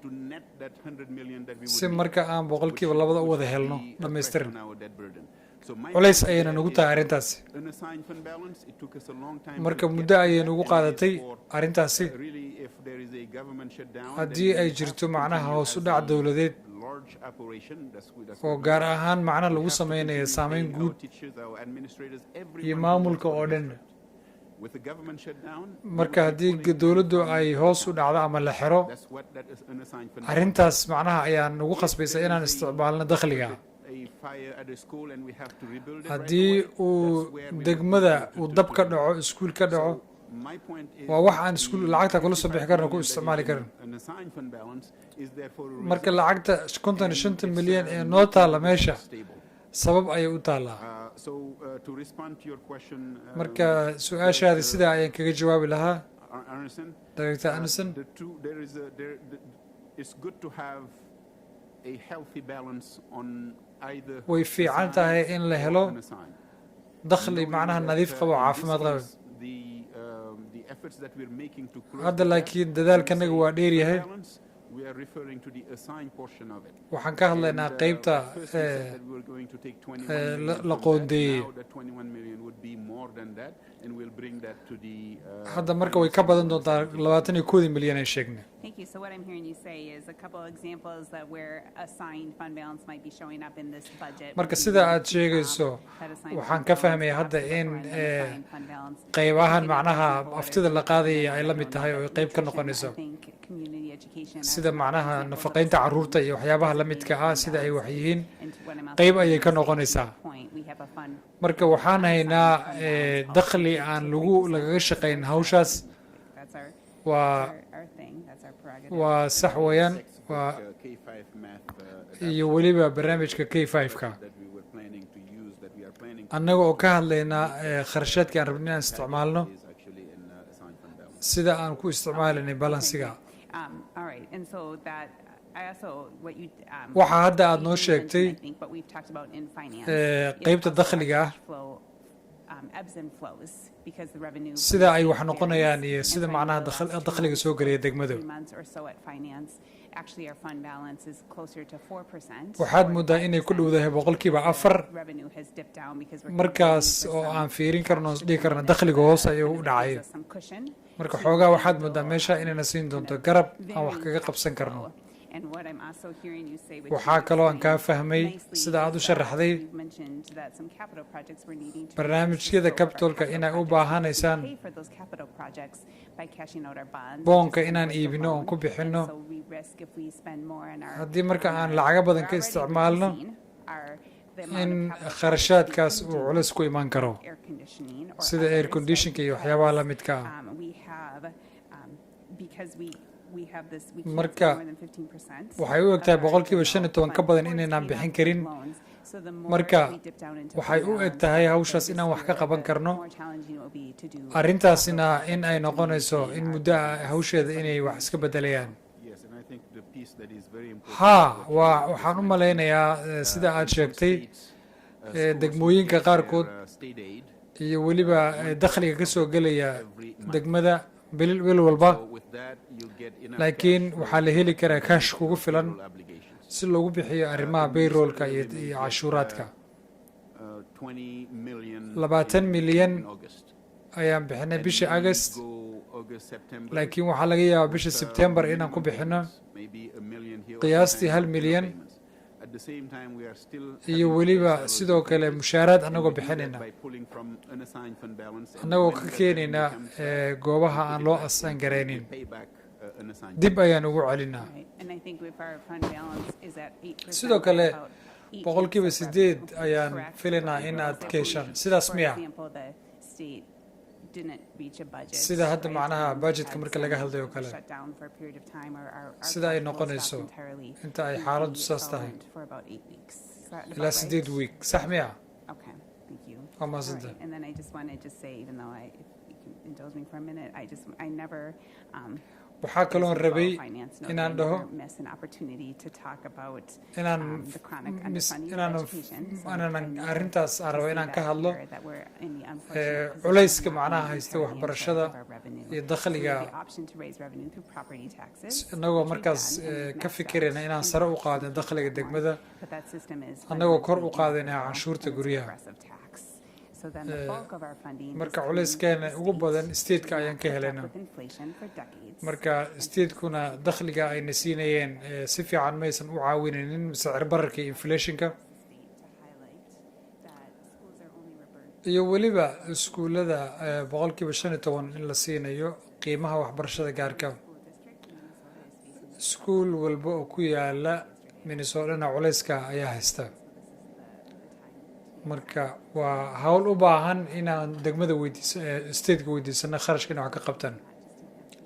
Speaker 7: to net that 100 million that we would
Speaker 19: si
Speaker 7: need,
Speaker 19: marka aan boqolkiiba labada u wada
Speaker 7: which
Speaker 19: helno
Speaker 7: would be a
Speaker 19: dhammaystiran
Speaker 7: pressure on our debt burden. So my
Speaker 19: culays
Speaker 7: point
Speaker 19: ayayna
Speaker 7: there
Speaker 19: nagu
Speaker 7: is
Speaker 19: tahay arrintaasi
Speaker 7: unassigned fund balance, it took us a long time
Speaker 19: marka
Speaker 7: to
Speaker 19: muddo
Speaker 7: get
Speaker 19: ayay
Speaker 7: that,
Speaker 19: nagu
Speaker 7: and
Speaker 19: qaadatay
Speaker 7: therefore,
Speaker 19: arrintaasi
Speaker 7: really if there is a government shutdown,
Speaker 19: haddii
Speaker 7: then
Speaker 19: ay
Speaker 7: we have
Speaker 19: jirto
Speaker 7: to
Speaker 19: macnaha
Speaker 7: continue
Speaker 19: hoos u
Speaker 7: as
Speaker 19: dhac
Speaker 7: a
Speaker 19: dowladeed
Speaker 7: large operation. That's
Speaker 19: oo
Speaker 7: what
Speaker 19: gaar
Speaker 7: we do.
Speaker 19: ahaan macna
Speaker 7: We
Speaker 19: lagu
Speaker 7: have to
Speaker 19: sameynaya
Speaker 7: continue
Speaker 19: saameyn
Speaker 7: paying
Speaker 19: guud
Speaker 7: our teachers, our administrators,
Speaker 19: iyo
Speaker 7: everyone
Speaker 19: maamulka oo dhan
Speaker 7: with the government shutdown.
Speaker 19: marka haddii dowladdu ay hoos u dhacdo ama la xiro
Speaker 7: That's what that is unassigned fund
Speaker 19: arrintaas macnaha ayaa nagu qasbaysa inaan isticmaalno dakhliga
Speaker 7: a fire at a school and we have to rebuild it right
Speaker 19: haddii
Speaker 7: away.
Speaker 19: uu
Speaker 7: That's where we
Speaker 19: degmada
Speaker 7: need to-
Speaker 19: uu
Speaker 7: to-
Speaker 19: dab ka
Speaker 7: to-
Speaker 19: dhaco iskuul ka dhaco
Speaker 7: My point is
Speaker 19: waa wax aan iskuul lacagta kula soo bixi karno ku isticmaali karin
Speaker 7: an assigned fund balance is there for a
Speaker 19: marka
Speaker 7: reason.
Speaker 19: lacagta 55 milyan ee noo taalla meesha
Speaker 7: Stable.
Speaker 19: sabab ayay u taallaa
Speaker 7: So to respond to your question,
Speaker 19: marka su-aashaada sidaa ayaan kaga jawaabi lahaa
Speaker 7: Anderson,
Speaker 19: Director Anderson.
Speaker 7: the two, there is a, it's good to have a healthy balance on either
Speaker 19: way fiican tahay in la helo
Speaker 7: unassigned.
Speaker 19: dakhli macnaha nadiif qabo oo caafimaad qaba
Speaker 7: The efforts that we're making to close
Speaker 19: hadda
Speaker 7: the gap,
Speaker 19: laakiin dadaalkanaga waa dheer yahay
Speaker 7: balance, we are referring to the assigned portion of it.
Speaker 19: waxaan ka hadlaynaa
Speaker 7: And,
Speaker 19: qaybta
Speaker 7: first we said that we were going to take 21 million
Speaker 19: la
Speaker 7: from that.
Speaker 19: qoondeeyey
Speaker 7: Now that 21 million would be more than that, and we'll bring that to the.
Speaker 19: hadda marka way ka badan doontaa 21 milyan ay sheegnay
Speaker 10: Thank you. So what I'm hearing you say is a couple of examples that where assigned fund balance might be showing up in this budget.
Speaker 19: marka sida aad sheegayso waxaan ka fahmaya hadda in qaybahan macnaha aftida la qaadaya ay la mid tahay oo ay qayb ka noqonayso sida macnaha nafaqaynta caruurta iyo waxyaabaha la midka ah sida ay wax yihiin qayb ayay ka noqonaysaa marka waxaan haynaa dakhli aan lagaga shaqayn hawshaas waa sax weeyaan waa iyo weliba barnaamijka K5-ka annaga oo ka hadlaynaa kharashaadkii aan rabnay inaan isticmaalno sida aan ku isticmaalanay balansiga waxaa hadda aad noo sheegtay qaybta dakhliga ah sida ay wax noqonayaan iyo sida macnaha dakhliga soo gelaya degmadu waxaad moodaa inay ku dhowdahay boqolkiiba 4 markaas oo aan fiirin karno dhihi karno dakhliga hoos ayuu u dhacay marka xoogaa waxaad moodaa meesha inayna siin doonto garab aan wax kaga qabsan karno waxaa kaloo aan kaa fahmay sida aad u sharaxday barnaamijyada capitalka inay u baahanaysaan boonka inaan iibino oon ku bixinno haddii marka aan lacago badan ka isticmaalno in kharashaadkaas uu culays ku imaan karo sida air conditionka iyo waxyaabaha la midka ah marka waxay u egtahay boqolkiiba 15 ka badan inaynaan bixin karin marka waxay u eg tahay hawshaas inaan wax ka qaban karno arrintaasina in ay noqonayso in muddo hawsheeda inay wax iska bedelayaan waxaan u malaynayaa sida aad sheegtay degmooyinka qaarkood iyo weliba dakhliga ka soo gelaya degmada bil walba laakiin waxaa la heli karaa kaash kugu filan si loogu bixiyo arrimaha payrollka iyo cashuuraadka
Speaker 7: 20 million
Speaker 19: 20 milyan
Speaker 7: in August.
Speaker 19: ayaan bixinay bishii August
Speaker 7: Go August, September,
Speaker 19: laakiin waxaa laga yaabaa bisha September inaan ku bixino
Speaker 7: maybe $1 million here.
Speaker 19: qiyaastii 1 milyan
Speaker 7: At the same time, we are still
Speaker 19: iyo weliba sidoo kale mushaaraad anagoo bixinayna
Speaker 7: by pulling from unassigned fund balance and
Speaker 19: annagoo
Speaker 7: when
Speaker 19: ka
Speaker 7: that
Speaker 19: keenayna
Speaker 7: becomes
Speaker 19: goobaha aan loo asaan garaynin
Speaker 7: pay back unassigned.
Speaker 19: dib ayaan ugu celinaa
Speaker 10: And I think if our fund balance is at 8%.
Speaker 19: sidoo kale
Speaker 10: about 8
Speaker 19: boqolkiiba
Speaker 10: weeks of
Speaker 19: 8
Speaker 10: revenue.
Speaker 19: ayaan
Speaker 10: Correct.
Speaker 19: filaynaa in aad ka heshaan sidaas
Speaker 10: For
Speaker 19: miya
Speaker 10: example, the state didn't reach a budget.
Speaker 19: sida hadda
Speaker 10: right,
Speaker 19: macnaha
Speaker 10: and
Speaker 19: budgetka
Speaker 10: had
Speaker 19: marka laga
Speaker 10: some
Speaker 19: hadlayo kale
Speaker 10: shut down for a period of time, or our
Speaker 19: sida ay
Speaker 10: cash flow
Speaker 19: noqonayso
Speaker 10: stopped entirely.
Speaker 19: inta ay
Speaker 10: We
Speaker 19: xaaladdu saas tahay
Speaker 10: went for about 8 weeks. Is that about
Speaker 19: ilaa
Speaker 10: right?
Speaker 19: 8 week sax miya
Speaker 10: Okay, thank you.
Speaker 19: Waa mahadsantahay.
Speaker 10: All right, and then I just wanted to say, even though if you can indulge me for a minute, I never,
Speaker 19: waxaa kaloon
Speaker 10: as a
Speaker 19: rabay
Speaker 10: fellow finance nerd,
Speaker 19: inaan
Speaker 10: I
Speaker 19: dhaho
Speaker 10: never miss an opportunity to talk about
Speaker 19: inaan
Speaker 10: the chronic
Speaker 19: mis-
Speaker 10: underfunding of
Speaker 19: inaanan
Speaker 10: education. So
Speaker 19: inaanan
Speaker 10: I know
Speaker 19: arrintaas aan
Speaker 10: to
Speaker 19: rabo
Speaker 10: see
Speaker 19: inaan
Speaker 10: that
Speaker 19: ka hadlo
Speaker 10: here, that we're in the unfortunate position
Speaker 19: culayska
Speaker 10: of not
Speaker 19: macnaha
Speaker 10: being
Speaker 19: haysta
Speaker 10: entirely in charge
Speaker 19: waxbarashada
Speaker 10: of our revenue.
Speaker 19: iyo
Speaker 10: So we
Speaker 19: dakhliga
Speaker 10: have the option to raise revenue through property taxes,
Speaker 19: annagoo
Speaker 10: which we've
Speaker 19: markaas
Speaker 10: done, and we've
Speaker 19: ka
Speaker 10: maxed
Speaker 19: fikirayna
Speaker 10: out
Speaker 19: inaan
Speaker 10: in
Speaker 19: sare u
Speaker 10: the
Speaker 19: qaadin dakhliga degmada
Speaker 10: but that system is
Speaker 19: annagoo kor u
Speaker 10: fundamentally
Speaker 19: qaadayna
Speaker 10: inequitable,
Speaker 19: canshuurta
Speaker 10: and it's a
Speaker 19: guryaha
Speaker 10: progressive tax. So then the bulk of our funding is
Speaker 19: marka
Speaker 10: through
Speaker 19: culayskeena
Speaker 10: the
Speaker 19: ugu
Speaker 10: state,
Speaker 19: badan stateka
Speaker 10: not
Speaker 19: ayaan ka
Speaker 10: kept up
Speaker 19: helayna
Speaker 10: with inflation for decades.
Speaker 19: marka statekuna dakhliga ayna siinayeen si fiican maysan u caawinaynin sicir bararka iyo inflationka iyo weliba iskuullada boqolkiiba 15 in la siinayo qiimaha waxbarashada gaarka iskuul walba oo ku yaala Minnesota culayska ayaa haysta marka waa hawl u baahan inaan degmada stateka weydiisano kharashka inay wax ka qabtaan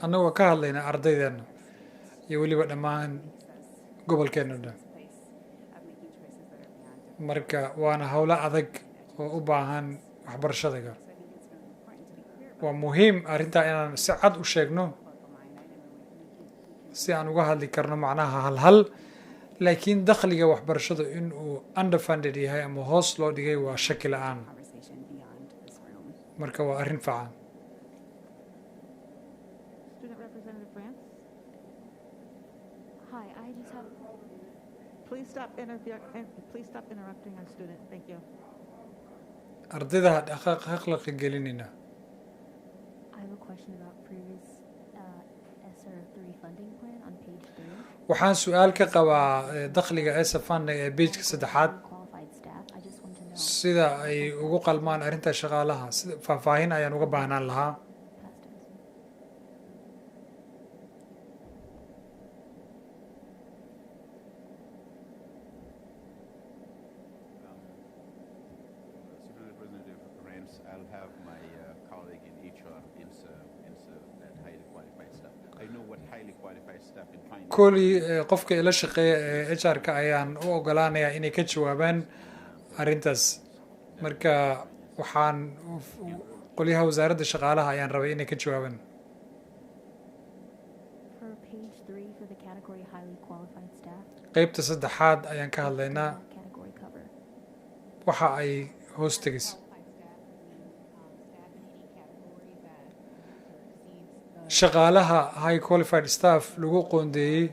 Speaker 19: annagoo ka hadlayna ardaydeena iyo weliba dhammaan gobolkeena dhan marka waana howlo adag oo u baahan waxbarashadaga waa muhiim arrintaa inaan si cad u sheegno si aan uga hadli karno macnaha hal laakiin dakhliga waxbarashadu in uu underfunded yahay ama hoos loo dhigay waa shaki la'aan marka waa arrin fiican
Speaker 1: Student Representative France?
Speaker 11: Hi, I just have.
Speaker 1: Please stop interrupting our student. Thank you.
Speaker 19: ardayda akhlaqa gelinina
Speaker 11: I have a question about previous SR3 funding plan on page 3.
Speaker 19: waxaan su-aal ka qabaa dakhliga SFN ee pageka 3
Speaker 11: Qualified staff. I just want to know.
Speaker 19: sida ay ugu qalmaan arrinta shaqaalaha sida faahfaahin ayaan uga baahnaan lahaa
Speaker 7: Student Representative Rance, I'll have my colleague in HR answer that highly qualified staff. I know what highly qualified staff in finance.
Speaker 19: koli qofka ila shaqeeya ee HR-ka ayaan u ogolaanayaa inay ka jawaabaan arrintaas marka waxaan qolyaha wasaaradda shaqaalaha ayaan rabay inay ka jawaabaan
Speaker 11: For page 3 for the category highly qualified staff.
Speaker 19: qaybta 3 ayaan ka hadlaynaa
Speaker 11: Category cover.
Speaker 19: waxa ay hoos tegayso shaqaalaha high qualified staff lagu qoondeeyey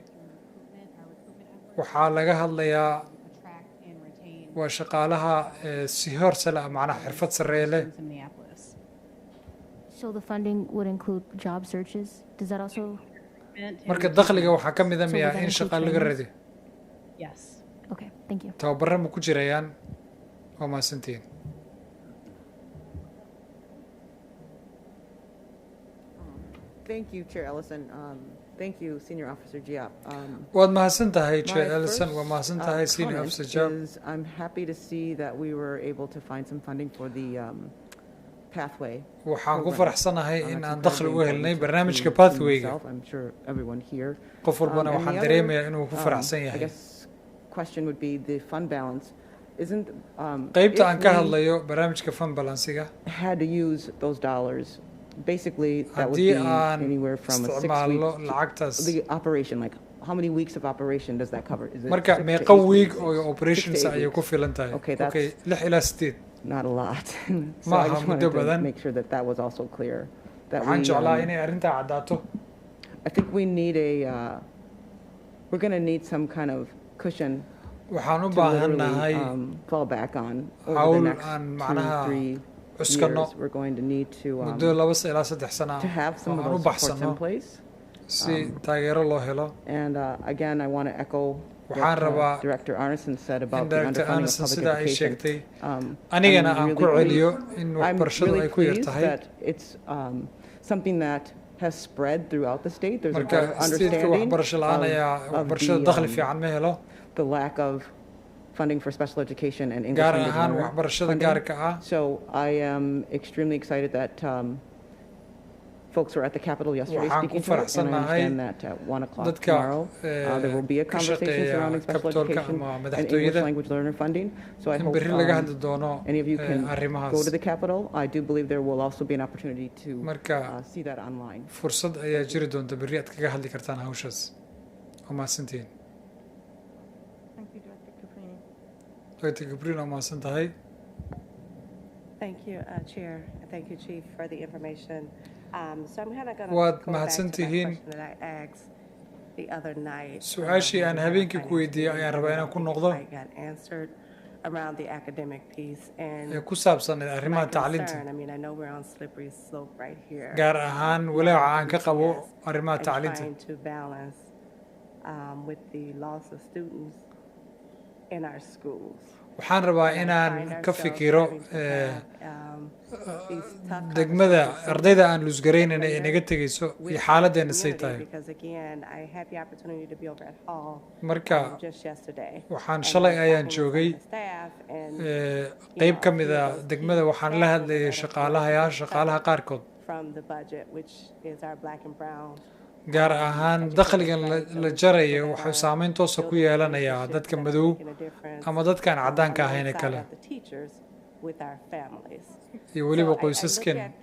Speaker 19: waxaa laga hadlayaa waa shaqaalaha si horsale macnaha xirfad sarreeye leh
Speaker 11: So the funding would include job searches. Does that also?
Speaker 19: marka dakhliga waxaa ka mid a miya in shaqa laga radiyo
Speaker 11: Yes. Okay, thank you.
Speaker 19: tababaro ma ku jirayaan waa mahadsantihiin
Speaker 5: Thank you, Chair Ellison. Thank you, Senior Officer Giap.
Speaker 19: waad mahadsan tahay Chair
Speaker 5: My
Speaker 19: Ellison waa
Speaker 5: first,
Speaker 19: mahadsan tahay Senior
Speaker 5: comment
Speaker 19: Officer Job
Speaker 5: is I'm happy to see that we were able to find some funding for the pathway.
Speaker 19: waxaan ku
Speaker 5: program.
Speaker 19: faraxsanahay
Speaker 5: That's
Speaker 19: in aan
Speaker 5: incredibly
Speaker 19: dakhli uga helnay
Speaker 5: important
Speaker 19: barnaamijka
Speaker 5: to
Speaker 19: pathwayga
Speaker 5: myself, I'm sure everyone here.
Speaker 19: qof walbana
Speaker 5: And
Speaker 19: waxaan
Speaker 5: the other,
Speaker 19: dareemayaa inuu ku faraxsan
Speaker 5: I
Speaker 19: yahay
Speaker 5: guess question would be the fund balance. Isn't
Speaker 19: qaybta
Speaker 5: if
Speaker 19: aan ka
Speaker 5: we
Speaker 19: hadlayo barnaamijka fund balansiga
Speaker 5: had to use those dollars, basically that would
Speaker 19: haddii
Speaker 5: be
Speaker 19: aan
Speaker 5: anywhere from a 6
Speaker 19: isticmaalno
Speaker 5: weeks.
Speaker 19: lacagtaas
Speaker 5: The operation, like how many weeks of operation does that cover? Is it
Speaker 19: marka
Speaker 5: 6 to
Speaker 19: meeqa
Speaker 5: 8
Speaker 19: week
Speaker 5: weeks?
Speaker 19: oo
Speaker 5: 6 to
Speaker 19: operations
Speaker 5: 8
Speaker 19: ayay ku
Speaker 5: weeks.
Speaker 19: filan tahay
Speaker 5: Okay, that's
Speaker 19: okay 6 ilaa 8
Speaker 5: not a lot. So
Speaker 19: Ma
Speaker 5: I
Speaker 19: aha
Speaker 5: just
Speaker 19: muddo
Speaker 5: wanted to
Speaker 19: badan.
Speaker 5: make sure that that was also clear. That
Speaker 19: waxaan jeclaa
Speaker 5: we,
Speaker 19: inay arrintaa caddaato
Speaker 5: I think we need a, we're going to need some kind of cushion
Speaker 19: waxaan u
Speaker 5: to
Speaker 19: baahannahay
Speaker 5: literally fall back on over the
Speaker 19: hawl
Speaker 5: next
Speaker 19: aan
Speaker 5: 2,
Speaker 19: macnaha
Speaker 5: 3
Speaker 19: cuskano
Speaker 5: years. We're going to need to
Speaker 19: muddo 2 ilaa 3 sano
Speaker 5: to have some
Speaker 19: oo
Speaker 5: of
Speaker 19: aan u
Speaker 5: those supports
Speaker 19: baxsano
Speaker 5: in place.
Speaker 19: si taageero loo helo.
Speaker 5: And again, I want to echo
Speaker 19: waxaan
Speaker 5: what
Speaker 19: rabaa
Speaker 5: Director Arneson said about
Speaker 19: in
Speaker 5: the
Speaker 19: Director
Speaker 5: underfunding of
Speaker 19: Arneson
Speaker 5: public
Speaker 19: sida ay
Speaker 5: education.
Speaker 19: sheegtay anigana aan ku celiyo in
Speaker 5: I'm
Speaker 19: waxbarashadu
Speaker 5: really
Speaker 19: ay ku yar
Speaker 5: pleased
Speaker 19: tahay.
Speaker 5: that it's something that has spread throughout the state. There's a
Speaker 19: marka
Speaker 5: better
Speaker 19: stateska
Speaker 5: understanding
Speaker 19: waxbarasho la'aan ayaa waxbarashada dakhli fiican ma helo.
Speaker 5: the lack of funding for special education and English
Speaker 19: gaar
Speaker 5: language
Speaker 19: ahaan
Speaker 5: learner
Speaker 19: waxbarashada
Speaker 5: funding.
Speaker 19: gaarka ah.
Speaker 5: So I am extremely excited that folks were at the Capitol yesterday
Speaker 19: waxaan
Speaker 5: speaking
Speaker 19: ku
Speaker 5: to it, and I
Speaker 19: faraxsanahay
Speaker 5: understand that at 1 o'clock
Speaker 19: dadka
Speaker 5: tomorrow there will be a
Speaker 19: ka
Speaker 5: conversation
Speaker 19: shaqeeya
Speaker 5: surrounding special
Speaker 19: Capitolka
Speaker 5: education
Speaker 19: ama
Speaker 5: and English
Speaker 19: madaxtooyada
Speaker 5: language learner funding. So I
Speaker 19: in
Speaker 5: hope
Speaker 19: berri laga hadli doono
Speaker 5: any of you can
Speaker 19: arrimahaas.
Speaker 5: go to the Capitol. I do believe there will also be an opportunity to
Speaker 19: marka
Speaker 5: see that online.
Speaker 19: fursad ayaa jiri doonta berri aad kaga hadli kartaan hawshaas. waa mahadsantihiin.
Speaker 1: Thank you, Director Cabrini.
Speaker 19: Dr. Gabriel, waa mahadsan tahay.
Speaker 12: Thank you, Chair, and thank you, Chief, for the information. So I'm kind of going to
Speaker 19: Waad
Speaker 12: go back to that
Speaker 19: mahadsantihiin.
Speaker 12: question that I asked the other night.
Speaker 19: su-aashii aan habeenkii ku weydiiyey ayaan rabaa inaan ku noqdo
Speaker 12: I got answered around the academic piece and
Speaker 19: ee ku saabsaneed
Speaker 12: my
Speaker 19: arrimaha tacliinta.
Speaker 12: concern, I mean, I know we're on slippery slope right here.
Speaker 19: gaar ahaan walaaca aan ka qabo arrimaha
Speaker 12: I'm
Speaker 19: tacliinta.
Speaker 12: trying to balance with the loss of students in our schools.
Speaker 19: waxaan rabaa inaan ka fikiro degmada ardayda aan luusgaraynayna ee naga tegayso iyo xaaladdeena say tahay.
Speaker 12: Because again, I had the opportunity to be over at Hall
Speaker 19: marka
Speaker 12: just yesterday.
Speaker 19: waxaan shalay ayaan joogay qeyb ka mida degmada waxaan la hadlayay shaqaalaha qaarkood
Speaker 12: From the budget, which is our black and brown
Speaker 19: gaar ahaan dakhligan la jarayo wuxuu saameyn toosa ku yeelanayaa dadka madow ama dadkaan caddaanka ahayn kale
Speaker 12: with our families.
Speaker 19: iyo weliba
Speaker 12: So I
Speaker 19: qoysaskan.
Speaker 12: looked at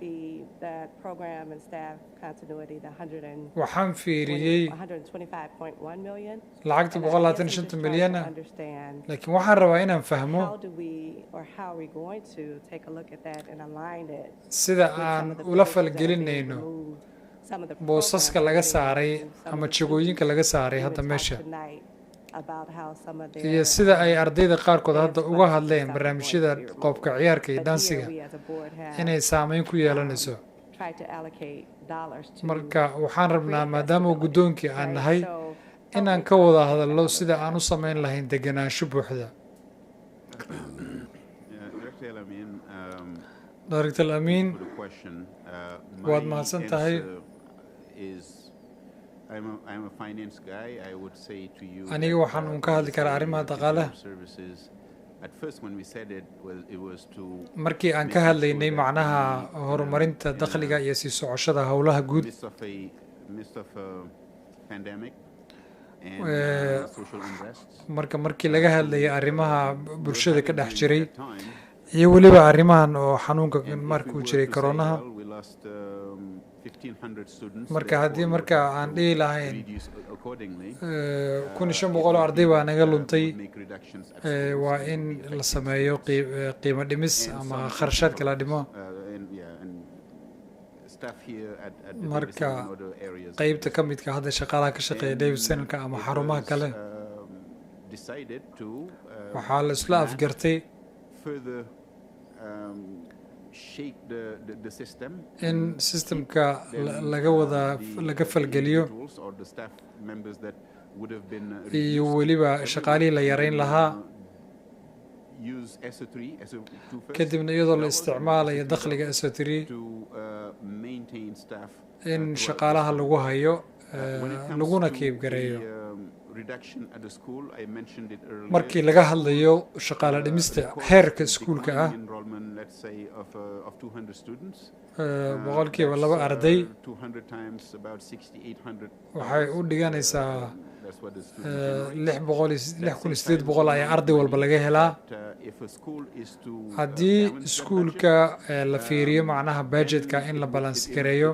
Speaker 12: the program and staff continuity, the 100
Speaker 19: waxaan fiiriyey
Speaker 12: 125.1 million.
Speaker 19: lacagta 125 milyan ah
Speaker 12: Understand
Speaker 19: laakiin waxaan rabaa inaan fahmo
Speaker 12: how do we or how are we going to take a look at that and align it
Speaker 19: sida aan ula falgelinayno boosaska laga saaray ama jagooyinka laga saaray hadda meesha
Speaker 12: tonight about how some of
Speaker 19: iyo
Speaker 12: their
Speaker 19: sida ay ardayda qaarkood hadda uga hadleen barnaamijyada qoobka ciyaarka iyo dansiga
Speaker 12: we as a board have
Speaker 19: inay saameyn ku yeelanayso.
Speaker 12: tried to allocate dollars to
Speaker 19: marka waxaan rabnaa maadaama guddoonkii aan nahay inaan ka wada hadallo sida aan u samayn lahayn degenaansho buuxda. Director Amin, waad mahadsan tahay. aniga waxaan uun ka hadli karaa arrimaha dhaqaalaha. markii aan ka hadlaynay macnaha horumarinta dakhliga iyo sii socoshada howlaha guud markii laga hadlayay arrimaha bulshada ka dhex jiray iyo weliba arrimahan oo xanuunka markuu jiray koronaha. marka haddii marka aan dhihi lahayn 1500 arday baa naga luntay waa in la sameeyo qiimo dhimis ama kharashaadka la dhimo. marka qeybta ka midka hadda shaqaalaha ka shaqeeya davidsonka ama xarumaha kale waxaa la isla afgartay in systemka laga falgeliyo iyo weliba shaqaalihii la yareyn lahaa kadibna iyadoo la isticmaalayo dakhliga SO3 in shaqaalaha lagu hayo laguna kiibgareeyo. markii laga hadlayo shaqaale dhimista heerka iskuulka ah boqolkiiba 2 arday waxay u dhiganaysaa 6,800 ayaa arday walba laga helaa. haddii iskuulka la fiiriyo macnaha budgetka in la balans gareeyo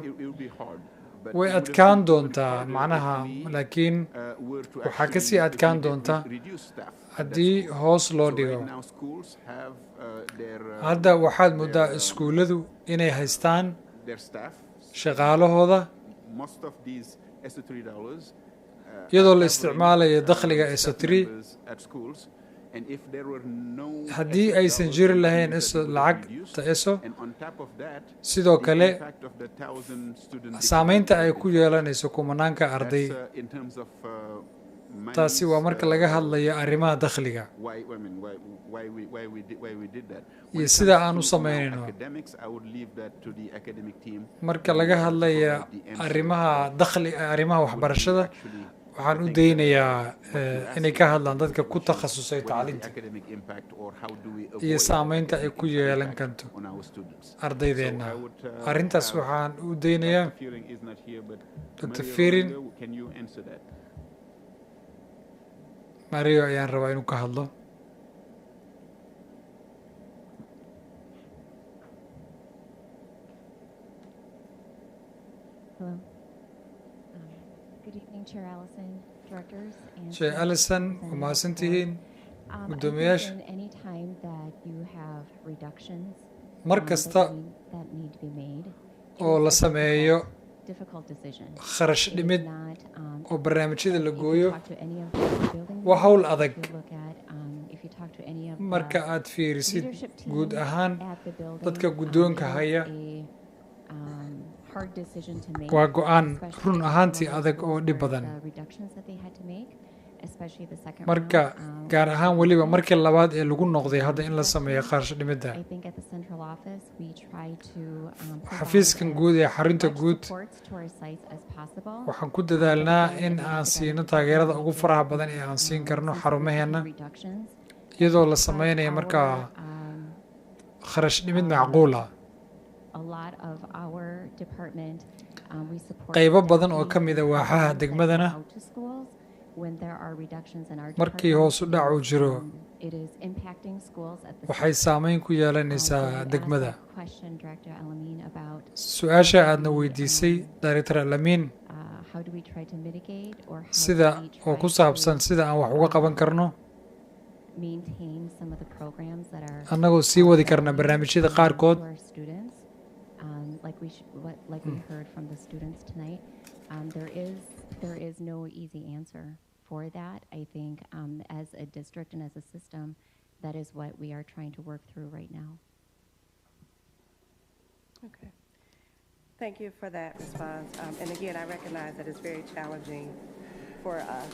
Speaker 19: way adkaan doontaa macnaha laakiin waxaa kasii adkaan doonta haddii hoos loo dhigo. hadda waxaad moodaa iskuulladu inay haystaan shaqaalahooda iyadoo la isticmaalayo dakhliga SO3
Speaker 7: at schools. And if there were no
Speaker 19: haddii aysan jiri lahayn lacagta ESO sidoo kale saamaynta ay ku yeelanayso kumanaanka arday taasi waa marka laga hadlayo arrimaha dakhliga iyo sida aan u samaynayno marka laga hadlaya arrimaha waxbarashada waxaan u daynayaa inay ka hadlaan dadka ku takhasusay tacliinta iyo saamaynta ay ku yeelan karto ardaydeena arrintaas waxaan u daynayaa Dr. Firin Mario ayaan rabaa inuu ka hadlo.
Speaker 11: Hello. Good evening, Chair Allison, directors, and
Speaker 19: Chair Allison, waa mahadsantihiin guddoomiyaasha.
Speaker 11: Any time that you have reductions
Speaker 19: mar kasta
Speaker 11: that need to be made,
Speaker 19: oo la sameeyo
Speaker 11: difficult decision.
Speaker 19: kharash dhimid oo barnaamijyada la gooyo waa hawl adag marka aad fiirisid guud ahaan dadka guddoonka haya waa go'aan run ahaantii adag oo dhib badan marka gaar ahaan weliba markii labaad ee lagu noqday hadda in la sameeyo kharash dhimidda xafiiskan guud ee xarunta guud waxaan ku dadaalnaa in aan siino taageerada ugu faraha badan ee aan siin karno xarumaheenna iyadoo la sameynayo markaa kharash dhimid macquul ah qaybo badan oo ka mida waaxaha degmadana markii hoos u dhac uu jiro waxay saameyn ku yeelanaysaa degmada su-aasha aadna weydiisay director Alamin sida oo ku saabsan sida aan wax uga qaban karno annagoo sii wadi karna barnaamijyada qaarkood
Speaker 11: like we heard from the students tonight, there is no easy answer for that. I think as a district and as a system, that is what we are trying to work through right now.
Speaker 12: Okay. Thank you for that response. And again, I recognize that it's very challenging for us.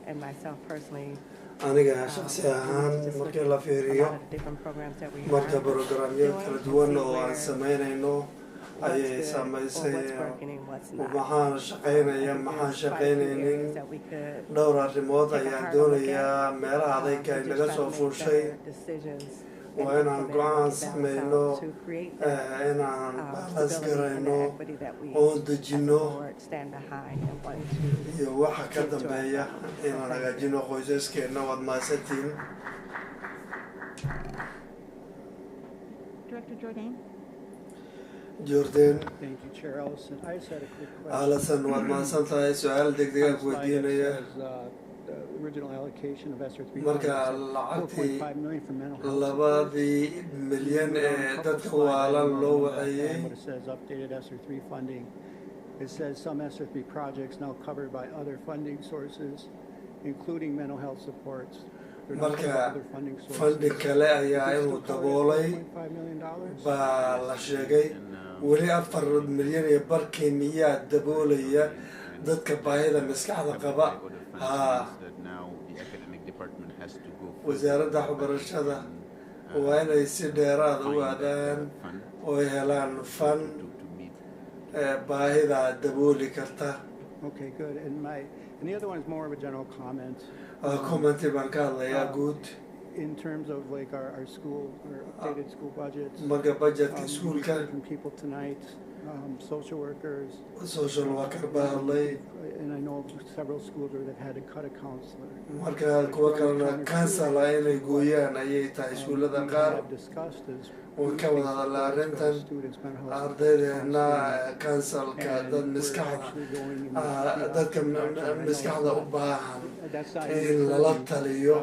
Speaker 12: And myself personally.
Speaker 2: aniga shakhsi ahaan markii la fiiriyo marka programyo kala duwan oo aan samaynayno ayay saamaysay maxaan shaqaynaya maxaan shaqaynaynin dhowr arrimood ayaan doonayaa meelaha adayga ay naga soo fuushay waa inaan go-aan samayno inaan baalas garayno oon dejinno iyo waxa ka dambeeya inaan hagaajino qoysaskeenna waad mahadsantihiin.
Speaker 1: Director Jordan.
Speaker 2: Jordan.
Speaker 13: Thank you, Chair Allison. I just had a quick question.
Speaker 2: Allison, waad mahadsan tahay su-aal degdeg aan ku weydiinaya.
Speaker 13: Original allocation of ESSER 3
Speaker 2: marka lacagtii 2 milyan ee dadka waalan loo wacayay
Speaker 13: it says updated ESSER 3 funding. It says some ESSER 3 projects now covered by other funding sources, including mental health supports.
Speaker 2: marka funding kale ayaa inuu daboolay baa la sheegay weli 4 milyan iyo barkii miyaa daboolaya dadka baahida maskaxda qaba wasaaradda waxbarashada waa inay si dheeraad u aadaan oo ay helaan fan baahida dabooli karta.
Speaker 13: Okay, good. And the other one is more of a general comment.
Speaker 2: Commenti baan ka hadlayaa guud.
Speaker 13: In terms of like our school, our updated school budgets.
Speaker 2: Marka budgetka iskuulka.
Speaker 13: From people tonight, social workers.
Speaker 2: Social worker baa hadlay.
Speaker 13: And I know several schools where they've had to cut a counselor.
Speaker 2: marka kuwa kalena cancel inay gooyaan ayay tahay iskuullada qaar waan ka wada hadalnaa arrintan ardaydeena cancelka dad dadka maskaxda u baahan in lala taliyo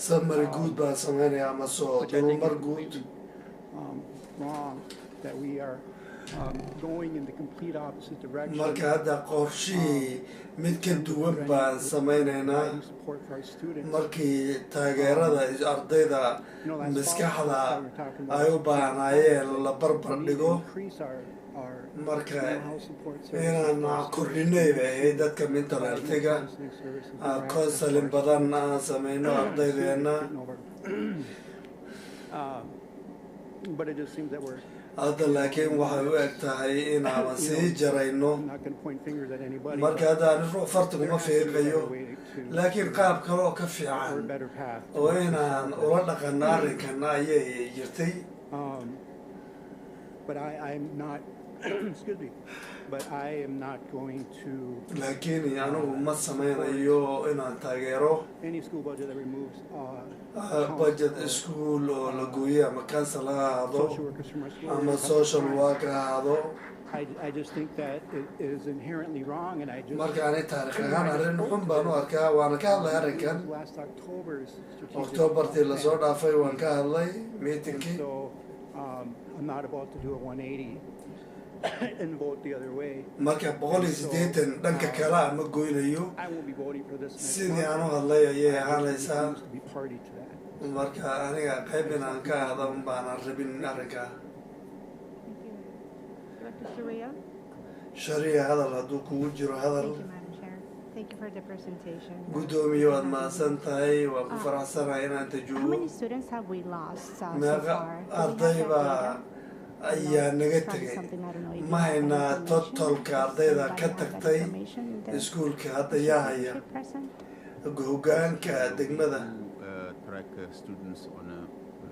Speaker 2: summary guud baan sameynaya ama soo dulmar guud
Speaker 13: that we are going in the complete opposite direction.
Speaker 2: marka hadda qorshihii mid ka duwan baan samaynaynaa markii taageerada ardayda maskaxda ay u baahnaayeen la barbar dhigo marka inaan kordhinay bay ahayd dadka mental healthiga counseling badan aan samayno ardaydeena
Speaker 13: But it just seems that we're
Speaker 2: hadda laakiin waxay u eg tahay inaanan sii jarayno marka hadda ani ruux farti kuma fiiqayo laakiin qaab kale oo ka fiican oo inaan ula dhaqanno arrinkana ayay jirtay
Speaker 13: but I'm not excuse me but I am not going to
Speaker 2: laakiin anigu ma samaynayo inaan taageero
Speaker 13: any school budget that removes
Speaker 2: budget school oo la gooyo ama council ha ahaado ama social work ha ahaado
Speaker 13: I just think that it is inherently wrong and I just
Speaker 2: marka ani taariikh ahaan arrin xun baan u arkaa waana ka hadlay arrinkan Octobertii lasoo dhaafay waan ka hadlay meetingkii
Speaker 13: I'm not about to do a 180 and vote the other way.
Speaker 2: marka 180 dhanka kale ama goynayo sidii aan u hadlay ayay ahaanaysaa marka aniga qayb inaan ka ahda un baanan rabin arrinkaa sharia hadal hadduu kugu jiro hadal
Speaker 14: Thank you for the presentation.
Speaker 2: gudoomiye waad mahadsan tahay waan ku faraxsanahay inaan
Speaker 14: How
Speaker 2: tajuubo
Speaker 14: many students have we lost so
Speaker 2: meeqa
Speaker 14: far?
Speaker 2: arday baa ayaa naga tegay ma haynaa totolka ardayda ka tagtay iskuulka hadda yaa haya hoggaanka degmada
Speaker 7: track students on a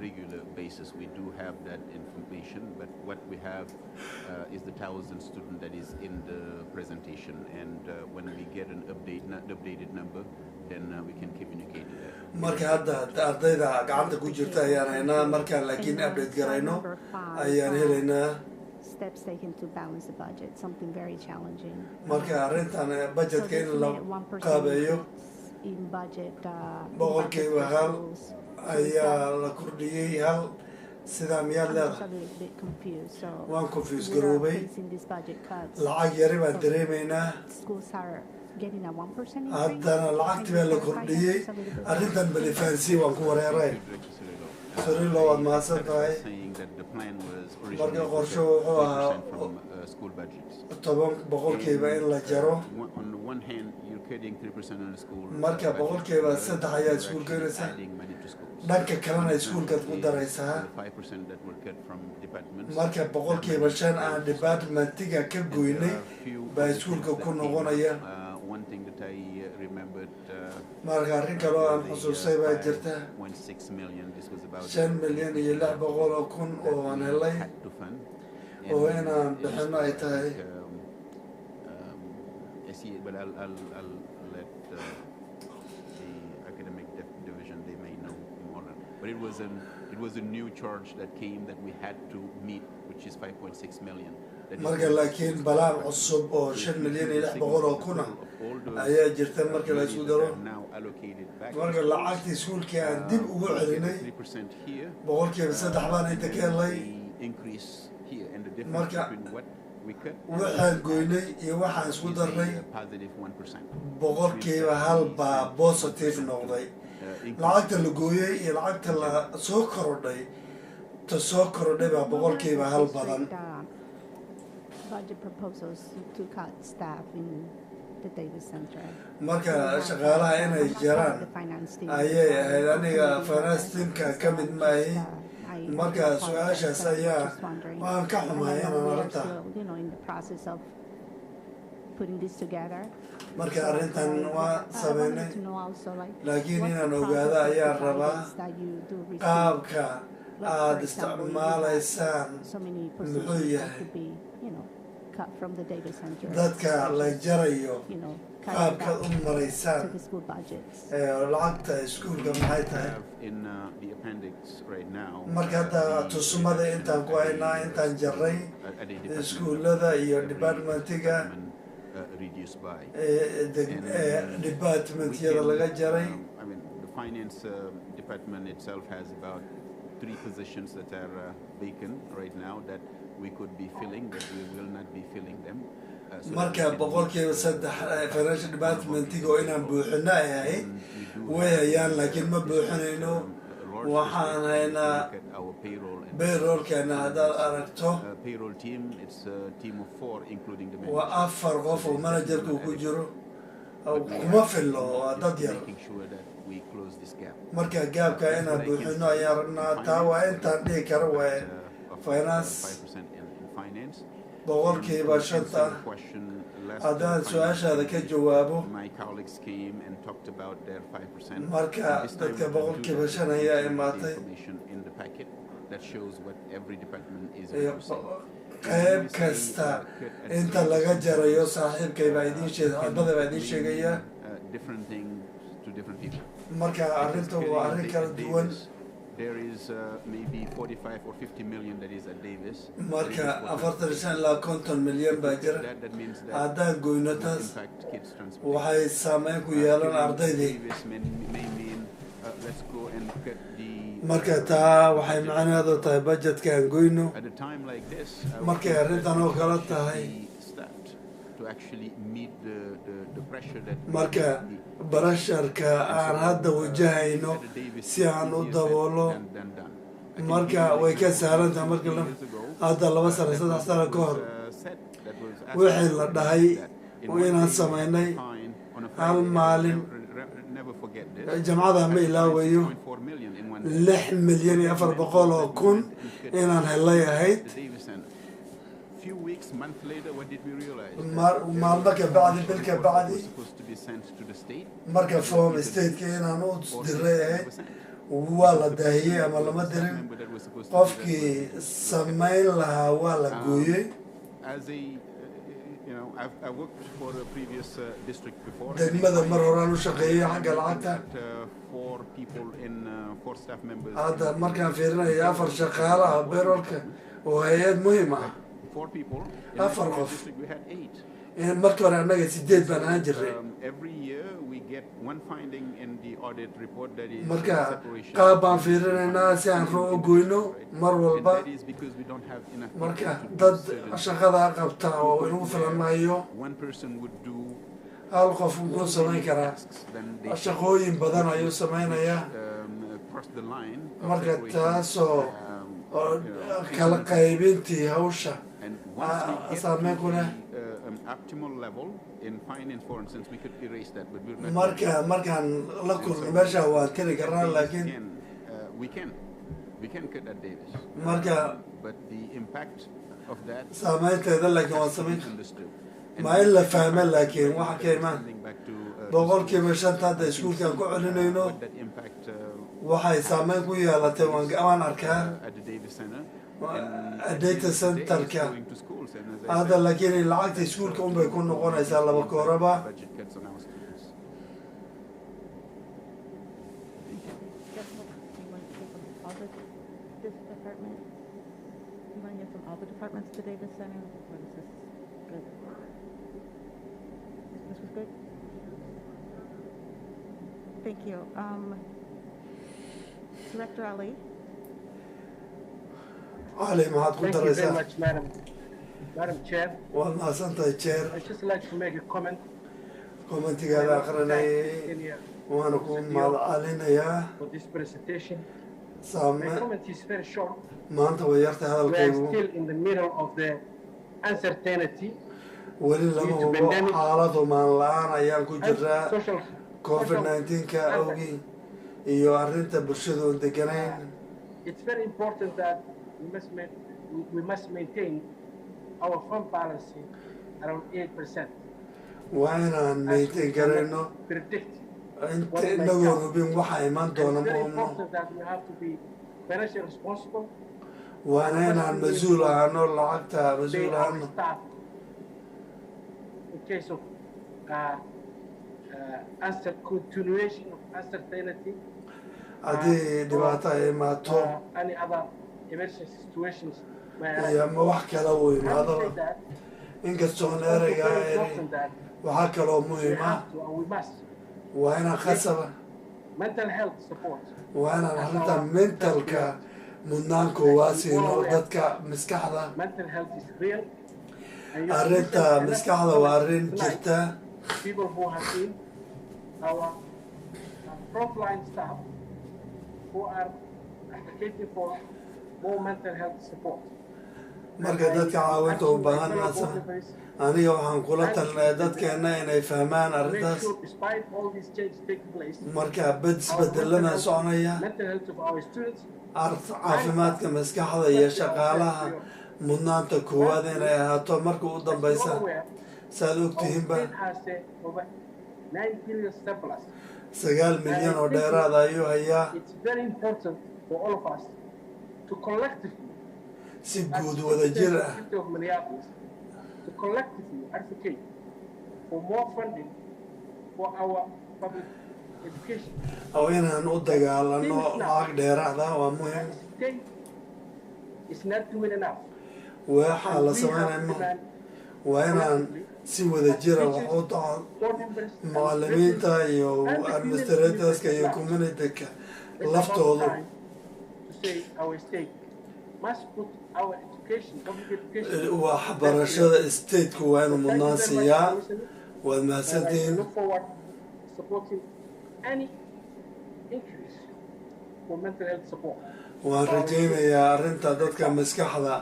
Speaker 7: regular basis. We do have that information, but what we have is the 1,000 student that is in the presentation, and when we get an updated number, then we can communicate that.
Speaker 2: marka hadda ardayda gacanta ku jirta ayaan haynaa markaan laakiin update garayno ayaan helaynaa
Speaker 14: steps taken to balance the budget, something very challenging.
Speaker 2: marka arrintan budgetka in la qaabeeyo
Speaker 14: In budget,
Speaker 2: boqolkiiba hal ayaa la kordhiyey hal sidaa miyaad leedahay waan confuse garoobay lacag yari baan dareemaynaa haddana lacagtii baa la kordhiyey arrintan balifaansi waan ku wareeray sarilo waad mahadsan tahay marka qorsho wuxuu ahaa 10 boqolkiiba in la jaro marka boqolkiiba 3 ayaa iskuul geynaysa dhanka kalena iskuulkaad ku daraysaa marka boqolkiiba 5 aan departmentiga ka goynay baa iskuulka ku noqonaya marka arrin kaloo aan xusuustay baa jirta 5 milyan iyo 600 kun oo aan helay oo inaan bixino ay tahay
Speaker 7: but I'll let the academic division, they may know more. But it was a new charge that came that we had to meet, which is 5.6 million.
Speaker 2: marka laakiin balaan cusub oo 5 milyan iyo 600 kuna ayaa jirta marka la isku daro marka lacagtii iskuulkii aan dib ugu celinay boqolkiiba 3 baan inta ka helay marka waxaan goynay iyo waxaan isku darnay boqolkiiba hal baa positive noqday lacagta la gooyey iyo lacagta la soo korodhay ta soo korodhay baa boqolkiiba hal badan marka shaqaalaha inay jiraan ayay ahayd aniga finance teamka ka mid maahi marka su-aashaas ayaa waan ka xumahay inaan arrinta marka arrintan waa sameynay laakiin inaan ogaado ayaan rabaa qaabka aad isticmaalaysaan muxuu yahay dadka la jarayo qaabkaad u maraysaan lacagta iskuulka maxay tahay marka hadda tusmada intaan ku haynaa intaan jaray iskuullada iyo departmentiga departmentyada laga jaray
Speaker 7: The finance department itself has about 3 positions that are vacant right now that we could be filling, but we will not be filling them.
Speaker 2: marka boqolkiiba 3 financial departmentiga oo inaan buuxino ay ahayd way hayaan laakiin ma buuxinayno waxaan haynaa payrollkeena haddaad aragto
Speaker 7: payroll team, it's a team of 4 including the
Speaker 2: waa 4 qof oo managerku ku jiro kuma fillo waa dad yar marka gaabka inaan buuxino ayaan rabnaa taa waa intaan dhihi karo waa finance boqolkiiba 5 haddaan su-aashaada ka jawaabo marka dadka boqolkiiba 5 ayaa imaatay qayb kasta inta laga jarayo saaxiibkay baa idiin ardada baa idiin sheegaya marka arrinta waa arrin kala duwan
Speaker 7: There is maybe 45 or 50 million that is at Davis.
Speaker 2: marka 45 ilaa 50 milyan baa jira haddaan goyno taas waxay saameyn ku yeelan ardaydii marka taa waxay macnaheedu tahay budgetka aan goyno markay arrintan oo kala tahay marka barasharka aan hadda wajahayno si aan u daboolo marka way ka saarantahay marka hadda 2 sano 3 sano ka hor wixii la dhahay inaan samaynay hal maalin jamcada ma ilaawayo 6,400,000 inaan helay ahayd maalmo ka bacdi bil ka bacdi marka form stateka inaan u diray ahayd waa la daahiyey ama lama dirin qofkii samayn lahaa waa la gooyey degmada mar horaan u shaqeeyey xagga lacagta hadda markaan fiirinaya 4 shaqaalaha bayrolka oo hay-ad muhiim ah 4 qof markii hore annaga 8 baan ahaan jirnay marka qaab baan fiirinaynaa si aan roo goyno mar walba marka dad shaqadaa qabta oo inagu filan maayo hal qof muxuu samayn karaa shaqooyin badan ayuu samaynayaa marka taasoo kala qaybintii hawsha saameyn ku leh markaan la kulno meesha waan tiri karnaa laakiin marka saameynteeda laakiin waan samayn ma in la fahma laakiin waxa ka imaan boqolkiiba 5 hadda iskuulkaan ku celinayno waxay saameyn ku yeelatay waan arkaa data centerka hadda laakiin lacagta iskuulka unbay ku noqonaysaa 2 kooraba
Speaker 1: Departments to Davis Center. What is this? Good. This was good. Thank you. Director Ali.
Speaker 2: Ali, maxaad ku daraysaa?
Speaker 8: Thank you very much, Madam Chair.
Speaker 2: Waad mahadsantahay chair.
Speaker 8: I'd just like to make a comment.
Speaker 2: Commentigaada aqrinayay waana ku mahadcelinayaa.
Speaker 8: For this presentation.
Speaker 2: My
Speaker 8: comment is very short.
Speaker 2: maanta way yartahay
Speaker 8: We are
Speaker 2: hadalkaygu
Speaker 8: still in the middle of the uncertainty.
Speaker 2: weli lama hubo xaalad humaan la-aan ayaan ku jiraa covid-19ka awgii iyo arrinta bulshada oo deganayn
Speaker 8: It's very important that we must maintain our fund balance around 8%.
Speaker 2: waa inaan maintain garayno
Speaker 8: Predict
Speaker 2: inta inagoo hubin waxa iman doona
Speaker 8: It's very
Speaker 2: ma
Speaker 8: important that we have to be financially responsible.
Speaker 2: waana inaan mas-uul ahano lacagta mas-uul
Speaker 8: Pay our
Speaker 2: ahano
Speaker 8: staff in case of continuation of uncertainty.
Speaker 2: haddii dhibaato ay imaato
Speaker 8: Any other emergency situations.
Speaker 2: iyo ma wax kale uu imaado inkastoon ereyga waxaa kaloo muhiim ah waa inaan khasaba
Speaker 8: Mental health support.
Speaker 2: waa inaan arrinta mentalka mudnaan koowaad siino dadka maskaxda
Speaker 8: mental health is real. And you
Speaker 2: arrinta maskaxda waa arrin jirta
Speaker 8: people who have been our frontline staff who are advocating for more mental health support.
Speaker 2: marka dadka caawinta u baahan aniga waxaan kula talinayaa dadkeena inay fahmaan arrintaas marka isbedelana soconaya caafimaadka maskaxda iyo shaqaalaha mudnaanta koowaad inay ahaato marka u dambaysa saad ogtihiinba 9 milyan oo dheeraada ayuu hayaa si guud wada jir ah
Speaker 8: to collectively advocate for more funding for our public education.
Speaker 2: oo inaan u dagaalano lacag dheeraada waa muhiim
Speaker 8: It's not doing enough.
Speaker 2: waxaa la sameynayno waa inaan si wada jira wax u dhaco macalimiinta iyo administratorska iyo communityka laftoodu waxbarashada stateku waa inuu mudnaan siiyaa waad mahadsantihiin waan rajaynayaa arrinta dadka maskaxda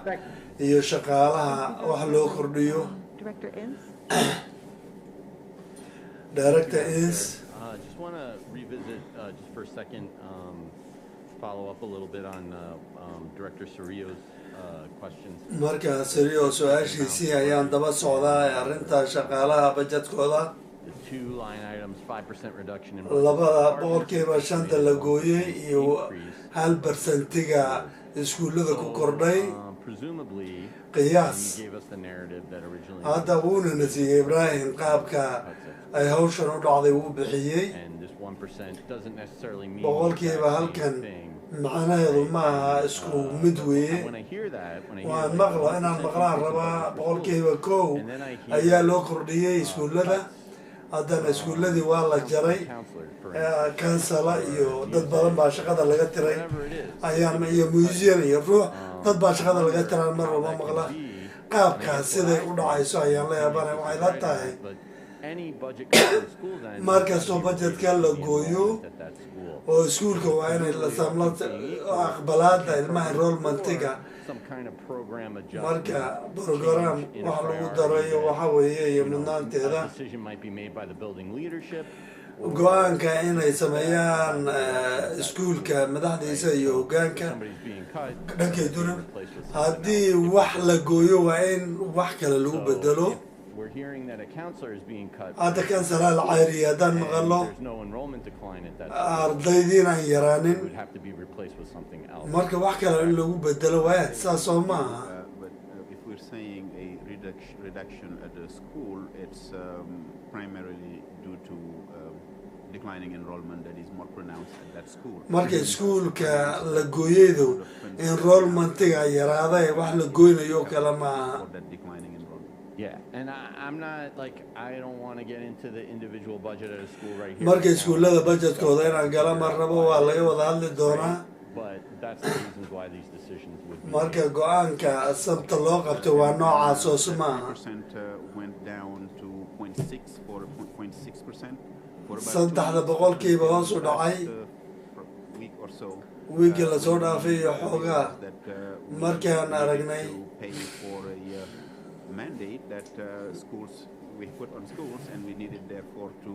Speaker 2: iyo shaqaalaha wax loo kordhiyo Director Ins.
Speaker 9: Just want to revisit just for a second, follow up a little bit on Director Cerrillo's questions.
Speaker 2: marka Cerrillo su-aashiisii ayaan daba socdaa arrinta shaqaalaha bajetkooda
Speaker 9: The two line items, 5% reduction in
Speaker 2: labada boqolkiiba shanta la gooyey iyo 1% iskuullada ku kordhay
Speaker 9: presumably
Speaker 2: qiyaas
Speaker 9: you gave us the narrative that originally
Speaker 2: hadda wuuna nasiiyey Ibrahim qaabka ay hawshan u dhacday wuu bixiyey
Speaker 9: and this 1% doesn't necessarily mean
Speaker 2: boqolkiiba halkan macnaheedu maaha isku mid weeye waan maqla inaan maqlaan rabaa boqolkiiba 1 ayaa loo kordhiyey iskuullada haddana iskuulladii waa la jaray kansala iyo dad badan baa shaqada laga tiray ayaan iyo museum iyo ruux dad baa shaqada laga tiraa mar walba maqla qaabkaas siday u dhacayso ayaan la yaabanay waxay la tahay markastoo budgetka la gooyo oo iskuulka waa inay aqbalaada ilmaha enrollmentiga marka program wax lagu darayo waxa weeye iyo mudnaanteeda go-aanka inay sameeyaan iskuulka madaxdiisa iyo hoggaanka dhankay duran haddii wax la gooyo waa in wax kale lagu bedelo hadda kansalaa la cayriya haddaan maqalo ardaydiin aan yaraanin marka wax kale in lagu bedelo waa saas oo maaha
Speaker 7: reduction at the school, it's primarily due to declining enrollment that is more pronounced at that school.
Speaker 2: marka iskuulka la gooyeydu enrollmentiga yaraaday wax la goynayo kale maaha
Speaker 9: Yeah, and I'm not like I don't want to get into the individual budget at a school right here.
Speaker 2: marka iskuullada budgetkooda inaan gala mar rabo waa laga wada hadli doonaa
Speaker 9: But that's the reasons why these decisions would be.
Speaker 2: marka go-aanka sabta loo qabto waa noocaas oo si maaha
Speaker 7: Went down to 0.6 for 0.6%.
Speaker 2: saddexda boqolkiiba hoos u dhacay wiigii lasoo dhaafay iyo xoogaa markaan aragnay
Speaker 7: mandate that schools we put on schools and we needed therefore to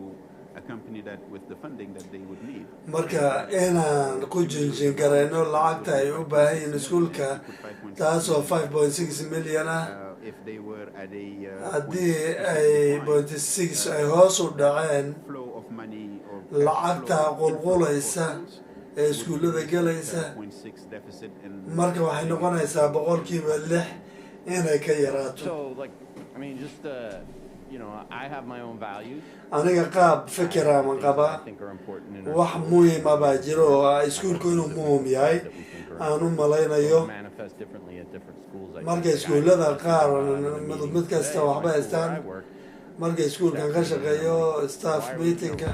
Speaker 7: accompany that with the funding that they would need.
Speaker 2: marka inaan ku jinjin garayno lacagta ay u baahan yihiin iskuulka taasoo 5.6 milyan ah haddii ay 0.6 ay hoos u dhaceen lacagta qulqulaysa ee iskuullada gelaysa marka waxay noqonaysaa boqolkiiba 6 inay ka yaraato aniga qaab fikiraaman qabaa wax muhiima baa jiro oo ah iskuulku inuu muhim yahay aan u malaynayo marka iskuullada qaar mid kasta waxba haystaan marka iskuulkan ka shaqeeyo staff meetingka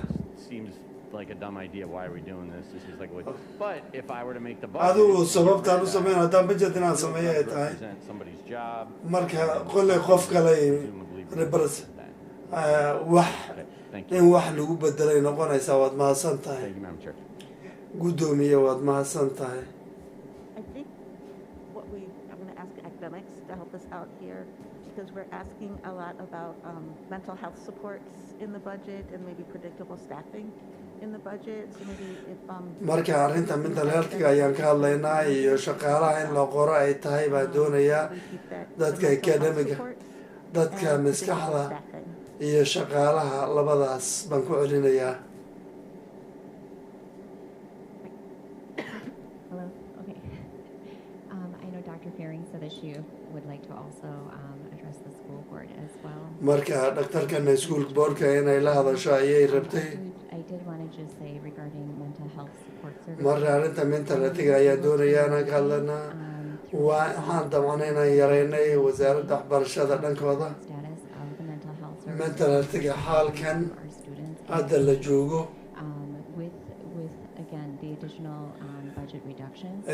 Speaker 9: like a dumb idea. Why are we doing this? This is like, but if I were to make the budget,
Speaker 2: adigu sababtaan u sameyn haddaan budget inaan sameeyo ay tahay
Speaker 9: represent somebody's job.
Speaker 2: marka qolle qof kale rebers wax in wax lagu bedelay noqonaysaa waad mahadsan tahay guddoomiye waad mahadsan tahay
Speaker 1: I think I'm going to ask academics to help us out here because we're asking a lot about mental health supports in the budget and maybe predictable staffing in the budget. So maybe if
Speaker 2: marka arrinta mental healthga ayaan ka hadlaynaa iyo shaqaalaha in la qoro ay tahay baan doonayaa dadka academiga dadka maskaxda iyo shaqaalaha labadaas baan ku celinayaa
Speaker 11: Hello. Okay. I know Dr. Fearing said that she would like to also address the school board as well.
Speaker 2: marka dhaktarkana school boardka inay la hadasho ayay rabtay
Speaker 11: I did want to just say regarding mental health support services.
Speaker 2: marka arrinta mental healthga ayaan doonayaa inaan ka hadlanaa waxaan damcana inaan yaraynay wasaaradda waxbarashada dhankooda mental healthga xaalkan hadda la joogo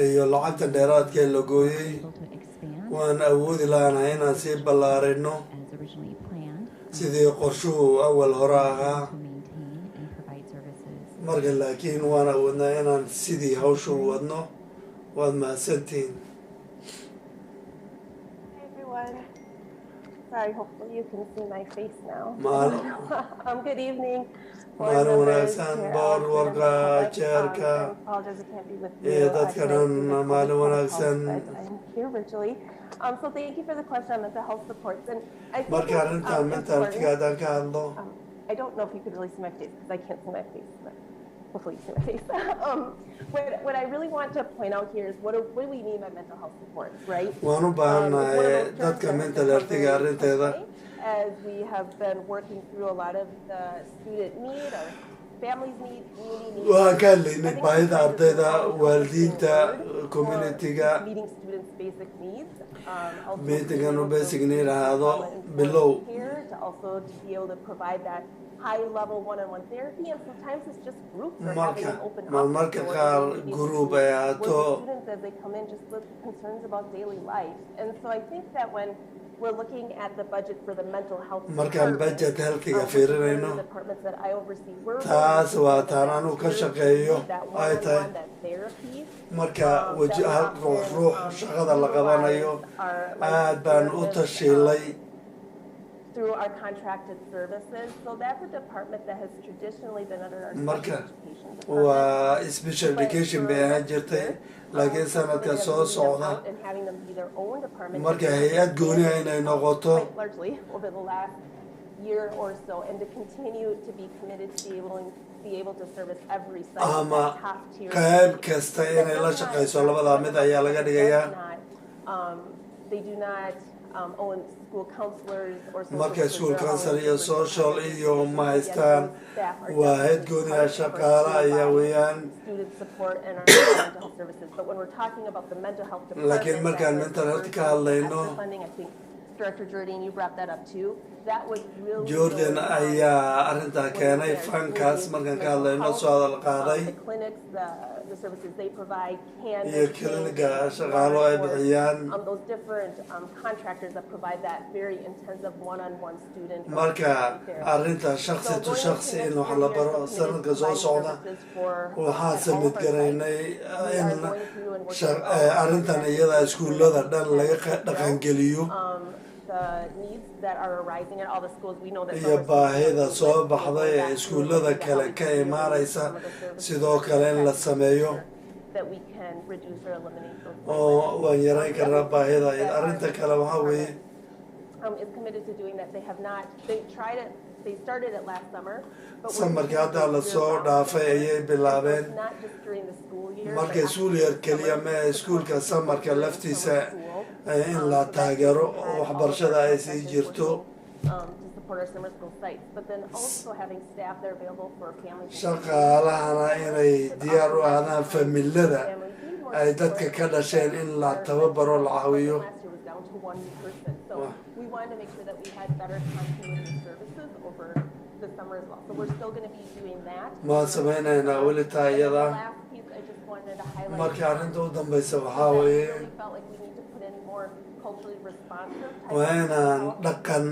Speaker 2: iyo lacagta dheeraadka ee la gooyey waan awoodi lahanahay inaan sii ballaarino sidii qorshuhu awal hore ahaa marka laakiin waan awoodnaa inaan sidii hawshu wadno waad mahadsantihiin
Speaker 15: Sorry, hopefully you can see my face now. Good evening.
Speaker 2: maalin wanaagsan boor warka jeerka iyo dadkanan maalin wanaagsan
Speaker 15: I'm here virtually. So thank you for the question on mental health supports. And I think
Speaker 2: marka arrintan mental healthga haddaan ka hadlo
Speaker 15: I don't know if you could really see my face because I can't see my face, but hopefully you see my face. What I really want to point out here is what do we mean by mental health supports, right?
Speaker 2: waan u baahannahay dadka mental healthga arrinteeda
Speaker 15: As we have been working through a lot of the student need, our families need, community need.
Speaker 2: waxaan ka hadlaynay baahida ardayda waalidiinta communityga
Speaker 15: Meeting students' basic needs.
Speaker 2: meetingan u basic need ahaado bilow
Speaker 15: Here to also to be able to provide that high-level one-on-one therapy, and sometimes it's just groups or having an open
Speaker 2: marmarka qaar group ay ahaato
Speaker 15: students as they come in just with concerns about daily life. And so I think that when we're looking at the budget for the mental health
Speaker 2: markaan budget healthga fiirinayno
Speaker 15: departments that I oversee,
Speaker 2: taas waa taan anu ka shaqeeyo ay tahay marka hal ruux shaqada la qabanayo aad baan u tashiilay
Speaker 15: through our contracted services. So that's a department that has traditionally been under our
Speaker 2: marka waa special education bay ahaan jirtay laakiin sanadka soo socda marka hay-ad gooniha inay noqoto
Speaker 15: largely over the last year or so, and to continue to be committed to be able to service every site.
Speaker 2: ama qayb kasta inay la shaqayso labadaa mid ayaa laga dhigayaa
Speaker 15: They do not own school counselors or
Speaker 2: marka school counselor iyo social iyo ma haystaan waa hay-ad gooniha shaqaala ayaa weeyaan
Speaker 15: student support and our mental health services. But when we're talking about the mental health department,
Speaker 2: laakiin markaan mental health ka hadlayno
Speaker 15: funding, I think Director Jordan, you brought that up too. That was really
Speaker 2: Jordan ayaa arrintaa keenay fankaas markaan ka hadlayno soo hadal qaaday
Speaker 15: the clinics, the services they provide can
Speaker 2: iyo kliniga shaqaalo ay bixiyaan
Speaker 15: those different contractors that provide that very intensive one-on-one student
Speaker 2: marka arrinta shakhsi to shakhsi in wax la baro sanadka soo socda waxaan samid garaynay in arrintan iyada iskuullada dhan laga dhaqangeliyo iyo baahida soo baxday ee iskuullada kale ka imaanaysa sidoo kale in la sameeyo oo waan yarayn karnaa baahida arrinta kale waxaa weeye samarkii hadda lasoo dhaafay ayay bilaabeen marka iskuul yar keliya mee iskuulka samarka laftiisa in la taageero oo waxbarashada ay sii jirto shaqaalahana inay diyaar u ahdaan familada ay dadka ka dhasheen in la tababaro la caawiyo
Speaker 15: down to one person. So we wanted to make sure that we had better continuity services over the summer as well. So we're still going to be doing that.
Speaker 2: ما سمعنا ولي
Speaker 15: The
Speaker 2: تايدا
Speaker 15: last piece I just wanted to highlight
Speaker 2: marka arrinta u dambaysa
Speaker 15: is that
Speaker 2: waxaa
Speaker 15: we
Speaker 2: weeye
Speaker 15: really felt like we need to put in more culturally responsive type
Speaker 2: waa inaan dhaqan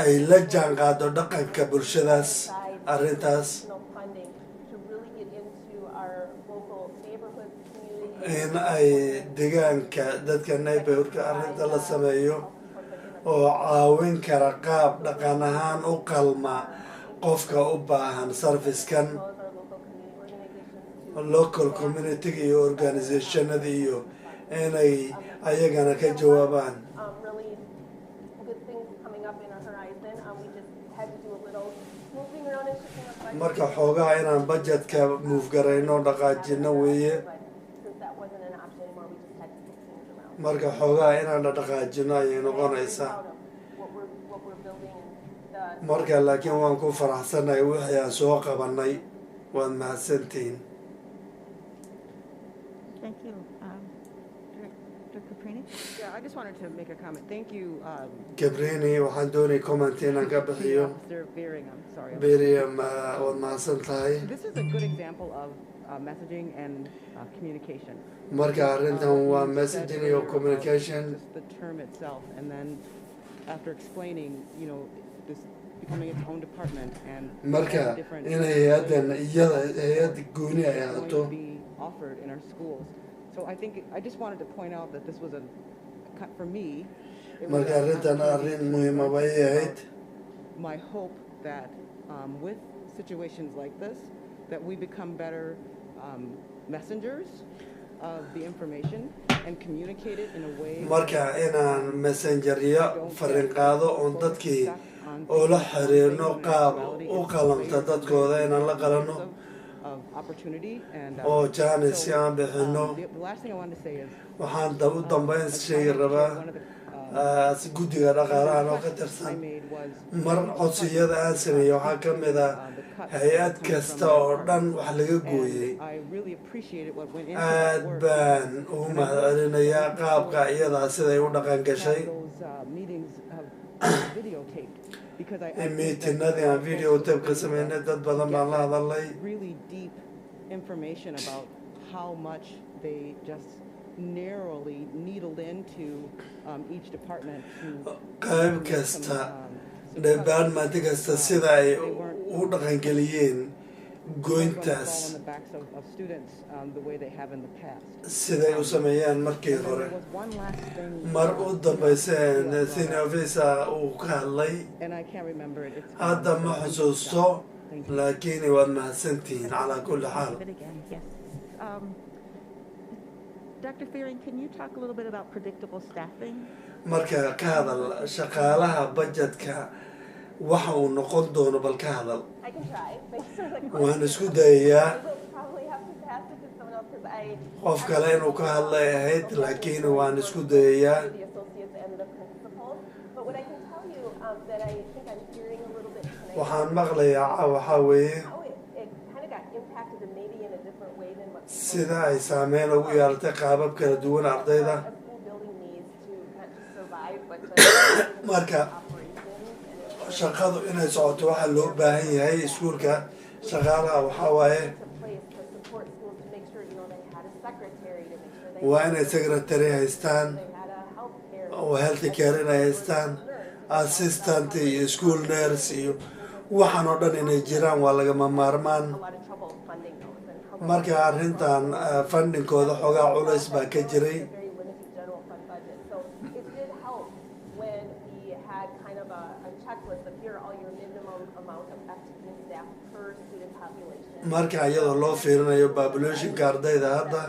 Speaker 2: ay la jaan qaado dhaqanka bulshadaas arrintaas
Speaker 15: funding to really get into our local neighborhoods, communities.
Speaker 2: in ay deegaanka dadka neighborhoodka arrinta la sameeyo oo caawin kara qaab dhaqan ahaan u qalma qofka u baahan servicekan local community iyo organizationada iyo inay ayagana ka jawaabaan
Speaker 15: Really good things coming up in our horizon. We just had to do a little moving around and shifting our budget.
Speaker 2: marka xoogaha inaan budgetka move garayno dhaqaajino weeye
Speaker 15: Since that wasn't an option anymore, we just had to move things around.
Speaker 2: marka xoogaha inaan dhaqaajino ayay noqonaysaa
Speaker 15: What we're building and the
Speaker 2: marka laakiin waan ku faraxsanahay wixii aan soo qabanay waad mahadsantihiin
Speaker 1: Thank you. Director Caprini?
Speaker 5: Yeah, I just wanted to make a comment. Thank you,
Speaker 2: gabrini waxaan doonay comment inaan ka bixiyo
Speaker 5: Officer Beering. I'm sorry.
Speaker 2: beriam waad mahadsan tahay
Speaker 5: This is a good example of messaging and communication.
Speaker 2: marka arrintan waa
Speaker 5: You
Speaker 2: messaging
Speaker 5: said
Speaker 2: iyo
Speaker 5: earlier
Speaker 2: communication
Speaker 5: about just the term itself, and then after explaining, this becoming its own department and
Speaker 2: marka
Speaker 5: all the different
Speaker 2: inay hay-addan iyada hay-ad gooni ay
Speaker 5: going
Speaker 2: ahaato
Speaker 5: to be offered in our schools. So I think I just wanted to point out that this was for me. It was
Speaker 2: marka arrintan arrin muhiima bay ahayd
Speaker 5: my hope that with situations like this, that we become better messengers of the information and communicate it in a way
Speaker 2: marka inaan messengerya farin qaado oon dadkii oo la xiriirno qaab u qalamta dadkooda inaan la qalanno
Speaker 5: of opportunity and
Speaker 2: oo jaanis si aan bixino
Speaker 5: the last thing I wanted to say is
Speaker 2: waxaan u dambayn sheegi rabaa guddiga dhaqaalahan oo ka tirsan mar codsiyada aan sameeyey waxaa ka mid ah hay-ad kasta oo dhan wax laga gooyey aad baan ugu mahadcelinayaa qaabka iyadaa siday u dhaqan gashay miitinadii aan video tape ka sameynay dad badan baan la hadalay
Speaker 5: really deep information about how much they just narrowly needled into each department to
Speaker 2: qayb kasta department kasta sida ay u dhaqangeliyeen goyntaas siday u sameeyaan markii hore mar u dambaysa sinofisa uu ka hadlay hadda ma xusuusto laakiin waad mahadsantihiin calaa kulli xaal
Speaker 1: Dr. Fearing, can you talk a little bit about predictable staffing?
Speaker 2: marka ka hadal shaqaalaha budgetka waxa uu noqon doono bal ka hadal
Speaker 15: I can try.
Speaker 2: waan isku dayayaa
Speaker 15: Probably have to pass it to someone else because I
Speaker 2: qof kale inuu ka hadlay ahayd laakiin waan isku dayayaa
Speaker 15: the associates and the principals. But what I can tell you that I think I'm hearing a little bit tonight.
Speaker 2: waxaan maqlayaa waxaa weeye
Speaker 15: How it kind of got impacted and maybe in a different way than what
Speaker 2: sida ay saameyn ugu yeelatay qaabab kala duwan ardayda
Speaker 15: a school building needs to not just survive but to
Speaker 2: marka shaqadu inay socoto waxaa loo baahan yahay iskuulka shaqaalaha waxaa waaye
Speaker 15: support schools to make sure they had a secretary to make sure they
Speaker 2: waa inay secretary haystaan oo health care inay haystaan assistant iyo school nurse iyo waxaan oo dhan inay jiraan waa lagama maarmaan marka arrintan fundingkooda xoogaa culays baa ka jiray marka iyadoo loo fiirinayo populationka ardayda hadda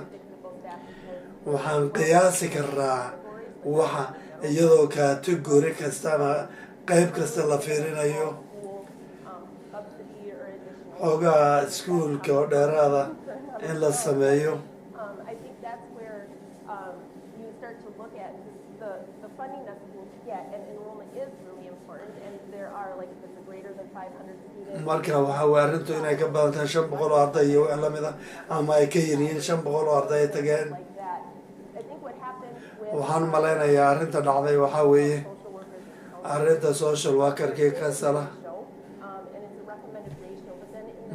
Speaker 2: waxaan qiyaasi karaa waxa iyadoo category kasta ama qayb kasta la fiirinayo xoogaa iskuulka oo dheeraada in la sameeyo
Speaker 15: I think that's where you start to look at the funding that schools get, and enrollment is really important, and there are, like, if it's a greater than 500 students.
Speaker 2: marka waxaa way arrintu inay ka badan tahay 500 oo arday iyo wix lamid ah ama ay ka yiryihiin 500 oo arday ay tageen waxaan malaynayaa arrinta dhacday waxaa weeye arrinta social workerkii kasala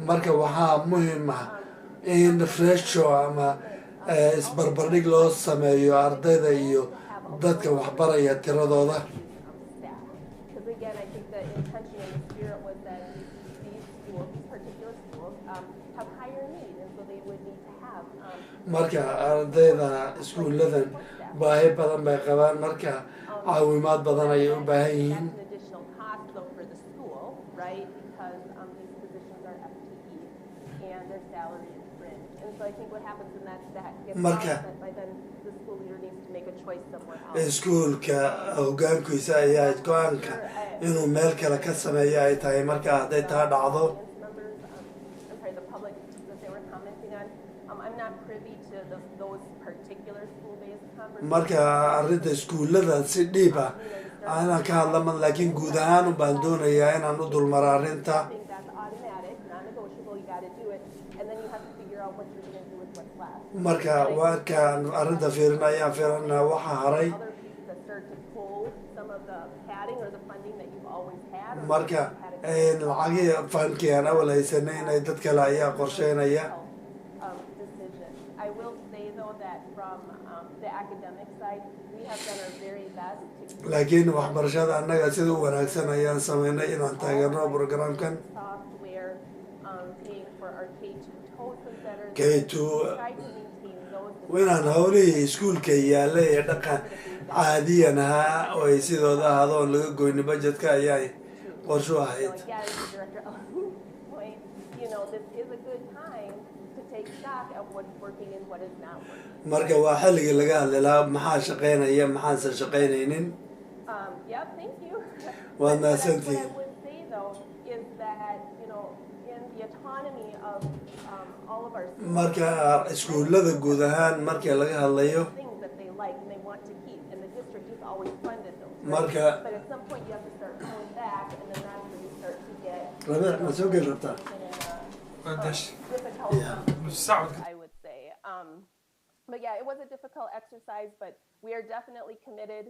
Speaker 2: marka waxaa muhiim ah in ratio ama isbarbardhig loo sameeyo ardayda iyo dadka waxbaraya tiradooda marka ardayda iskuuladan baahi badan bay qabaan marka caawimaad badan ayay u baahan yihiin marka iskuulka hogaankiisa ayaa go-aanka inuu meel kale ka sameeyo ay tahay marka hadday taa dhacdo marka arrinta iskuullada si dhiib ah inaan ka hadlama laakiin guud ahaan baan doonayaa inaan u dulmaro arrinta marka markaan arrinta fiirin ayaan fiirinaa waxa haray marka lacagii fankii aan awal haysanay inay dad kale ayaa qorsheynaya laakiin waxbarashada annaga sida u wanaagsan ayaan sameynay inaan taageerno programkan k2 inaan howlihii iskuulka yaallay ee dhaqan caadiyan ahaa oo ay sidooda ahaado oon laga goyni budgetka ayaa qorshu ahayd marka waa xilligii laga hadli lahaa maxaa shaqeynaya maxaansan shaqeynaynin waad mahadsantihiin marka iskuullada guud ahaan markii laga hadlayo marka rabiic ma soo geli rabtaa
Speaker 15: I would say. But yeah, it was a difficult exercise, but we are definitely committed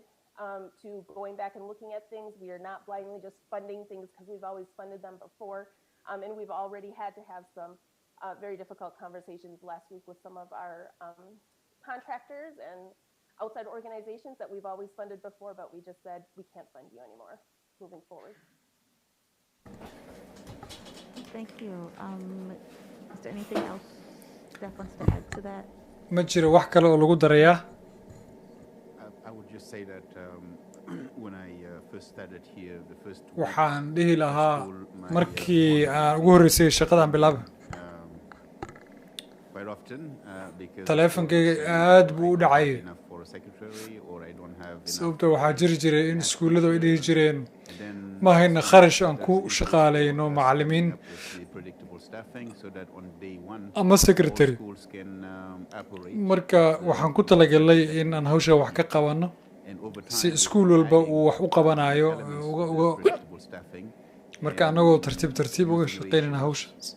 Speaker 15: to going back and looking at things. We are not blindly just funding things because we've always funded them before. And we've already had to have some very difficult conversations last week with some of our contractors and outside organizations that we've always funded before, but we just said we can't fund you anymore moving forward.
Speaker 1: Thank you. Is there anything else Steph wants to add to that?
Speaker 19: ma jiro wax kale oo lagu darayaa
Speaker 7: I would just say that when I first started here, the first
Speaker 19: waxaan dhihi lahaa markii aan ugu horreysay shaqadaan bilaabay taleefankayga aad buu u dhacay sababta waxaa jiri jiray in iskuulladu ay dhihi jireen ma hayna kharash aan ku shaqaaleyno macallimiin ama secretary marka waxaan ku talagalnay in aan hawsha wax ka qabanno si iskuul walba uu wax u qabanayo marka annagoo tartiib tartiib uga shaqeynayna hawshaas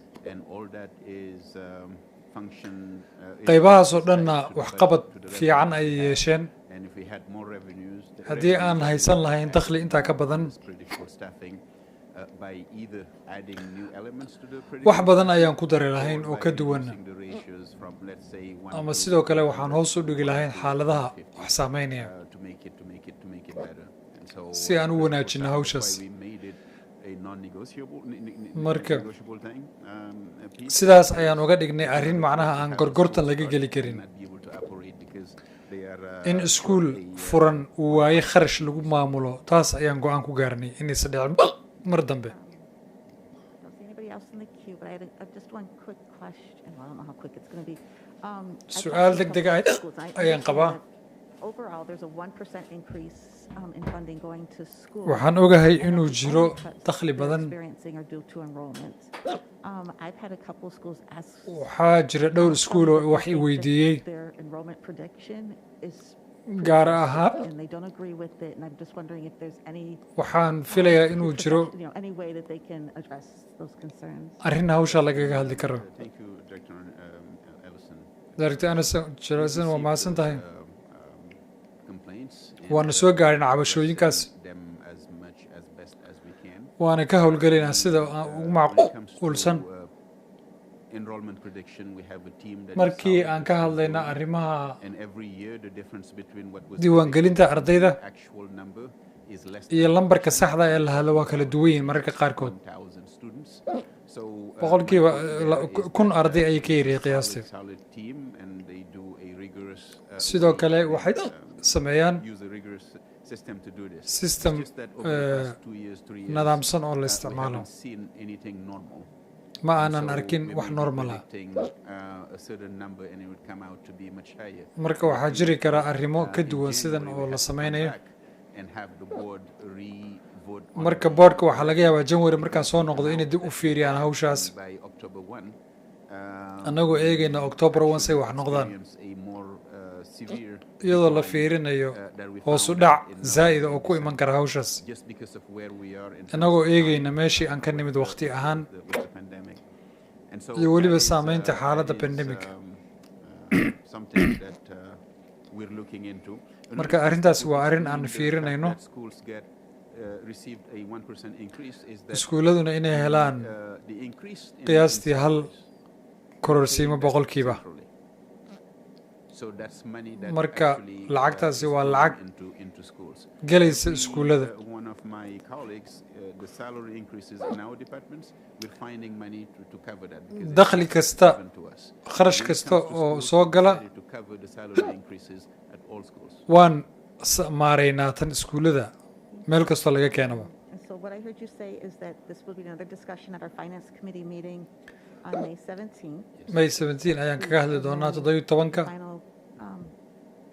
Speaker 19: qaybahaas oo dhanna waxqabad fiican ay yeesheen haddii aan haysan lahayn dakhli intaa ka badan wax badan ayaan ku dari lahayn oo ka duwan ama sidoo kale waxaan hoos u dhigi lahayn xaaladaha wax saameynaya si aan u wanaajino hawshaas marka sidaas ayaan uga dhignay arrin macnaha aan gorgortan laga geli karin in iskuul furan uu waaye kharash lagu maamulo taas ayaan go-aan ku gaarnay inaysan dhicin mar dambe su-aal deg deg ayaan qabaa waxaan ogahay inuu jiro dakhli badan waxaa jira dhowr iskuul oo wax i weydiiyey gaar ahaan waxaan filayaa inuu jiro arrin hawsha lagaga hadli karo Director Anderson waa mahadsan tahay waana soo gaadhin cabashooyinkaas waana ka howlgelaynaa sida ugu macquulsan markii aan ka hadlayna arrimaha diiwaangelinta ardayda iyo lambarka saxda ee la hadlo waa kala duwan yihiin mararka qaarkood boqolkiiba 1,000 arday ayay ka yariyay qiyaastii sidoo kale waxay sameeyaan system nidaamsan oo la isticmaalo ma aanan arkin wax normal ah marka waxaa jiri kara arrimo ka duwan sidan oo la sameynayo marka boardka waxaa laga yaabaa January markaan soo noqdo inay dib u fiiriyaan hawshaas annagoo eegayna October 1 say wax noqdaan iyadoo la fiirinayo hoos u dhac zaa'id oo ku iman kara hawshaas annagoo eegayna meeshii aan ka nimid waqti ahaan iyo weliba saameynta xaaladda pandemic marka arrintaas waa arrin aan fiirinayno iskuuladuna inay helaan qiyaastii 1 kororsiimo boqolkiiba marka lacagtaasi waa lacag gelaysa iskuullada dakhli kasta kharash kasta oo soo gala waan maaraynaa tan iskuullada meel kastoo laga keenaba
Speaker 1: So what I heard you say is that this will be another discussion at our finance committee meeting on May 17th.
Speaker 19: May 17 ayaan kaga hadli doonaa 17-ka
Speaker 1: Final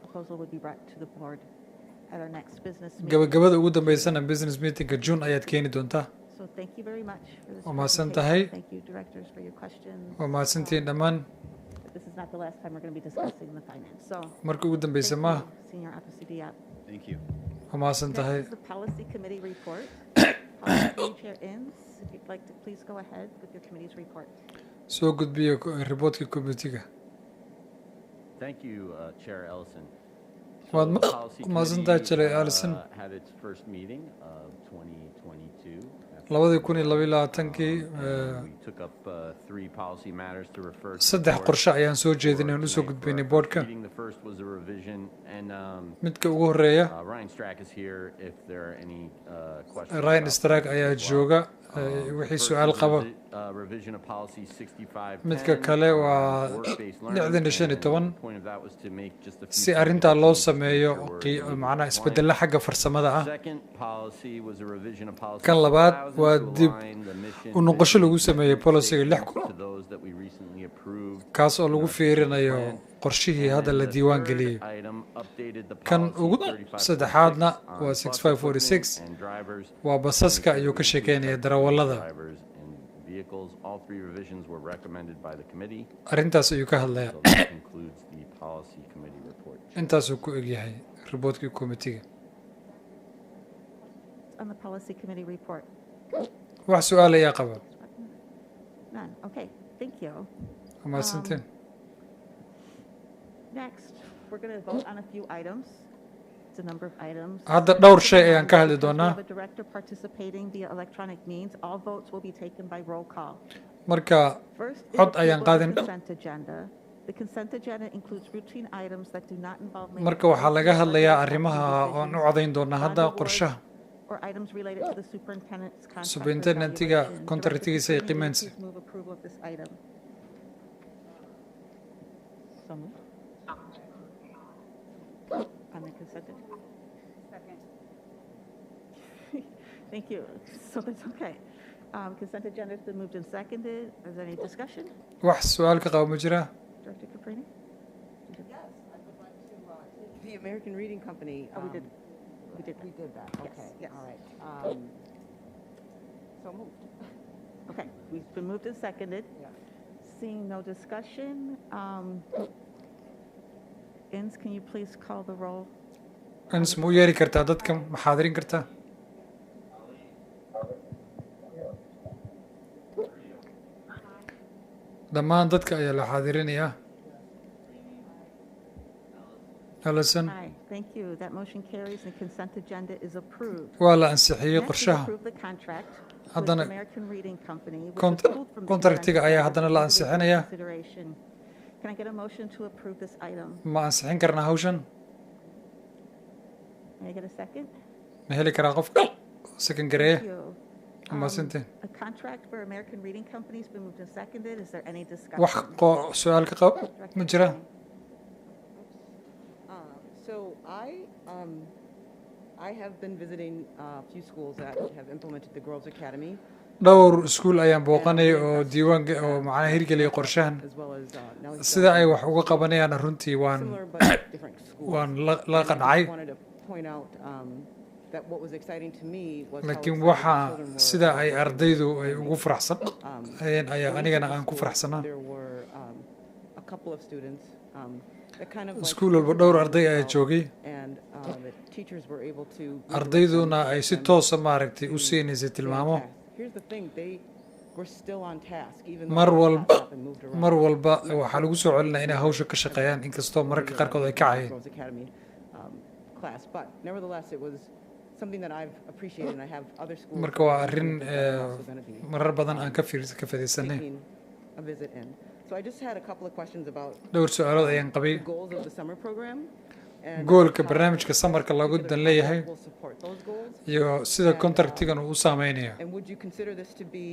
Speaker 1: proposal would be brought to the board at our next business meeting.
Speaker 19: gabagabada ugu dambeysana business meetingka June ayaad keeni doontaa
Speaker 1: So thank you very much for this
Speaker 19: waa mahadsan
Speaker 1: presentation.
Speaker 19: tahay
Speaker 1: Thank you directors for your questions.
Speaker 19: waa mahadsantihiin dhammaan
Speaker 1: This is not the last time we're going to be discussing the finance. So
Speaker 19: marka ugu dambeysa maaha
Speaker 1: Senior Apasidia.
Speaker 7: Thank you.
Speaker 19: waa mahadsan tahay
Speaker 1: Next is the policy committee report. Policy Chair Inns, if you'd like to please go ahead with your committee's report.
Speaker 19: soo gudbiyo reportka committee-ga
Speaker 9: Thank you, Chair Ellison.
Speaker 19: Waad
Speaker 9: So the policy
Speaker 19: mahadsan tahay
Speaker 9: committee,
Speaker 19: Chair Ellison.
Speaker 9: had its first meeting of 2022.
Speaker 19: 2022-kii
Speaker 9: We took up 3 policy matters to refer to.
Speaker 19: saddex qorshe ayaan soo jeedinay oo usoo gudbinay boardka
Speaker 9: Reading the first was a revision, and
Speaker 19: midka ugu horeeya
Speaker 9: Ryan Strack is here if there are any questions.
Speaker 19: Ryan
Speaker 9: about
Speaker 19: Strack
Speaker 9: that
Speaker 19: ayaa
Speaker 9: as well.
Speaker 19: jooga wixii
Speaker 9: First
Speaker 19: su'aal
Speaker 9: is
Speaker 19: qaba
Speaker 9: revision of policy 6510,
Speaker 19: midka kale waa
Speaker 9: work-based learning,
Speaker 19: 65
Speaker 9: and the point of that was to make just a few
Speaker 19: si arrintaa loo
Speaker 9: changes to
Speaker 19: sameeyo
Speaker 9: make sure we're
Speaker 19: macnaha
Speaker 9: compliant.
Speaker 19: isbedelo xagga farsamada ah
Speaker 9: Second policy was a revision of policy
Speaker 19: kan labaad
Speaker 9: 6000
Speaker 19: waa
Speaker 9: to
Speaker 19: dib
Speaker 9: align the mission,
Speaker 19: u noqosho
Speaker 9: vision,
Speaker 19: lagu sameeyey
Speaker 9: and
Speaker 19: policyga
Speaker 9: statements
Speaker 19: 6
Speaker 9: to those that we recently approved.
Speaker 19: kaas oo lagu fiirinayo qorshihii hadda la diiwaan geliyey kan ugu saddexaadna waa 6546 waa basaska ayuu ka sheekeynaya darawallada
Speaker 9: Vehicles, all 3 revisions were recommended by the committee.
Speaker 19: arrintaas ayuu ka hadlayaa
Speaker 9: So that concludes the policy committee report.
Speaker 19: intaasuu ku egyahay reportkii committee-ga
Speaker 1: On the policy committee report.
Speaker 19: wax su'aal ayaa qaba
Speaker 1: None. Okay, thank you.
Speaker 19: waa mahadsantiin
Speaker 1: Next, we're going to vote on a few items. It's a number of items.
Speaker 19: hadda dhowr shay ayaan ka hadli
Speaker 1: Because we
Speaker 19: doonaa
Speaker 1: have a director participating via electronic means. All votes will be taken by roll call.
Speaker 19: marka
Speaker 1: First is
Speaker 19: cod ayaan
Speaker 1: approval of
Speaker 19: qaadin
Speaker 1: the consent agenda. The consent agenda includes routine items that do not involve
Speaker 19: marka waxaa laga hadlayaa arrimaha oon u codayn doonaa hadda qorshaha
Speaker 1: or items related to the superintendent's contract. or
Speaker 19: Superintendent-iga
Speaker 1: evaluation.
Speaker 19: contract-igiisa iyo
Speaker 1: Director Superintendent,
Speaker 19: qiimeyntiisa.
Speaker 1: please move approval of this item. So moved. On the consent agenda.
Speaker 10: Second.
Speaker 1: Thank you. So that's okay. Consent agenda has been moved and seconded. Is there any discussion?
Speaker 19: wax su'aal ka qaba ma jiraa
Speaker 1: Director Caprini?
Speaker 5: Yes, I would like to, the American Reading Company.
Speaker 1: Oh, we did. We did.
Speaker 5: We did that,
Speaker 1: Yes,
Speaker 5: okay,
Speaker 1: yes.
Speaker 5: all right. So moved.
Speaker 1: Okay, we've been moved and seconded. Seeing no discussion, Inns, can you please call the roll?
Speaker 19: ins ma u yeeri kartaa dadka ma xaadirin kartaa dhammaan dadka ayaa la xaadirinayaa Allison.
Speaker 1: Aye, thank you. That motion carries and consent agenda is approved.
Speaker 19: waa la ansixiyey
Speaker 1: Next, we
Speaker 19: qorshaha
Speaker 1: approve the contract with
Speaker 19: haddana
Speaker 1: American Reading Company, which was pulled from the
Speaker 19: kontraktiga
Speaker 1: consent
Speaker 19: ayaa
Speaker 1: agenda
Speaker 19: haddana la
Speaker 1: for individual
Speaker 19: ansixinayaa
Speaker 1: consideration. Can I get a motion to approve this item?
Speaker 19: ma ansixin karnaa hawshan
Speaker 1: Can I get a second?
Speaker 19: ma heli karaa qofka second gareeya
Speaker 1: Thank you.
Speaker 19: mahadsantiin
Speaker 1: A contract for American Reading Company has been moved and seconded. Is there any
Speaker 19: wax
Speaker 1: discussion?
Speaker 19: su-aal ka qab ma jira
Speaker 5: So I have been visiting a few schools that have implemented the Groves Academy,
Speaker 19: dhowr iskuul ayaan booqanay oo diiwaan oo macnaha hirgeliyay qorshahan
Speaker 5: as well as
Speaker 19: sida ay wax uga qabanayaan runtii waan
Speaker 5: similar but different schools.
Speaker 19: waan la
Speaker 5: And I
Speaker 19: qancay
Speaker 5: just wanted to point out that what was exciting to me was how
Speaker 19: laakiin
Speaker 5: excited the
Speaker 19: waxa
Speaker 5: children were
Speaker 19: sida ay
Speaker 5: about
Speaker 19: ardaydu ay
Speaker 5: learning.
Speaker 19: ugu faraxsan ayeen ayaa
Speaker 5: So
Speaker 19: anigana
Speaker 5: each of
Speaker 19: aan
Speaker 5: the
Speaker 19: ku
Speaker 5: schools,
Speaker 19: faraxsanaa
Speaker 5: there were a couple of students that kind of like
Speaker 19: iskuul walba dhowr arday ayaa joogay
Speaker 5: and the teachers were able to
Speaker 19: ardayduna ay si toosa maaragtay u siinaysay tilmaamo
Speaker 5: Here's the thing, they were still on task even though
Speaker 19: mar
Speaker 5: they got
Speaker 19: walba
Speaker 5: up and moved around.
Speaker 19: mar walba waxaa lagu soo celinaya inay hawsha ka shaqeeyaan inkastoo mararka qaarkood ay kacayeen
Speaker 5: Groves Academy class, but nevertheless it was something that I've appreciated and I have other schools
Speaker 19: marka waa arrin
Speaker 5: that are also going to be
Speaker 19: marar badan aan ka fadhiisanay
Speaker 5: taking a visit in. So I just had a couple of questions about
Speaker 19: dhowr su-aalood ayaan qabay
Speaker 5: the goals of the summer program and
Speaker 19: goolka
Speaker 5: how
Speaker 19: barnaamijka samarka lagu dan leeyahay
Speaker 5: will support those goals.
Speaker 19: iyo sida kontraktigan uu u saameynayo
Speaker 5: And would you consider this to be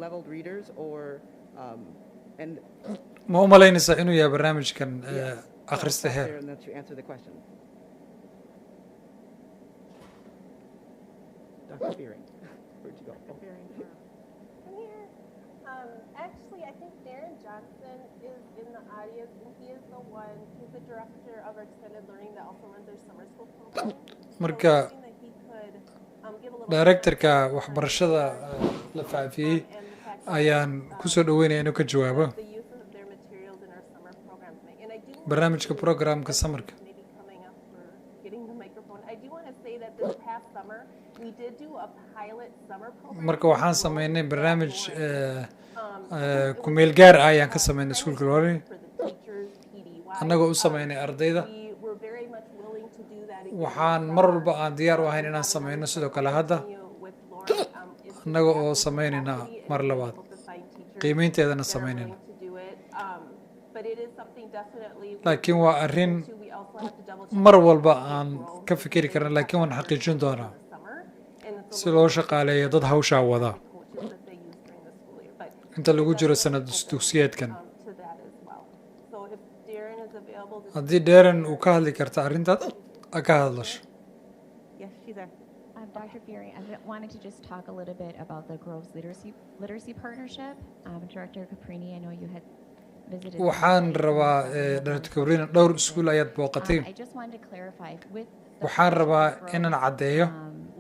Speaker 5: leveled readers or and
Speaker 19: ma u malaynaysaa inuu yahay barnaamijkan akhrista
Speaker 5: stop
Speaker 19: heer
Speaker 5: there and let you answer the question. Dr. Fearing, where'd you go? Oh.
Speaker 15: I'm here. Actually, I think Darren Johnson is in the audience, and he is the one, he's the director of our extended learning that also runs our summer school program.
Speaker 19: marka
Speaker 15: So that he could give a little
Speaker 19: directorka waxbarashada la faafiyey ayaan kusoo dhaweynaya inuu ka jawaabo
Speaker 15: the use of their materials in our summer programs. And I do
Speaker 19: barnaamijka programka samarka
Speaker 15: maybe coming up for getting the microphone. I do want to say that this past summer, we did do a pilot summer program.
Speaker 19: marka waxaan sameynay barnaamij kumeel gaar ah ayaan ka sameynay iskuulka lori annagoo u sameynay ardayda
Speaker 15: We were very much willing to do that again.
Speaker 19: waxaan mar walba aan diyaar u ahayn inaan sameyno sidoo kale hadda annaga oo sameynayna mar labaad qiimeynteedana sameynayna
Speaker 15: To do it. But it is something definitely
Speaker 19: laakiin waa arrin
Speaker 15: we also have to double check
Speaker 19: mar walba aan ka fikiri karna laakiin waan xaqiijin doonaa si loo shaqaaleeyo dad hawshaa wada inta lagu jiro sanad dugsiyeedkan
Speaker 15: to that as well. So if Darren is available to
Speaker 19: haddii dheeran uu ka hadli karta arrintaas ha ka hadlasho
Speaker 1: Yes, she's there.
Speaker 11: Dr. Fearing, I wanted to just talk a little bit about the Groves Literacy Partnership. Director Caprini, I know you had visited.
Speaker 19: waxaan rabaa dr kabrina dhowr iskuul ayaad booqatay
Speaker 11: I just wanted to clarify with
Speaker 19: waxaan rabaa inaan caddeeyo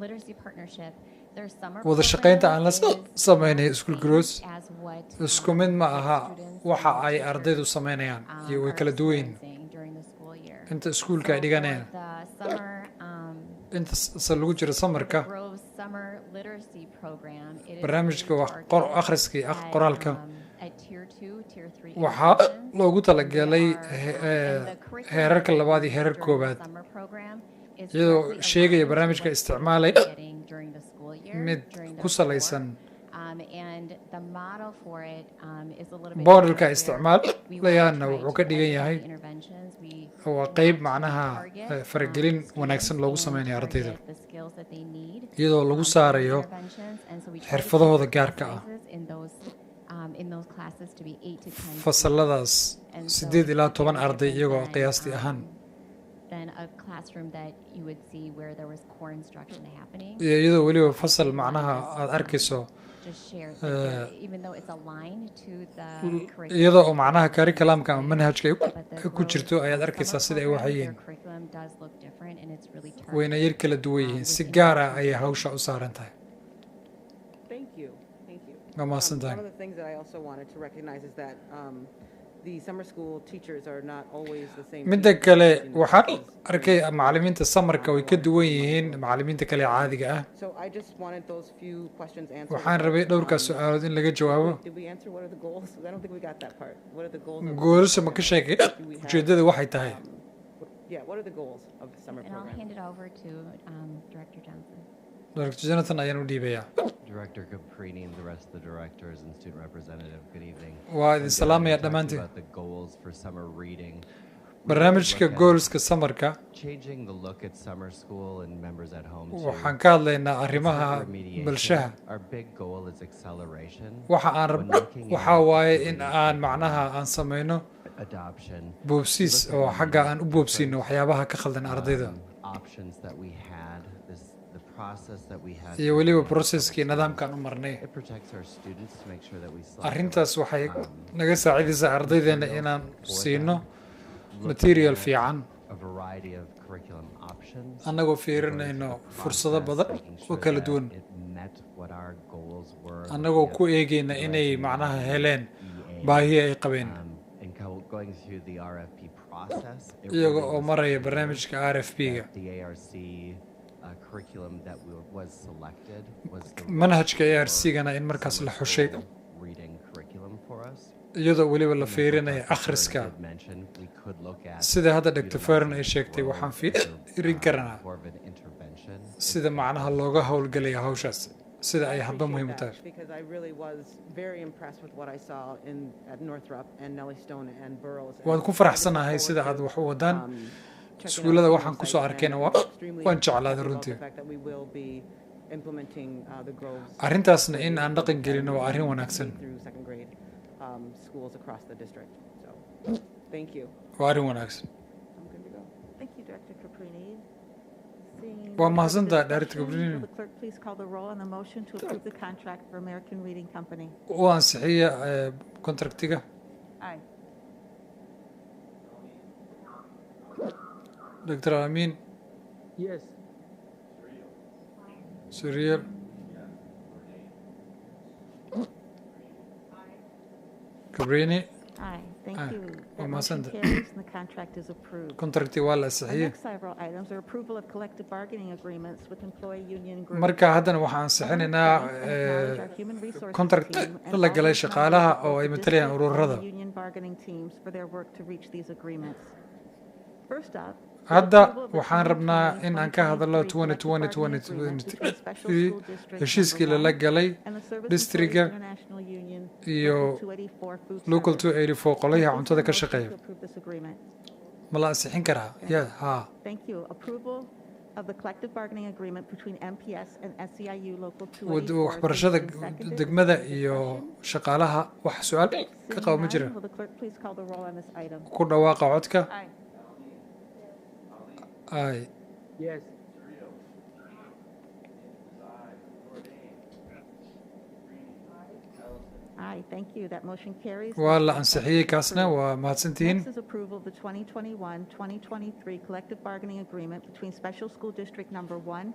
Speaker 11: literacy partnership. There's summer
Speaker 19: wada shaqaynta aan la
Speaker 11: program
Speaker 19: sameynay iskuul gross
Speaker 11: as what
Speaker 19: isku mid ma aha waxa ay ardaydu sameynayaan iyo way kala duwan yihiin
Speaker 11: during the school year.
Speaker 19: inta iskuulka ay dhiganayaan
Speaker 11: The summer
Speaker 19: inta se lagu jiro samarka
Speaker 11: Groves Summer Literacy Program. It is
Speaker 19: barnaamijka wax
Speaker 11: targeted
Speaker 19: akhriska iyo
Speaker 11: at,
Speaker 19: qoraalka
Speaker 11: at tier 2, tier 3
Speaker 19: waxaa
Speaker 11: interventions.
Speaker 19: loogu talagalay
Speaker 11: And the curriculum
Speaker 19: heerarka labaad iyo heerar
Speaker 11: during the
Speaker 19: koowaad
Speaker 11: summer program is
Speaker 19: iyadoo
Speaker 11: directly
Speaker 19: sheegaya
Speaker 11: aligned to
Speaker 19: barnaamijka
Speaker 11: what
Speaker 19: isticmaalay
Speaker 11: students are getting during the school year,
Speaker 19: mid
Speaker 11: during the
Speaker 19: ku salaysan
Speaker 11: and the model for it is a little bit
Speaker 19: boodhalka
Speaker 11: different where
Speaker 19: isticmaalayaana
Speaker 11: we
Speaker 19: wuxuu ka dhigan yahay
Speaker 11: interventions. We
Speaker 19: waa qeyb macnaha faragelin wanaagsan loogu sameynayo ardayda
Speaker 11: the skills that they need
Speaker 19: iyadoo lagu saarayo
Speaker 11: interventions, and so we try to
Speaker 19: xirfadahooda
Speaker 11: keep
Speaker 19: gaarka ah
Speaker 11: sizes in those classes to be 8 to 10
Speaker 19: fasaladaas
Speaker 11: And so
Speaker 19: 8 ilaa 10
Speaker 11: it's
Speaker 19: arday
Speaker 11: different
Speaker 19: iyagoo
Speaker 11: than,
Speaker 19: qiyaastii ahaan
Speaker 11: than a classroom that you would see where there was core instruction happening.
Speaker 19: iyo iyadoo weliba fasal macnaha aad arkayso
Speaker 11: Just share that they're- even though it's aligned to the curriculum.
Speaker 19: iyadoo oo macnaha curriculumka ama manhajka ay ku jirto ayaad arkaysaa sida ay wax
Speaker 11: Their
Speaker 19: yihiin
Speaker 11: curriculum does look different and it's really
Speaker 19: wayna yar kala duwan yihiin si gaar ah ayay hawsha u saaran tahay
Speaker 5: Thank you. Thank you.
Speaker 19: Waa mahadsantahay.
Speaker 5: One of the things that I also wanted to recognize is that the summer school teachers are not always the same.
Speaker 19: midda
Speaker 5: teachers,
Speaker 19: kale
Speaker 5: you know,
Speaker 19: waxaan
Speaker 5: as-
Speaker 19: arkay macallimiinta samarka way ka duwan yihiin macallimiinta kale caadiga ah
Speaker 5: So I just wanted those few questions answered.
Speaker 19: waxaan rabay dhowrkaas su-aalood in laga jawaabo
Speaker 5: Did we answer what are the goals? I don't think we got that part. What are the goals?
Speaker 19: goolasha ma ka sheegay ujeeddada waxay tahay
Speaker 5: Yeah, what are the goals of the summer
Speaker 11: And I'll
Speaker 5: program?
Speaker 11: hand it over to Director Johnson.
Speaker 19: Dr. Jonathan ayaan u dhiibayaa.
Speaker 9: Director Caprini and the rest of the directors and student representative, good evening.
Speaker 19: Waa idin salaamaya
Speaker 9: Talking
Speaker 19: dhammaantiin.
Speaker 9: about the goals for summer reading.
Speaker 19: Barnaamijka goalska samarka
Speaker 9: Changing the look at summer school and members at home
Speaker 19: waxaan ka hadlaynaa arrimaha bulshaha.
Speaker 9: Our big goal is acceleration.
Speaker 19: Waxa waaye in aan macnaha aan samayno boobsiis oo xagga aan u boobsiino waxyaabaha ka khaldan ardayda.
Speaker 9: Options that we had, the process that we had.
Speaker 19: Iyo weliba processkii nidaamkaan u marnay.
Speaker 9: It protects our students to make sure that we
Speaker 19: arrintaas waxay naga saacidaysaa ardaydeena inaan siino material fiican annagoo fiirinayno fursado badan oo kala duwan annagoo ku eegayna inay macnaha heleen baahiyi ay qabeen iyaga oo maraya barnaamijka RFP-ga manhajka ARC-gana in markaas la xushay iyadoo weliba la fiirinaya akhriska sida hadda Dr. Fern ay sheegtay waxaan fiirin karnaa sida macnaha looga howlgalaya hawshaas sida ay hadba muhiim u tahay
Speaker 5: because I really was very impressed with what I saw at Northrop and Nellystone and Burroughs.
Speaker 19: waan ku faraxsanahay sida aad wax u wadaan iskuulada waxaan ku soo arkayna waan jeclaaday runtii arrintaasna in aan dhaqan gelino waa arrin wanaagsan
Speaker 5: schools across the district. So, thank you.
Speaker 19: Waa arrin wanaagsan.
Speaker 1: Thank you, Director Caprini.
Speaker 19: Waa mahadsantahay Director Caprini.
Speaker 1: Will the clerk please call the roll on the motion to approve the contract for American Reading Company?
Speaker 19: Waa ansixiya kontraktiga.
Speaker 1: Aye.
Speaker 19: Dr. Amin.
Speaker 8: Yes.
Speaker 19: Surreal. Cabrini.
Speaker 1: Aye. Thank you.
Speaker 19: Waa mahadsantahay.
Speaker 1: Carries and the contract is approved.
Speaker 19: Kontrakti waa la
Speaker 1: The
Speaker 19: ansixiyey.
Speaker 1: next several items are approval of collective bargaining agreements with employee union groups.
Speaker 19: Marka haddana waxaan ansixinaynaa contract la galay shaqaalaha oo ay matalayaan ururada.
Speaker 1: Union bargaining teams for their work to reach these agreements. First up,
Speaker 19: hadda waxaan rabnaa in aan ka hadalno 2020-2023 heshiiskii lala galay districtga iyo local 284 qolayaha cuntada ka shaqeeya ma la ansixin karaa ha
Speaker 1: Thank you. Approval of the collective bargaining agreement between MPS and SEIU local 284.
Speaker 19: waxbarashada degmada iyo shaqaalaha wax su'aal ka qabo ma jira
Speaker 1: Will the clerk please call the roll on this item?
Speaker 19: ku dhawaaqa codka
Speaker 1: Aye.
Speaker 19: Aye.
Speaker 8: Yes.
Speaker 1: Aye, thank you. That motion carries.
Speaker 19: waa la ansixiyey kaasna waa mahadsantihiin
Speaker 1: Next is approval of the 2021-2023 collective bargaining agreement between Special School District Number 1.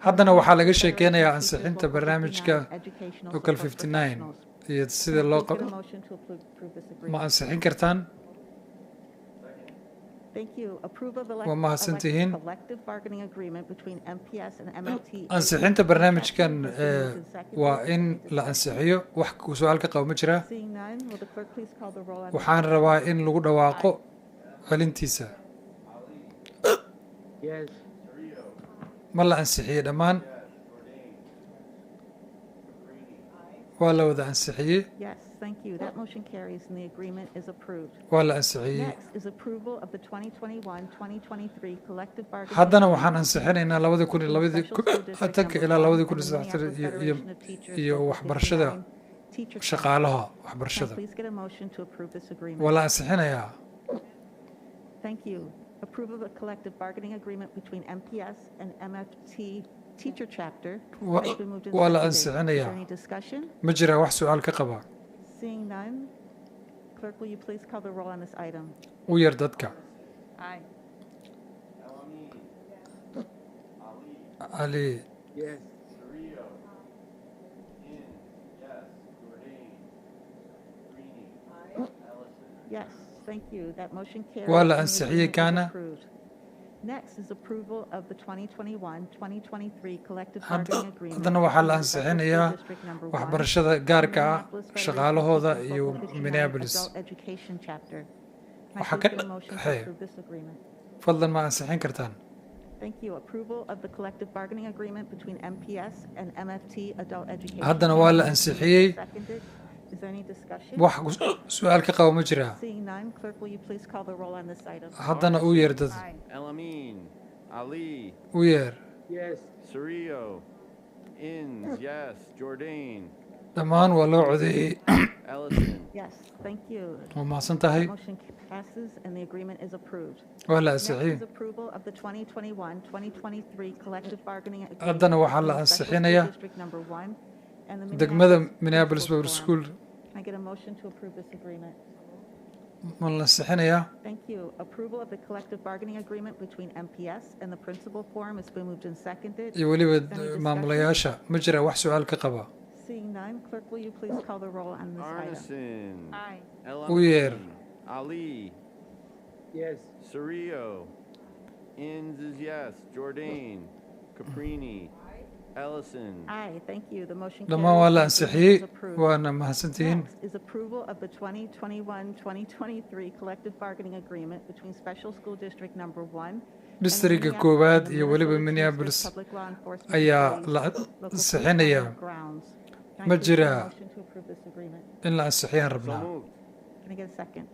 Speaker 19: haddana waxaa laga sheekeynayaa ansixinta barnaamijka local 59 iyo sida loo
Speaker 1: Please get a motion to approve this agreement.
Speaker 19: ma ansixin kartaan
Speaker 1: Thank you. Approve of
Speaker 19: waa mahadsantihiin
Speaker 1: collective bargaining agreement between MPS and MLT.
Speaker 19: ansixinta barnaamijkan waa in la ansixiyo wax su'aal ka qabo ma jira
Speaker 1: Seeing none, will the clerk please call the roll on
Speaker 19: waxaan rabaa in lagu dhawaaqo celintiisa
Speaker 8: Yes.
Speaker 19: ma la ansixiyey dhammaan waa la wada ansixiyey
Speaker 1: Yes, thank you. That motion carries and the agreement is approved.
Speaker 19: waa la ansixiyey
Speaker 1: Next is approval of the 2021-2023 collective bargaining.
Speaker 19: haddana waxaan ansixinaynaa 2020 ilaa 2023 iyo waxbarashada shaqaalaha waxbarashada
Speaker 1: Please get a motion to approve this agreement.
Speaker 19: waa la ansixinayaa
Speaker 1: Thank you. Approval of a collective bargaining agreement between MPS and MFT teacher chapter.
Speaker 19: Wa-
Speaker 1: has been moved and
Speaker 19: waa la
Speaker 1: seconded. Is
Speaker 19: ansixinayaa
Speaker 1: there any discussion?
Speaker 19: ma jira wax su'aal ka qaba
Speaker 1: Seeing none, clerk, will you please call the roll on this item?
Speaker 19: u yar dadka
Speaker 1: Aye.
Speaker 19: ali
Speaker 8: Yes.
Speaker 1: Yes, thank you. That motion carries.
Speaker 19: waa la
Speaker 1: and the
Speaker 19: ansixiyey
Speaker 1: agreement is
Speaker 19: kaana
Speaker 1: approved. Next is approval of the 2021-2023 collective bargaining agreement.
Speaker 19: haddana waxaa la ansixinayaa
Speaker 1: District Number 1,
Speaker 19: waxbarashada gaarka ah
Speaker 1: Minneapolis Federation
Speaker 19: shaqaalahooda
Speaker 1: Local
Speaker 19: iyo
Speaker 1: 59
Speaker 19: Minneapolis
Speaker 1: Adult Education Chapter. Can I
Speaker 19: waxaa
Speaker 1: please
Speaker 19: ka
Speaker 1: get a motion to
Speaker 19: hey
Speaker 1: approve this agreement?
Speaker 19: fadlan ma ansixin kartaan
Speaker 1: Thank you. Approval of the collective bargaining agreement between MPS and MFT Adult Education.
Speaker 19: haddana waa la ansixiyey
Speaker 1: Seconded. Is there any discussion?
Speaker 19: wax su-aal ka qabo ma jiraa
Speaker 1: Seeing none, clerk, will you please call the roll on this item?
Speaker 19: haddana u yeer dad
Speaker 9: Elamine, Ali,
Speaker 19: u yeer
Speaker 8: Yes.
Speaker 9: Cirio, Inns, yes, Jordan,
Speaker 19: dhammaan waa loo codeeyey
Speaker 9: Ellison.
Speaker 1: Yes, thank you.
Speaker 19: waa mahadsan tahay
Speaker 1: Motion passes and the agreement is approved.
Speaker 19: waa la
Speaker 1: Next
Speaker 19: ansixiyey
Speaker 1: is approval of the 2021-2023 collective bargaining agreement.
Speaker 19: haddana waxaa la
Speaker 1: between Special School
Speaker 19: ansixinayaa
Speaker 1: District Number 1 and the
Speaker 19: degmada
Speaker 1: Minneapolis
Speaker 19: Minneapolis
Speaker 1: Municipal
Speaker 19: Public
Speaker 1: Forum.
Speaker 19: School
Speaker 1: Can I get a motion to approve this agreement?
Speaker 19: ma la ansixinayaa
Speaker 1: Thank you. Approval of the collective bargaining agreement between MPS and the principal forum has been moved and seconded.
Speaker 19: iyo weliba
Speaker 1: Is there any discussion?
Speaker 19: maamulayaasha ma jira wax su-aal ka qaba
Speaker 1: Seeing none, clerk, will you please call the roll on this item?
Speaker 9: Arneson,
Speaker 1: Aye.
Speaker 19: Uyer.
Speaker 9: Elamine, Ali,
Speaker 8: Yes.
Speaker 9: Cirio, Inns is yes, Jordan, Caprini, Ellison.
Speaker 1: Aye, thank you. The motion
Speaker 19: dhammaan waa la
Speaker 1: carries and the
Speaker 19: ansixiyey
Speaker 1: agreement is approved.
Speaker 19: waana mahadsantihiin
Speaker 1: Next is approval of the 2021-2023 collective bargaining agreement between Special School District Number 1
Speaker 19: districtka koowaad iyo weliba Minneapolis ayaa la ansixinayaa ma jira in la ansixiyaan rabnaa
Speaker 1: Can I get a second?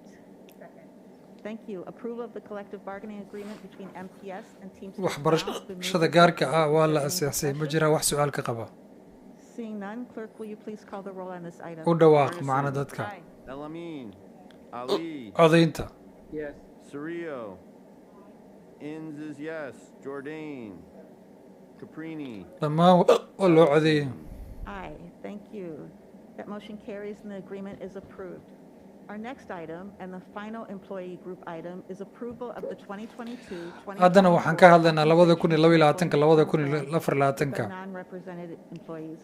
Speaker 1: Thank you. Approval of the collective bargaining agreement between MPS and Team
Speaker 19: waxbarashada gaarka ah waa la ansixiyey ma jira wax su-aal ka qaba
Speaker 1: Seeing none, clerk, will you please call the roll on this item?
Speaker 19: u dhawaaq macna dadka
Speaker 9: Elamine, Ali,
Speaker 19: codaynta
Speaker 8: Yes.
Speaker 9: Cirio, Inns is yes, Jordan, Caprini.
Speaker 19: dhammaan waa loo codeeyey
Speaker 1: Aye, thank you. That motion carries and the agreement is approved. Our next item and the final employee group item is approval of the 2022-2024
Speaker 19: haddana waxaan ka hadlaynaa 2022
Speaker 1: non-represented employees.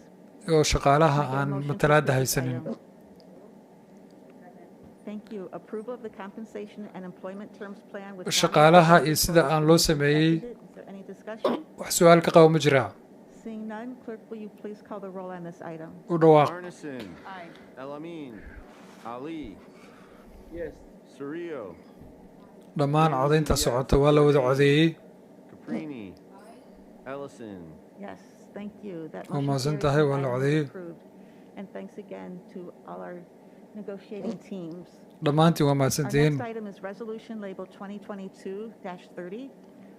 Speaker 19: oo shaqaalaha aan matalaada haysanin
Speaker 1: Thank you. Approval of the compensation and employment terms plan with
Speaker 19: shaqaalaha iyo sida aan loo sameeyey
Speaker 1: Is there any discussion?
Speaker 19: wax su-aal ka qabo ma jiraa
Speaker 1: Seeing none, clerk, will you please call the roll on this item?
Speaker 19: u dhawaaq
Speaker 9: Arneson, Elamine, Ali,
Speaker 8: Yes.
Speaker 9: Cirio,
Speaker 19: dhammaan codaynta socota waa la wada codeeyey
Speaker 9: Caprini, Ellison.
Speaker 1: Yes, thank you. That
Speaker 19: Waa
Speaker 1: motion
Speaker 19: mahadsan
Speaker 1: carries
Speaker 19: tahay,
Speaker 1: and
Speaker 19: waa la
Speaker 1: item is
Speaker 19: codeeyey.
Speaker 1: approved. And thanks again to all our negotiating teams.
Speaker 19: dhammaantiin waa
Speaker 1: Our
Speaker 19: mahadsantihiin
Speaker 1: next item is resolution labeled 2022-30,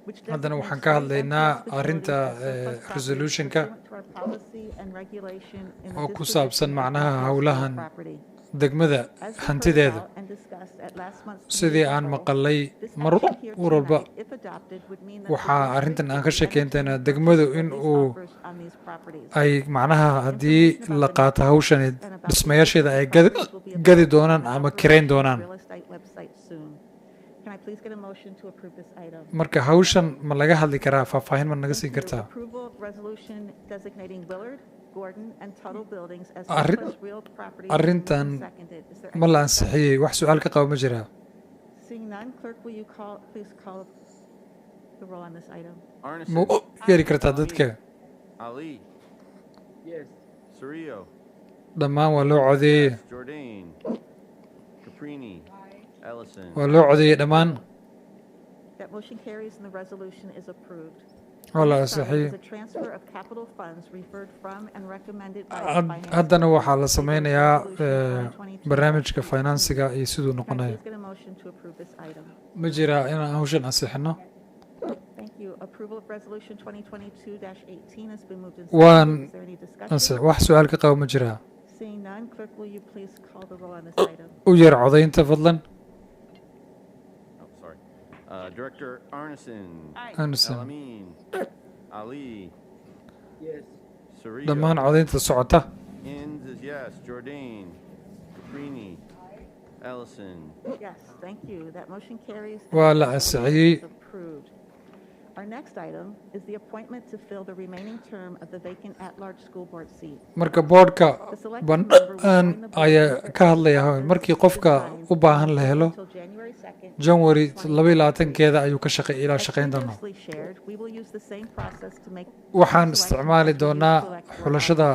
Speaker 1: which
Speaker 19: haddana waxaan
Speaker 1: designates
Speaker 19: ka
Speaker 1: site
Speaker 19: hadlaynaa
Speaker 1: and place
Speaker 19: arrinta
Speaker 1: facilities as surplus
Speaker 19: resolutionka
Speaker 1: property pursuant to our policy and regulation in the
Speaker 19: oo ku
Speaker 1: disposition
Speaker 19: saabsan
Speaker 1: of
Speaker 19: macnaha
Speaker 1: surplus
Speaker 19: howlahan
Speaker 1: property.
Speaker 19: degmada
Speaker 1: As we heard
Speaker 19: hantideeda
Speaker 1: about and discussed at last month's
Speaker 19: sidii
Speaker 1: committee
Speaker 19: aan
Speaker 1: control,
Speaker 19: maqalay
Speaker 1: this
Speaker 19: mar
Speaker 1: action here
Speaker 19: walba
Speaker 1: tonight, if adopted, would mean that the
Speaker 19: waxaa
Speaker 1: district
Speaker 19: arrintan aan
Speaker 1: would
Speaker 19: ka
Speaker 1: be
Speaker 19: sheekeyntaynaa
Speaker 1: limited to
Speaker 19: degmadu
Speaker 1: purchase
Speaker 19: in
Speaker 1: lease
Speaker 19: uu
Speaker 1: offers on these properties.
Speaker 19: ay macnaha haddii la qaato hawshani dhismayaasheeda ay gadi doonaan ama kirayn doonaan
Speaker 1: Real estate website soon. Can I please get a motion to approve this item?
Speaker 19: marka hawshan ma laga hadli karaa faahfaahin ma naga siin kartaa
Speaker 1: Approval of resolution designating Willard, Gordon, and Tuttle buildings as
Speaker 19: Arrin-
Speaker 1: surplus real property.
Speaker 19: arrintan
Speaker 1: Seconded. Is there
Speaker 19: ma
Speaker 1: any
Speaker 19: la
Speaker 1: discussion?
Speaker 19: ansixiyey wax su-aal ka qabo ma jiraa
Speaker 1: Seeing none, clerk, will you please call the roll on this item?
Speaker 9: Arneson,
Speaker 19: ma u yeeri kartaa dadka
Speaker 9: Ali,
Speaker 8: Yes.
Speaker 9: Cirio,
Speaker 19: dhammaan waa loo codeeyey
Speaker 9: Jordan, Caprini, Ellison.
Speaker 19: waa loo codeeyey dhammaan
Speaker 1: That motion carries and the resolution is approved.
Speaker 19: waa la
Speaker 1: Next item
Speaker 19: ansixiyey
Speaker 1: is a transfer of capital funds referred from and recommended by the Finance
Speaker 19: haddana
Speaker 1: Committee.
Speaker 19: waxaa la sameynayaa
Speaker 1: Resolution 2022.
Speaker 19: barnaamijka finansiga iyo siduu
Speaker 1: Can I
Speaker 19: noqonayo
Speaker 1: please get a motion to approve this item?
Speaker 19: ma jiraa inaan hawshan ansixino
Speaker 1: Thank you. Approval of resolution 2022-18 has been moved and
Speaker 19: waan
Speaker 1: seconded. Is there any discussion?
Speaker 19: wax su-aal ka qabo ma jiraa
Speaker 1: Seeing none, clerk, will you please call the roll on this item?
Speaker 19: u yeer codaynta fadlan
Speaker 9: Oh, sorry. Director Arneson.
Speaker 19: Arneson.
Speaker 9: Elamine, Ali,
Speaker 8: Yes.
Speaker 9: Cirio.
Speaker 19: dhammaan codaynta socota
Speaker 9: Inns is yes, Jordan, Caprini, Ellison.
Speaker 1: Yes, thank you. That motion carries. and
Speaker 19: Waa
Speaker 1: the
Speaker 19: la
Speaker 1: resolution
Speaker 19: ansixiyey.
Speaker 1: is approved. Our next item is the appointment to fill the remaining term of the vacant at-large school board seat.
Speaker 19: marka boodhka aan ayaa ka hadlaya markii qofka u baahan la helo
Speaker 1: Until January 2nd.
Speaker 19: janwari 22keeda ayuu ka ilaa
Speaker 1: As
Speaker 19: shaqayn doonaa
Speaker 1: previously shared, we will use the same process to make
Speaker 19: waxaan
Speaker 1: selection
Speaker 19: isticmaali
Speaker 1: of the
Speaker 19: doonaa
Speaker 1: select board
Speaker 19: xulashada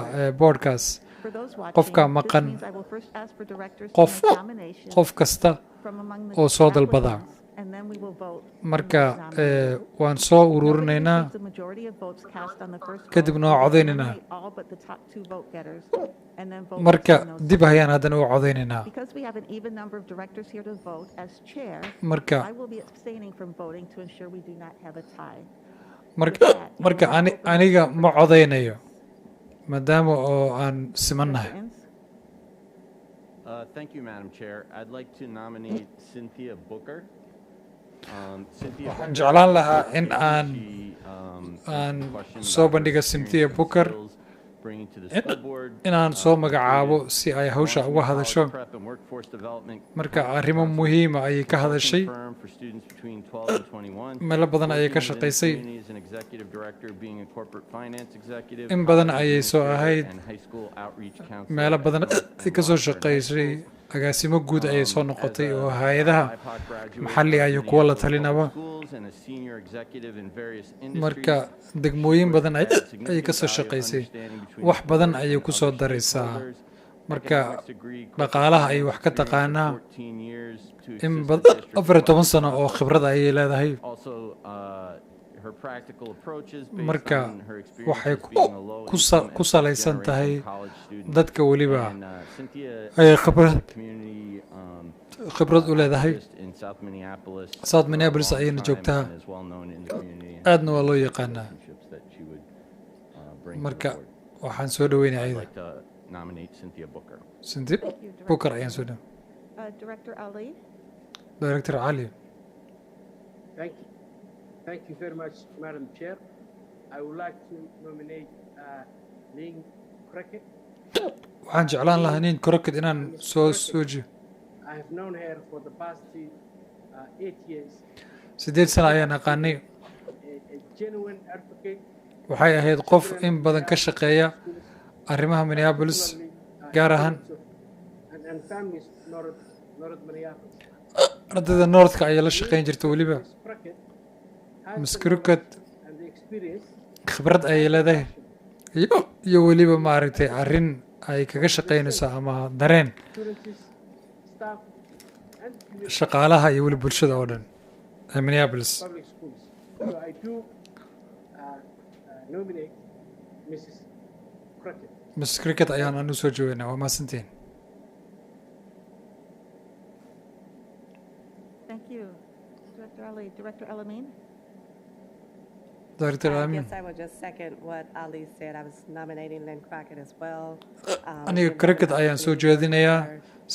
Speaker 19: boodhkaas
Speaker 1: For those watching,
Speaker 19: qofka
Speaker 1: this
Speaker 19: maqan
Speaker 1: means I will first ask for directors to
Speaker 19: qof
Speaker 1: make nominations
Speaker 19: qof kasta
Speaker 1: from among the
Speaker 19: oo soo dalbada
Speaker 1: applicants and then we will vote.
Speaker 19: marka waan soo ururinaynaa
Speaker 1: The majority of votes cast on the first vote,
Speaker 19: kadibna waa
Speaker 1: we will
Speaker 19: codaynaynaa
Speaker 1: eliminate all but the top 2 vote getters, and then vote
Speaker 19: marka
Speaker 1: between those
Speaker 19: dib
Speaker 1: two.
Speaker 19: ayaan haddana u codaynaynaa
Speaker 1: Because we have an even number of directors here to vote, as chair,
Speaker 19: Marka-
Speaker 1: I will be abstaining from voting to ensure we do not have a tie.
Speaker 19: marka aniga ma codaynayo maadaama oo aan simannahay
Speaker 9: Thank you, Madam Chair. I'd like to nominate Cynthia Booker. Cynthia
Speaker 19: waxaan
Speaker 9: Booker,
Speaker 19: jeclaan lahaa in aan
Speaker 9: answered
Speaker 19: soo
Speaker 9: about her
Speaker 19: bandhiga Cynthia
Speaker 9: experience and
Speaker 19: Booker
Speaker 9: skills bringing to the school board.
Speaker 19: inaan soo magacaabo si ay hawsha uga hadasho
Speaker 9: Prep and workforce development
Speaker 19: marka arrimo muhiima ayay ka hadashay
Speaker 9: firm for students between 12 and 21.
Speaker 19: meelo badan ayay ka
Speaker 9: Working within the
Speaker 19: shaqaysay
Speaker 9: community as an executive director, being a corporate finance executive,
Speaker 19: in badan
Speaker 9: college
Speaker 19: ayay soo
Speaker 9: administrator,
Speaker 19: ahayd
Speaker 9: and high school outreach counselor
Speaker 19: meelo
Speaker 9: at
Speaker 19: badan
Speaker 9: North
Speaker 19: ay
Speaker 9: and
Speaker 19: ka soo
Speaker 9: Rockford High
Speaker 19: shaqaysay
Speaker 9: Schools.
Speaker 19: agaasimo guud ayay soo noqotay oo
Speaker 9: As a
Speaker 19: hay-adaha
Speaker 9: BIPOC graduate
Speaker 19: maxalliga
Speaker 9: of
Speaker 19: iyo kuwa la
Speaker 9: Minneapolis
Speaker 19: talinaba
Speaker 9: Public Schools and a senior executive in various industries.
Speaker 19: marka degmooyin badan ayay ka soo shaqaysay wax badan ayay ku soo daraysaa marka dhaqaalaha ayay wax ka taqaanaa in badan 14 sano oo khibrad ayay leedahay
Speaker 9: Also, her practical approaches based
Speaker 19: marka
Speaker 9: on her
Speaker 19: waxay
Speaker 9: experience being a low income
Speaker 19: ku
Speaker 9: and
Speaker 19: salaysan
Speaker 9: generating
Speaker 19: tahay
Speaker 9: college students.
Speaker 19: dadka weliba
Speaker 9: And, Cynthia
Speaker 19: ay
Speaker 9: is a community,
Speaker 19: khibrad u leedahay
Speaker 9: activist in South Minneapolis
Speaker 19: South
Speaker 9: for a
Speaker 19: Minneapolis
Speaker 9: long
Speaker 19: ayayna
Speaker 9: time
Speaker 19: joogtaa
Speaker 9: and is well known in the community and
Speaker 19: aadna waa loo yaqaanaa
Speaker 9: relationships that she would, bring to the
Speaker 19: marka
Speaker 9: board.
Speaker 19: waxaan soo dhaweynaya
Speaker 9: I'd
Speaker 19: ayada
Speaker 9: like to nominate Cynthia Booker.
Speaker 19: Cynthia Booker ayaan soo dhaw
Speaker 1: Director Ali?
Speaker 19: Director Ali
Speaker 8: Thank you. Thank you very much, Madam Chair. I would like to nominate Ling Cricket.
Speaker 19: waxaan jeclaan lahaa nin korokid inaan soo jiyo
Speaker 8: I have known her for the past 8 years.
Speaker 19: 8 sano ayaan aqaanay
Speaker 8: A genuine advocate.
Speaker 19: waxay ahayd qof in badan ka shaqeeya arrimaha Minneapolis gaar ahaan
Speaker 8: And families North Minneapolis.
Speaker 19: ardayda Northka ayay la shaqeyn jirtay weliba Miss Cricket
Speaker 8: And the experience.
Speaker 19: khibrad ayay leedahay iyo weliba maaragtay arrin ay kaga shaqeynayso ama dareen
Speaker 8: Students, staff, and community
Speaker 19: shaqaalaha iyo weli bulshada oo dhan ee Minneapolis
Speaker 8: public schools. So I do nominate Mrs. Cricket.
Speaker 19: Miss Cricket ayaan anu soo joogaynaa waa mahadsantihiin
Speaker 1: Thank you. Director Ali. Director Alamin?
Speaker 19: Director
Speaker 12: I
Speaker 19: Amin
Speaker 12: guess I would just second what Ali said. I was nominating Lynn Crockett as well.
Speaker 19: aniga Cricket ayaan soo jeedinayaa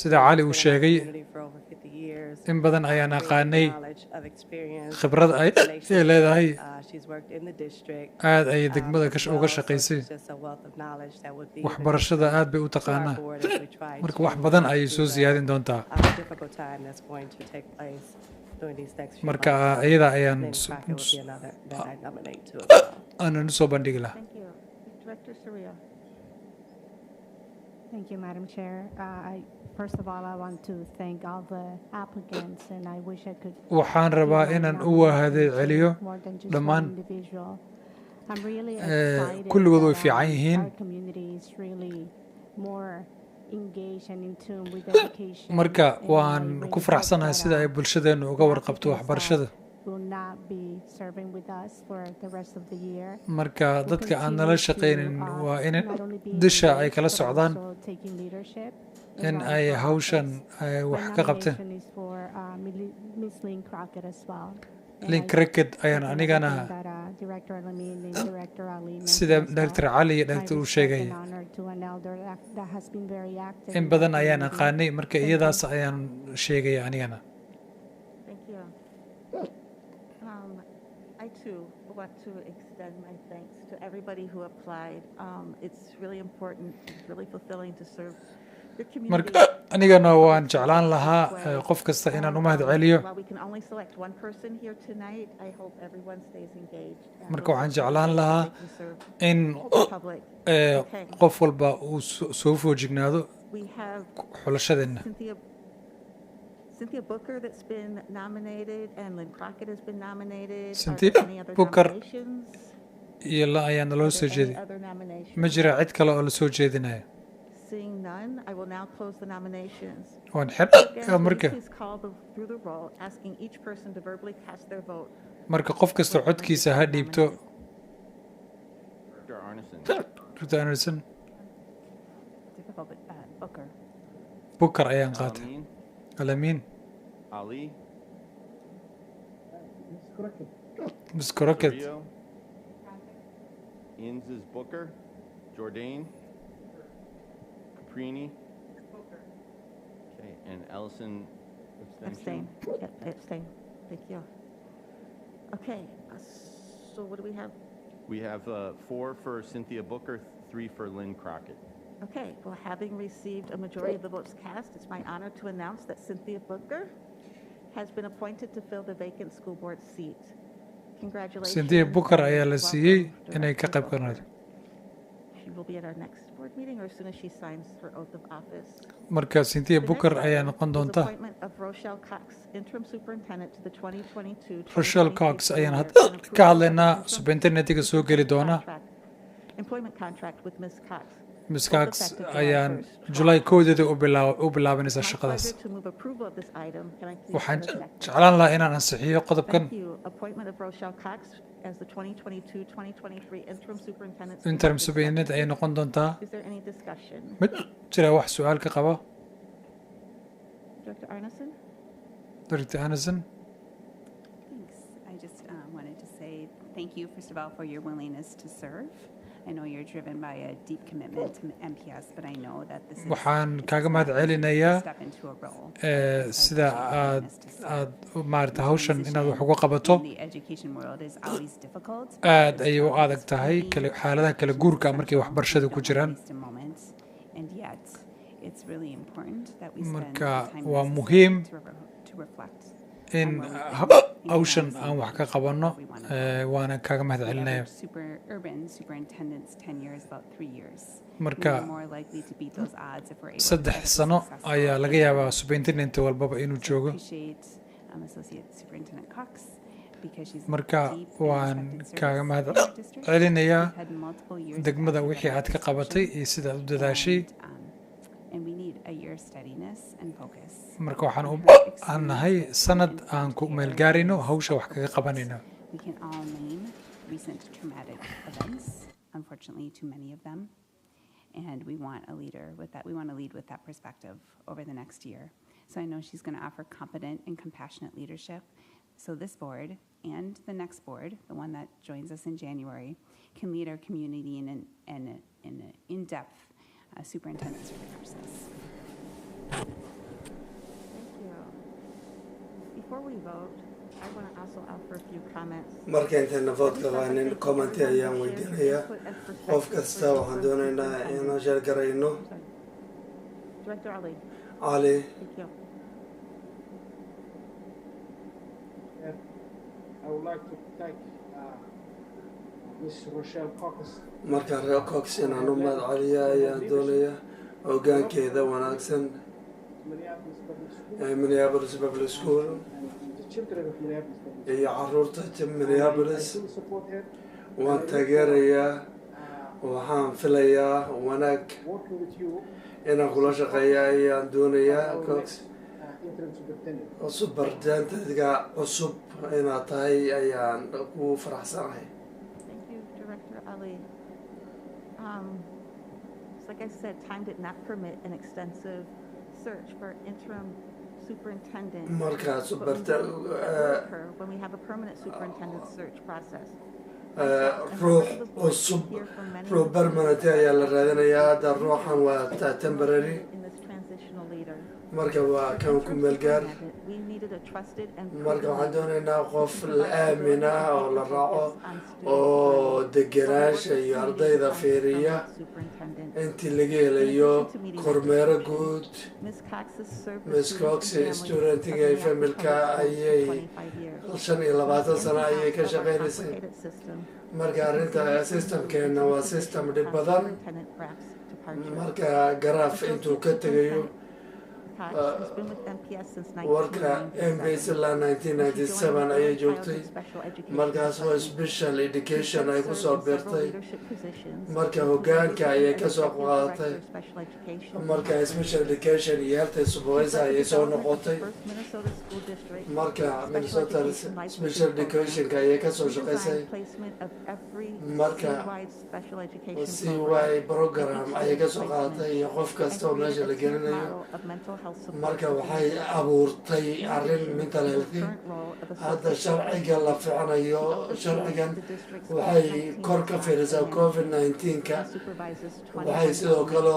Speaker 19: sida cali uu sheegay
Speaker 12: For over 50 years.
Speaker 19: in badan ayaan aqaanay
Speaker 12: Knowledge of experience.
Speaker 19: khibrad ay leedahay
Speaker 12: She's worked in the district.
Speaker 19: aad ayay degmada uga shaqaysay
Speaker 12: Just a wealth of knowledge that would be
Speaker 19: waxbarashada aad bay u taqaanaa marka wax badan ayay soo siyaadin doontaa
Speaker 12: difficult time that's going to take place during these next few
Speaker 19: marka
Speaker 12: months.
Speaker 19: iyada ayaan
Speaker 12: Lynn Crockett would be another that I nominate too as well.
Speaker 19: aanan soo bandhigi lahaa
Speaker 1: Thank you. Director Soria?
Speaker 14: Thank you, Madam Chair. First of all, I want to thank all the applicants, and I wish I could.
Speaker 19: waxaan rabaa inaan u wahaaday celiyo
Speaker 14: More than just
Speaker 19: dhammaan
Speaker 14: one individual. I'm really
Speaker 19: kulligood way
Speaker 14: excited
Speaker 19: fiican
Speaker 14: that
Speaker 19: yihiin
Speaker 14: our community is really more engaged and in tune with education.
Speaker 19: marka
Speaker 14: and
Speaker 19: waan
Speaker 14: I
Speaker 19: ku
Speaker 14: really
Speaker 19: faraxsanahay
Speaker 14: hope
Speaker 19: sida
Speaker 14: that,
Speaker 19: ay bulshadeenu uga warqabto waxbarashada
Speaker 14: will not be serving with us for the rest of the year.
Speaker 19: marka
Speaker 14: Will
Speaker 19: dadka aan nala
Speaker 14: continue to,
Speaker 19: shaqaynin waa in
Speaker 14: not only be
Speaker 19: disha ay
Speaker 14: engaged,
Speaker 19: kala
Speaker 14: but
Speaker 19: socdaan
Speaker 14: also taking leadership
Speaker 19: in
Speaker 14: in
Speaker 19: ay
Speaker 14: running for
Speaker 19: hawshan
Speaker 14: office.
Speaker 19: ay
Speaker 14: My
Speaker 19: wax ka qabteen
Speaker 14: nomination is for Ms. Lynn Crockett as well. And
Speaker 19: Lynn
Speaker 14: I
Speaker 19: Cricket ayaan
Speaker 14: second
Speaker 19: anigana
Speaker 14: everything that, Director Alamin and Director Ali
Speaker 19: sida
Speaker 14: mentioned as well.
Speaker 19: Dr. Ali iyo
Speaker 14: My
Speaker 19: Dr. uu
Speaker 14: respect
Speaker 19: sheegay
Speaker 14: and honor to an elder that has been very active
Speaker 19: in
Speaker 14: in
Speaker 19: badan
Speaker 14: our
Speaker 19: ayaan
Speaker 14: community.
Speaker 19: aqaanay marka
Speaker 14: Thank
Speaker 19: iyadaas
Speaker 14: you.
Speaker 19: ayaan sheegaya anigana
Speaker 1: Thank you. I too want to extend my thanks to everybody who applied. It's really important, it's really fulfilling to serve your community.
Speaker 19: marka anigana waan jeclaan lahaa qof kasta inaan u mahad celiyo
Speaker 1: While we can only select one person here tonight, I hope everyone stays engaged. and
Speaker 19: marka
Speaker 1: will
Speaker 19: waxaan
Speaker 1: serve
Speaker 19: jeclaan
Speaker 1: so
Speaker 19: lahaa
Speaker 1: they can serve
Speaker 19: in
Speaker 1: the public. Okay.
Speaker 19: qof walba uu soo foojignaado
Speaker 1: We have
Speaker 19: xulashadeenna
Speaker 1: Cynthia Booker that's been nominated, and Lynn Crockett has been nominated. Are
Speaker 19: Cynthia
Speaker 1: there any other
Speaker 19: Booker
Speaker 1: nominations?
Speaker 19: iyo la ayaa naloo
Speaker 1: Are
Speaker 19: soo
Speaker 1: there
Speaker 19: jeeday
Speaker 1: any other nominations?
Speaker 19: ma jira cid kale oo la soo jeedinaya
Speaker 1: Seeing none, I will now close the nominations.
Speaker 19: ونحن
Speaker 1: Again, will you
Speaker 19: مركا
Speaker 1: please call through the roll, asking each person to verbally cast their vote.
Speaker 19: مركا قف كستو عدكيسا ها ديبتو
Speaker 9: Director Arneson.
Speaker 19: دكتور أندرسون
Speaker 10: Difficult, but Booker.
Speaker 19: بكر أيان قاتل
Speaker 9: Amin.
Speaker 19: الأمين
Speaker 9: Ali.
Speaker 19: بس كروكت
Speaker 9: Rio. Inz is Booker. Jordan. Caprini. Okay, and Ellison abstention.
Speaker 1: Abstain. Yep, I abstain. Thank you. Okay, so what do we have?
Speaker 9: We have 4 for Cynthia Booker, 3 for Lynn Crockett.
Speaker 1: Okay, well, having received a majority of the votes cast, it's my honor to announce that Cynthia Booker has been appointed to fill the vacant school board seat. Congratulations.
Speaker 19: سنتي بكر أيا
Speaker 1: and
Speaker 19: لسيي
Speaker 1: welcome,
Speaker 19: إني
Speaker 1: Director
Speaker 19: كقب
Speaker 1: Booker.
Speaker 19: كرنات
Speaker 1: She will be at our next board meeting or as soon as she signs her oath of office.
Speaker 19: مركا سنتي
Speaker 1: The next
Speaker 19: بكر أيا
Speaker 1: item
Speaker 19: نقن
Speaker 1: is
Speaker 19: دونتا
Speaker 1: appointment of Rochelle Cox, interim superintendent to the 2022
Speaker 19: روشيل كوكس أيا
Speaker 1: school
Speaker 19: نهت
Speaker 1: year, and approval of
Speaker 19: كعلنا
Speaker 1: interim
Speaker 19: سبنترنتي كسوق اللي دونا
Speaker 1: employment contract with Ms. Cox.
Speaker 19: مس
Speaker 1: both
Speaker 19: كاكس
Speaker 1: effective July
Speaker 19: أيان
Speaker 1: 1st.
Speaker 19: جولاي كودي وبلا بنسى
Speaker 1: My
Speaker 19: الشقدس
Speaker 1: pleasure to move approval of this item. Can I please
Speaker 19: وحن
Speaker 1: have a second?
Speaker 19: جعلان لا إنا نصحيه قطب
Speaker 1: Thank
Speaker 19: كن
Speaker 1: you. Appointment of Rochelle Cox as the 2022-2023 interim superintendent.
Speaker 19: انترم سبينت أي نقن دونتا
Speaker 1: Is there any discussion?
Speaker 19: جرى واحد سؤال كقبة
Speaker 1: Director Arneson?
Speaker 19: درت أنزن
Speaker 10: Thanks. I just wanted to say thank you, first of all, for your willingness to serve. I know you're driven by a deep commitment to MPS, but I know that this is
Speaker 19: waxaan kaaga mahad celinayaa
Speaker 10: step into a role.
Speaker 19: sida aad maarata hawshan inaad wax uga qabato
Speaker 10: The education world is always difficult.
Speaker 19: aad ayay u adag tahay xaaladaha kala guurka markay waxbarashada ku jiraan
Speaker 10: And yet, it's really important that we spend
Speaker 19: marka
Speaker 10: time
Speaker 19: waa
Speaker 10: necessary
Speaker 19: muhiim
Speaker 10: to reflect
Speaker 19: in hawshan aan wax ka qabanno waana kaaga mahad celinaya
Speaker 10: urban superintendent's tenure is about 3 years.
Speaker 19: marka
Speaker 10: We're more likely to beat those odds if we're able to
Speaker 19: saddex
Speaker 10: get a
Speaker 19: sano
Speaker 10: successful
Speaker 19: ayaa laga
Speaker 10: leader.
Speaker 19: yaabaa superintendent walbaba inuu
Speaker 10: So I
Speaker 19: joogo
Speaker 10: appreciate Associate Superintendent Cox because she's
Speaker 19: marka
Speaker 10: deep and
Speaker 19: waan
Speaker 10: respected
Speaker 19: kaaga
Speaker 10: service
Speaker 19: mahad
Speaker 10: in our district.
Speaker 19: celinayaa
Speaker 10: We've had multiple years of
Speaker 19: degmada
Speaker 10: active
Speaker 19: wixii aad ka qabatay iyo sida aad u dadaashay
Speaker 10: and we need a year steadiness and focus.
Speaker 19: marka waxaan aan nahay sanad aan ku meelgaarino hawsha wax kaga qabanayno
Speaker 10: We can all name recent traumatic events, unfortunately too many of them, and we want a leader with that. We want to lead with that perspective over the next year. So I know she's going to offer competent and compassionate leadership. So this board and the next board, the one that joins us in January, can lead our community in an in-depth superintendent search process.
Speaker 1: Thank you. Before we vote, I want to also offer a few comments.
Speaker 2: marka intayna voodka qaanin commenti ayaan weydiinayaa qof kasta waxaan doonaynaa inaan sheergarayno
Speaker 1: Director Ali.
Speaker 2: cali
Speaker 1: Thank you.
Speaker 8: I would like to thank Ms. Rochelle Cox.
Speaker 2: marka reer cox inaan u mahad celiya ayaan doonayaa hoggaankeeda wanaagsan
Speaker 8: Minneapolis Public School.
Speaker 2: ee Minneapolis Public School
Speaker 8: The children of Minneapolis Public
Speaker 2: iyo caruurta Minneapolis
Speaker 8: School. I fully support her.
Speaker 2: waan taageerayaa waxaan filayaa wanaag
Speaker 8: Working with you
Speaker 2: inaan kula shaqeeya ayaan doonayaa
Speaker 8: our
Speaker 2: cox
Speaker 8: next interim superintendent.
Speaker 2: superintendentga cusub inaad tahay ayaan ku faraxsanahay
Speaker 1: Thank you, Director Ali. Like I said, time did not permit an extensive search for interim superintendent.
Speaker 2: marka
Speaker 1: but we will occur when we have a permanent superintendent search process.
Speaker 2: ruux cusub ruux permanent ayaa la raadinayaa hadda ruuxan waa temporary
Speaker 1: In this transitional leader.
Speaker 2: marka waa kan ku meelgaar
Speaker 1: We needed a trusted and
Speaker 2: marka waxaan doonaynaa qof la aamina oo la raaco oo degenaansha iyo ardayda fiiriya intii laga helayo kormeero guud Miss Cox studentiga iyo familka ayay 25 sano ayay ka shaqaynaysay marka arrinta systemkeena waa system dhib badan marka garaaf intuu ka tegayo
Speaker 1: Cox has been with MPS since
Speaker 2: warka MPS ilaa 1997 ayay joogtay markaas oo special education ay ku soo biirtay marka hoggaanka ayay ka soo qaadatay marka special education iyo health supervisor ayay soo noqotay marka Minnesota special educationka ayay ka soo shaqaysay marka CY program ayay ka soo qaadatay iyo qof kasta oo meesha la gelinayo marka waxay abuurtay arrin mental health hadda sharciga la ficnayo sharcigan waxay kor ka fiirisaa COVID-19ka waxay sidoo kale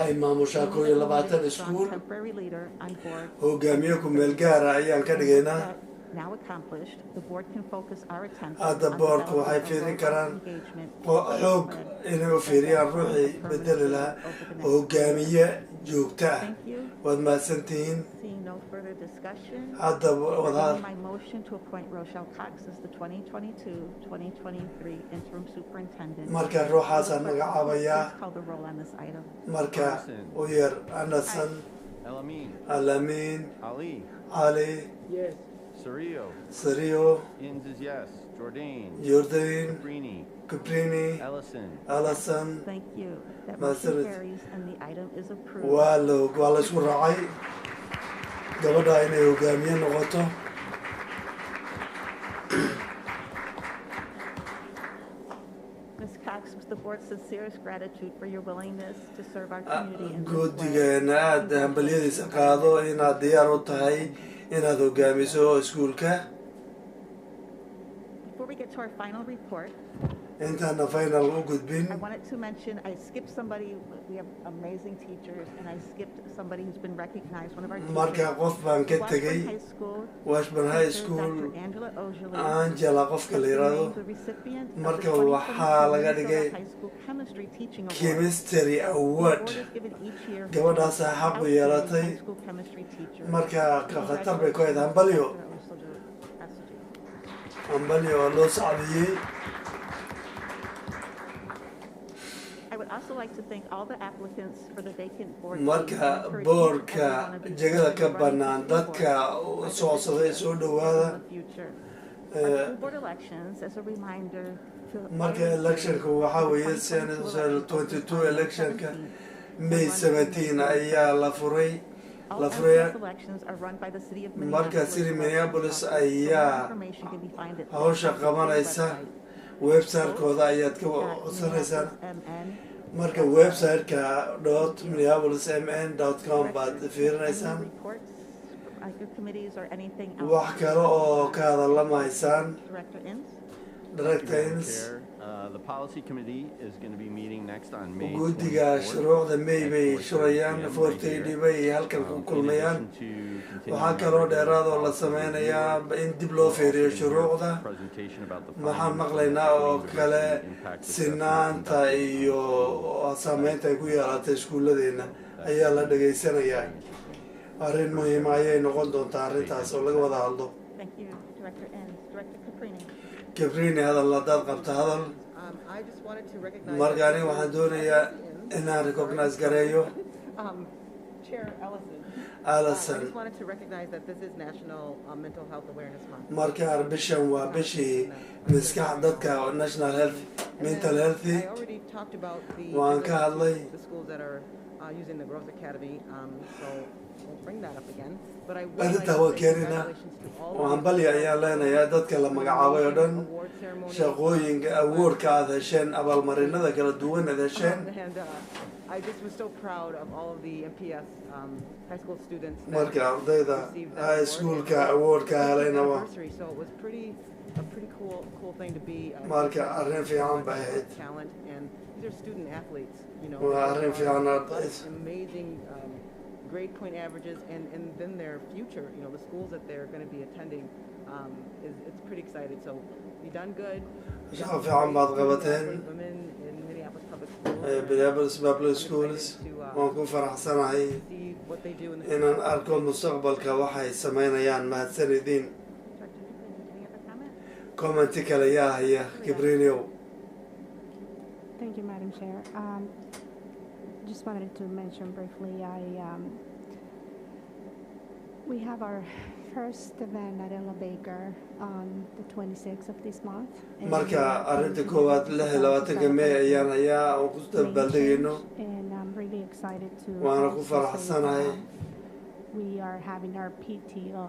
Speaker 2: ay maamushaa 12 iskuul hogaamiye ku meel gaara ayaan ka dhigaynaa hadda boorka waxay fiirin karaan xoog inay u fiiriyaan ruuxii bedeli lahaa hogaamiye joogta ah waad mahadsantihiin hadda wadaad marka ruuxaasaan magacaabayaa marka u yar Anderson Alamin Ali Sario Jordan Caprini Allison
Speaker 1: Thank you. That
Speaker 2: Master
Speaker 1: motion carries and the item is approved.
Speaker 2: waa la isku raacay gabadha inay hogaamiye noqoto
Speaker 1: Ms. Cox, with the board's sincerest gratitude for your willingness to serve our community in this way.
Speaker 2: guddigeena aad hambalyadiisa qaado inaad diyaar u tahay inaad hogaamiso iskuulka
Speaker 1: Before we get to our final report,
Speaker 2: intaana final u gudbin
Speaker 1: I wanted to mention I skipped somebody. We have amazing teachers, and I skipped somebody who's been recognized. One of our
Speaker 2: marka
Speaker 1: teachers,
Speaker 2: qof baan ka tegay Washburn High School Angela qofka la yiraahdo marka waxaa laga dhigay chemistry award gabadhaas xaq u yeelatay marka khatar bay ku ahayd hambalyo oo loo sacbiyey
Speaker 1: I would also like to thank all the applicants for the vacant board.
Speaker 2: marka boorka jagada ka bannaan dadka socodsaday soo dhowaada
Speaker 1: Board elections as a reminder to
Speaker 2: marka electionka waxaa weeye Senator 22 electionka May 17 ayaa la furay marka City Minneapolis ayaa hawsha qabanaysa website-kooda ayaad ka codsanaysaan marka website-ka .minneapolismn.com baad fiirinaysaan wax kale oo ka hadalama haysaan Director Inns
Speaker 9: The policy committee is going to be meeting next on May 24th.
Speaker 2: guddiga shuruucda May bay shurayaan fortaydi bay halkan ku kulmayaan waxaa kaloo dheeraad oo la sameynayaa in dib loo fiiriyo shuruucda waxaan maqlaynaa oo kale sinaanta iyo saameynta ay ku yeelatay iskuulladeena ayaa la dhegaysanayaa arrin muhiima ayay noqon doontaa arrintaas oo laga wada hadlo Caprini hadal haddaad qabta hadal marka aniga waxaan doonayaa inaan recognize gareeyo
Speaker 5: Chair Ellison.
Speaker 2: Allison.
Speaker 5: I just wanted to recognize that this is National Mental Health Awareness Month.
Speaker 2: marka bishan waa bishii maskax dadka national health mental health
Speaker 5: I already talked about
Speaker 2: waan ka hadlay
Speaker 5: the schools that are using the Groves Academy, so we'll bring that up again. But I would
Speaker 2: arrinta waa keenina waxaan bali ayaan leenayaa dadka la magacaabay oo dhan shaqooyinka awoodka aad hesheen abaalmarinada kala duwan aad hesheen
Speaker 5: I just was so proud of all of the MPS high school students
Speaker 2: marka ardayda high schoolka awoodka helayna waa
Speaker 5: so it was a pretty cool thing to be
Speaker 2: marka arrin fiican bay ahayd
Speaker 5: talent and these are student athletes, you know.
Speaker 2: waa arrin fiican ardays
Speaker 5: Amazing grade point averages and then their future, you know, the schools that they're going to be attending it's pretty exciting. So you done good.
Speaker 2: shaqo fiican baad qabateen
Speaker 5: Women in Minneapolis Public Schools.
Speaker 2: Minneapolis Public Schools waan ku faraxsanahay inaan arko mustaqbalka waxay sameynayaan mahadsanidin commenti kale yaa haya Caprini
Speaker 14: Thank you, Madam Chair. Just wanted to mention briefly, We have our first event at Ella Baker on the 26th of this month. and
Speaker 2: marka
Speaker 14: we are
Speaker 2: arrinta
Speaker 14: going to
Speaker 2: koowaad
Speaker 14: have
Speaker 2: lix
Speaker 14: a
Speaker 2: iyo labaatanka May ayaan hayaa oo ku dabaaldegayno
Speaker 14: And I'm really excited to
Speaker 2: waana ku
Speaker 14: also say
Speaker 2: faraxsanahay
Speaker 14: we are having our PTO.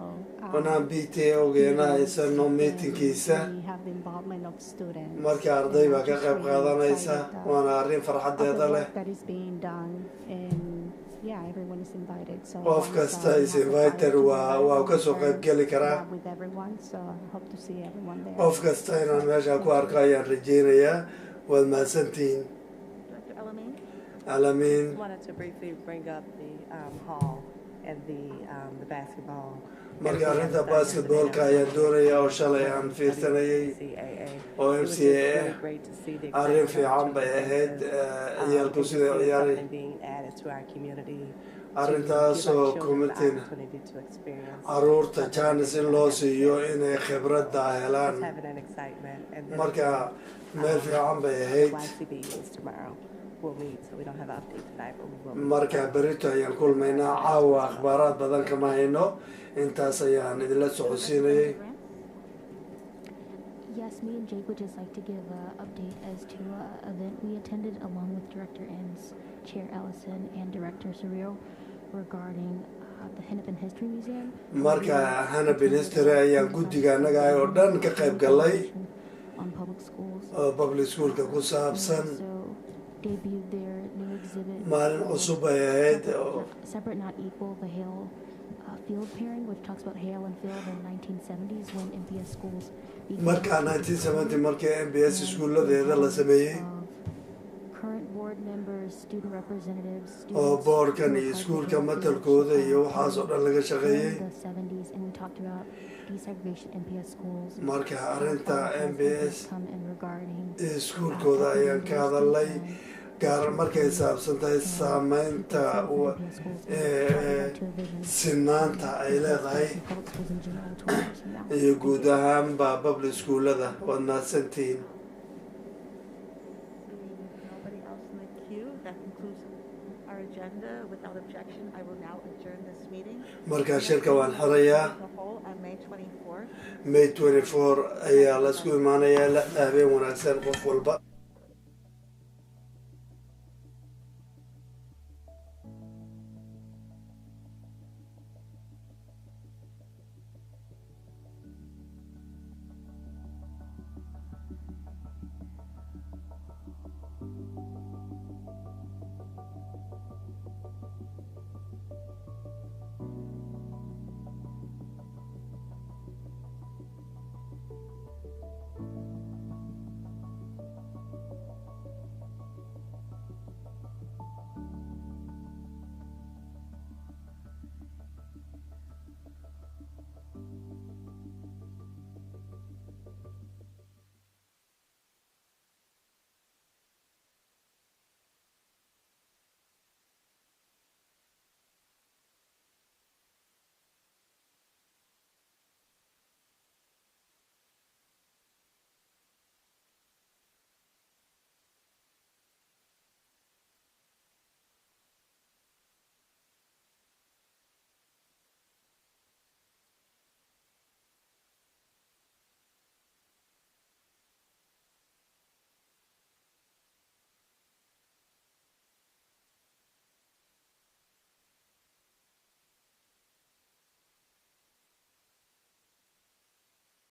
Speaker 2: wanaan PTO-geena haysano meetingkiisa
Speaker 14: We have the involvement of students.
Speaker 2: marka arday baa ka qayb qaadanaysa waana arrin
Speaker 14: Of
Speaker 2: farxadeeda
Speaker 14: the
Speaker 2: leh
Speaker 14: work that is being done, and yeah, everyone is invited. So
Speaker 2: qof
Speaker 14: once,
Speaker 2: kasta
Speaker 14: we
Speaker 2: is
Speaker 14: have the
Speaker 2: invited
Speaker 14: flyer
Speaker 2: waa
Speaker 14: tomorrow,
Speaker 2: waa ka soo
Speaker 14: we'll
Speaker 2: qayb geli karaa
Speaker 14: share with everyone. So I hope to see everyone there.
Speaker 2: qof kasta inaan meesha ku arko ayaan rajeynayaa waad mahadsantihiin
Speaker 1: Director Alamin?
Speaker 2: alamin
Speaker 12: Just wanted to briefly bring up the hall and the basketball.
Speaker 2: marka arrinta basketballka ayaan doonayaa oo shalay aan fiirsanayay oo MCA arrin fiican bay ahayd ciyaalku sida ciyaaray arrintaasoo committeena caruurta jaanis in loo siiyo inay khibradda helaan marka meel fiican bay ahayd marka berito ayaan kulmaynaa caawa akhbaaraad badan kama hayno intaas ayaan idinla socodsiinayay
Speaker 16: Yes, me and Jake would just like to give an update as to an event we attended along with Director Enns, Chair Ellison, and Director Surreal regarding the Hennepin History Museum.
Speaker 2: marka Hennepin History ayaan guddiga annaga oo dhan ka qayb galay
Speaker 16: on public schools.
Speaker 2: oo public schoolka ku saabsan
Speaker 16: Debuted their new exhibit.
Speaker 2: maalin cusub ay ahayd
Speaker 16: Separate Not Equal, the Hale Field Pairing, which talks about Hale and Field in the 1970s when MPS schools
Speaker 2: marka 1970 markii MPS iskuuladeeda la sameeyey
Speaker 16: current board members, student representatives,
Speaker 2: oo boardkan iyo iskuulka matalkooda iyo waxaas oo dhan laga shaqeeyey
Speaker 16: the 70s, and we talked about desegregation MPS schools.
Speaker 2: marka arrinta MPS
Speaker 16: come in regarding
Speaker 2: iskuulkooda ayaan ka hadalnay gaar markay saabsan tahay saameynta sinaanta ay leedahay iyo guud ahaanba public schoolada waad mahadsantihiin
Speaker 1: Nobody else in the queue. That concludes our agenda. Without objection, I will now adjourn this meeting.
Speaker 2: marka shirka waan xirayaa
Speaker 1: On May 24th.
Speaker 2: May 24 ayaa la isku imaanayaa lixda habeen wanaagsan qof walba